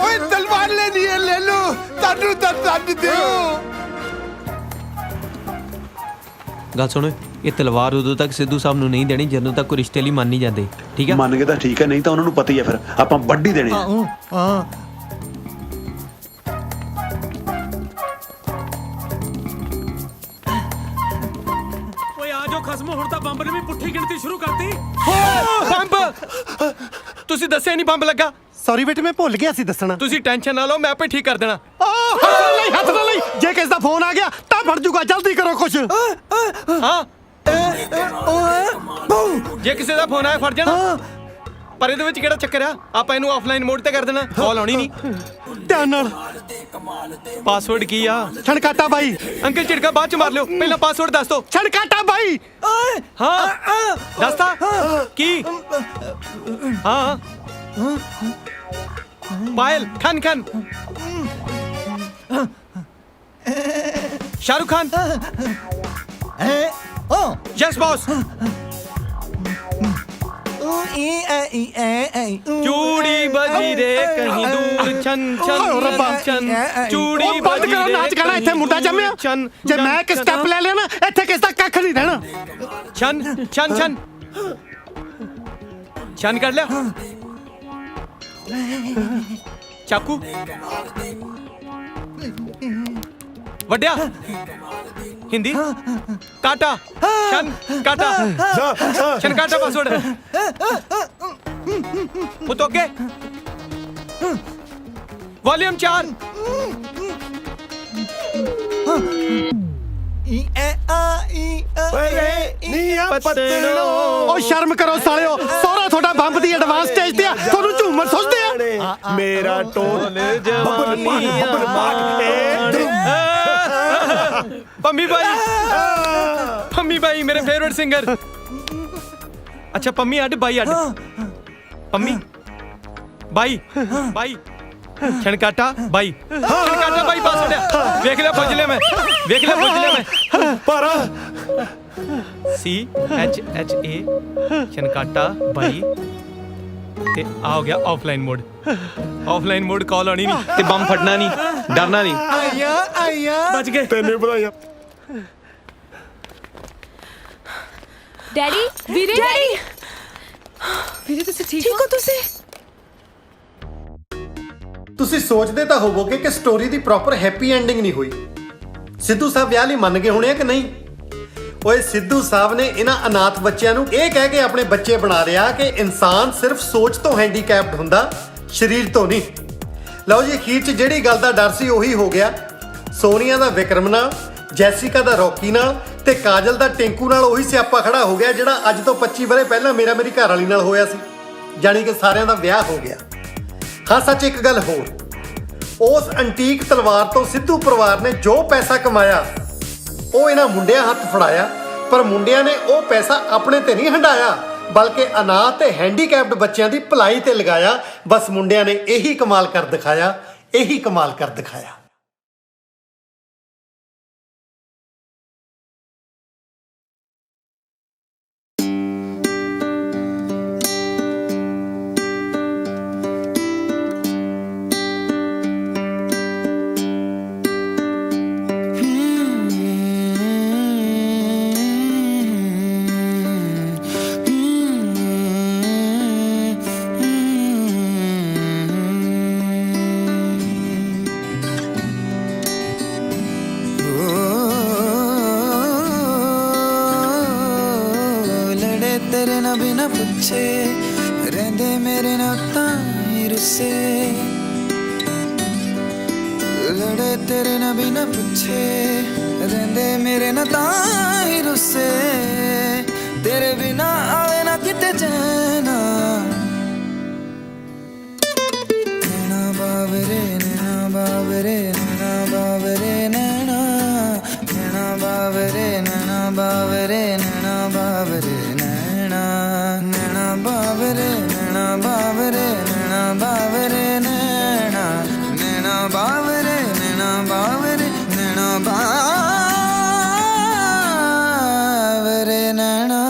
ਓਏ ਤਲਵਾਰ ਲੈਣੀ ਹੈ, ਲੈ ਲੋ। ਤੁਹਾਨੂੰ ਤਾਂ ਤੱਦ ਦਿਓ। ਗੱਲ ਸੁਣੋ, ਇਹ ਤਲਵਾਰ ਉਦੋਂ ਤੱਕ ਸਿੱਧੂ ਸਾਹਿਬ ਨੂੰ ਨਹੀਂ ਦੇਣੀ ਜਦੋਂ ਤੱਕ ਕੋਈ ਰਿਸ਼ਤੇ ਲਈ ਮੰਨ ਨਹੀਂ ਜਾਂਦੇ, ਠੀਕ ਹੈ? ਮੰਨ ਗਏ ਤਾਂ ਠੀਕ ਹੈ, ਨਹੀਂ ਤਾਂ ਉਹਨਾਂ ਨੂੰ ਪਤਾ ਹੀ ਹੈ ਫਿਰ ਆਪਾਂ ਵੱਡੀ ਦੇਣੀ ਹੈ। ਓਏ ਆ ਜਾਓ ਖਸਮੋ, ਹੁਣ ਤਾਂ ਬੰਬ ਨੇ ਵੀ ਪੁੱਠੀ ਗਿਣਤੀ ਸ਼ੁਰੂ ਕਰਤੀ। ਬੰਬ! ਤੁਸੀਂ ਦੱਸਿਆ ਨਹੀਂ ਬੰਬ ਲੱਗਾ। ਸੌਰੀ ਬੇਟੇ, ਮੈਂ ਭੁੱਲ ਗਿਆ ਸੀ ਦੱਸਣਾ। ਤੁਸੀਂ ਟੈਨਸ਼ਨ ਨਾ ਲਓ, ਮੈਂ ਆਪੇ ਠੀਕ ਕਰ ਦੇਣਾ। ਹੱਥ ਨਾਲ ਲਈ। ਜੇ ਕਿਸ ਦਾ ਫੋਨ ਆ ਗਿਆ ਤਾਂ ਫੜ ਜੂਗਾ, ਜਲਦੀ ਕਰੋ ਕੁਛ। ਹਾਂ ਜੇ ਕਿਸੇ ਦਾ ਫੋਨ ਆਇਆ ਫੜ ਜਾਣਾ। ਪਰ ਇਹਦੇ ਵਿੱਚ ਕਿਹੜਾ ਚੱਕਰ ਆ? ਆਪਾਂ ਇਹਨੂੰ ਆਫਲਾਈਨ ਮੋਡ ਤੇ ਕਰ ਦੇਣਾ, ਕਾਲ ਆਉਣੀ ਨਹੀਂ। ਧਿਆਨ ਨਾਲ। ਪਾਸਵਰਡ ਕੀ ਆ? ਛਣਕਾਟਾ ਬਾਈ। ਅੰਕਲ ਝਿੜਕਾ ਬਾਅਦ ਚ ਮਾਰ ਲਿਓ, ਪਹਿਲਾਂ ਪਾਸਵਰਡ ਦੱਸ ਦਿਓ। ਛਣਕਾਟਾ ਬਾਈ। ਹਾਂ ਦੱਸਤਾ ਕੀ? ਹਾਂ ਪਾਇਲ ਖਾਨ शाहरुख खान। Yes boss. चूड़ी बजी रे कहीं दूर छन छन छन चूड़ी बंद करो नाच गाना, इत्थे मुंडा जम्मिया। जे मैं एक स्टेप ले लिया ना, इत्थे किस दा कख नहीं रहना। छन छन छन छन कर लिया। चाकू वड्या हिंदी काटा शन काटा शन काटा पासवर्ड पुतोके वॉल्यूम 4 ओ शर्म करो सालियो, सारा थोड़ा बंब दी एडवांस स्टेज ते थोनू झूमर सोचदे आ। मेरा टोन पम्मी भाई मेरे फेवरेट सिंगर। अच्छा पम्मी अड भाई अड पम्मी भाई भाई छणकाटा भाई छणकाटा भाई पास देख ले बुझ ले मैं पारा CHHA छणकाटा भाई ਤੇ ਆ ਹੋ ਗਿਆ ਆਫਲਾਈਨ ਮੋਡ। ਆਫਲਾਈਨ ਮੋਡ ਕਾਲ ਆਣੀ ਨਹੀਂ ਤੇ ਬੰਮ ਫਟਣਾ ਨਹੀਂ, ਡਰਨਾ ਨਹੀਂ। ਆਇਆ ਬਚ ਗਏ। ਤੈਨੂੰ ਵਧਾਈਆਂ। ਡੈਡੀ ਵੀਰੇ ਡੈਡੀ ਵੀਰੇ ਤੁਸੀਂ ਠੀਕ ਹੋ ਤੁਸੀਂ? ਤੁਸੀਂ ਸੋਚਦੇ ਤਾਂ ਹੋਵੋਗੇ ਕਿ ਸਟੋਰੀ ਦੀ ਪ੍ਰੋਪਰ ਹੈਪੀ ਐਂਡਿੰਗ ਨਹੀਂ ਹੋਈ। ਸਿੱਧੂ ਸਾਹਿਬ ਵਿਆਹ ਲਈ ਮੰਨ ਗਏ ਹੋਣੇ ਆ ਕਿ ਨਹੀਂ? ਓਏ ਸਿੱਧੂ ਸਾਹਿਬ ਨੇ ਇਹਨਾਂ ਅਨਾਥ ਬੱਚਿਆਂ ਨੂੰ ਇਹ ਕਹਿ ਕੇ ਆਪਣੇ ਬੱਚੇ ਬਣਾ ਲਿਆ ਕਿ ਇਨਸਾਨ ਸਿਰਫ ਸੋਚ ਤੋਂ ਹੈਂਡੀਕੈਪਡ ਹੁੰਦਾ, ਸਰੀਰ ਤੋਂ ਨਹੀਂ। ਲਓ ਜੀ, ਅਖੀਰ 'ਚ ਜਿਹੜੀ ਗੱਲ ਦਾ ਡਰ ਸੀ ਉਹੀ ਹੋ ਗਿਆ। ਸੋਨੀਆ ਦਾ ਵਿਕਰਮ ਨਾਲ, ਜੈਸਿਕਾ ਦਾ ਰੌਕੀ ਨਾਲ ਤੇ ਕਾਜਲ ਦਾ ਟਿੰਕੂ ਨਾਲ ਉਹੀ ਸਿਆਪਾ ਖੜਾ ਹੋ ਗਿਆ ਜਿਹੜਾ ਅੱਜ ਤੋਂ 25 ਵਰ੍ਹੇ ਪਹਿਲਾਂ ਮੇਰੀ ਘਰ ਵਾਲੀ ਨਾਲ ਹੋਇਆ ਸੀ। ਜਾਣੀ ਕਿ ਸਾਰਿਆਂ ਦਾ ਵਿਆਹ ਹੋ ਗਿਆ। ਹਾਂ ਸੱਚ, ਇੱਕ ਗੱਲ ਹੋਰ, ਉਸ ਐਂਟੀਕ ਤਲਵਾਰ ਤੋਂ ਸਿੱਧੂ ਪਰਿਵਾਰ ਨੇ ਜੋ ਪੈਸਾ ਕਮਾਇਆ ਉਹ ਇਹਨਾਂ ਮੁੰਡਿਆਂ ਹੱਥ ਫੜਾਇਆ, ਪਰ ਮੁੰਡਿਆਂ ਨੇ ਉਹ ਪੈਸਾ ਆਪਣੇ ਤੇ ਨਹੀਂ ਹੰਡਾਇਆ, ਬਲਕਿ ਅਨਾਥ ਤੇ ਹੈਂਡੀਕੈਪਡ ਬੱਚਿਆਂ ਦੀ ਭਲਾਈ ਤੇ ਲਗਾਇਆ। ਬਸ ਮੁੰਡਿਆਂ ਨੇ ਇਹੀ ਕਮਾਲ ਕਰ ਦਿਖਾਇਆ, ਇਹੀ ਕਮਾਲ ਕਰ ਦਿਖਾਇਆ। तेरे ना बिना पूछे रहंदे मेरे ना ताई रुसे, लड़े तेरे ना बिना पूछे रहंदे मेरे ना ताई रुसे, तेरे बिना आवे ना किते जाना। नैना बावरे नैना बावरे नैना बावरे नैना, नैना बावरे नैना बावरे नैना बावरे नैना, नैना बावरे नैना बावरे नैना बावरे नैना, नैना बावरे नैना बावरे नैना बावरे नैना।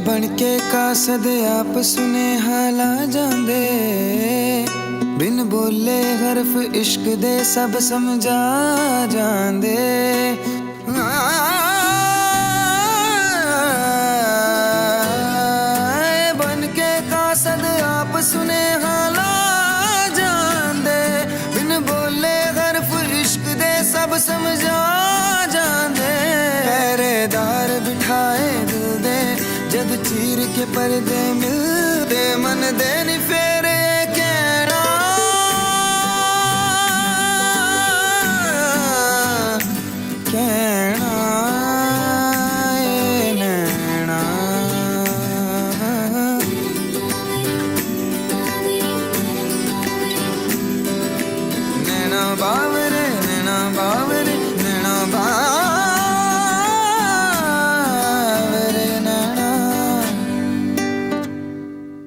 बन के कासद आप सुने हाला जांदे, बिन बोले हरफ इश्क दे सब समझा जांदे। बन के कासद आप सुने हाला जांदे, बिन बोले हरफ इश्क दे सब समझा जांदे। पहरेदार बिठाए दिल दे जब चीर के पर्दे मिलते, मन दे नी फेरे कहना, कहना ए नैना। नैना बाबा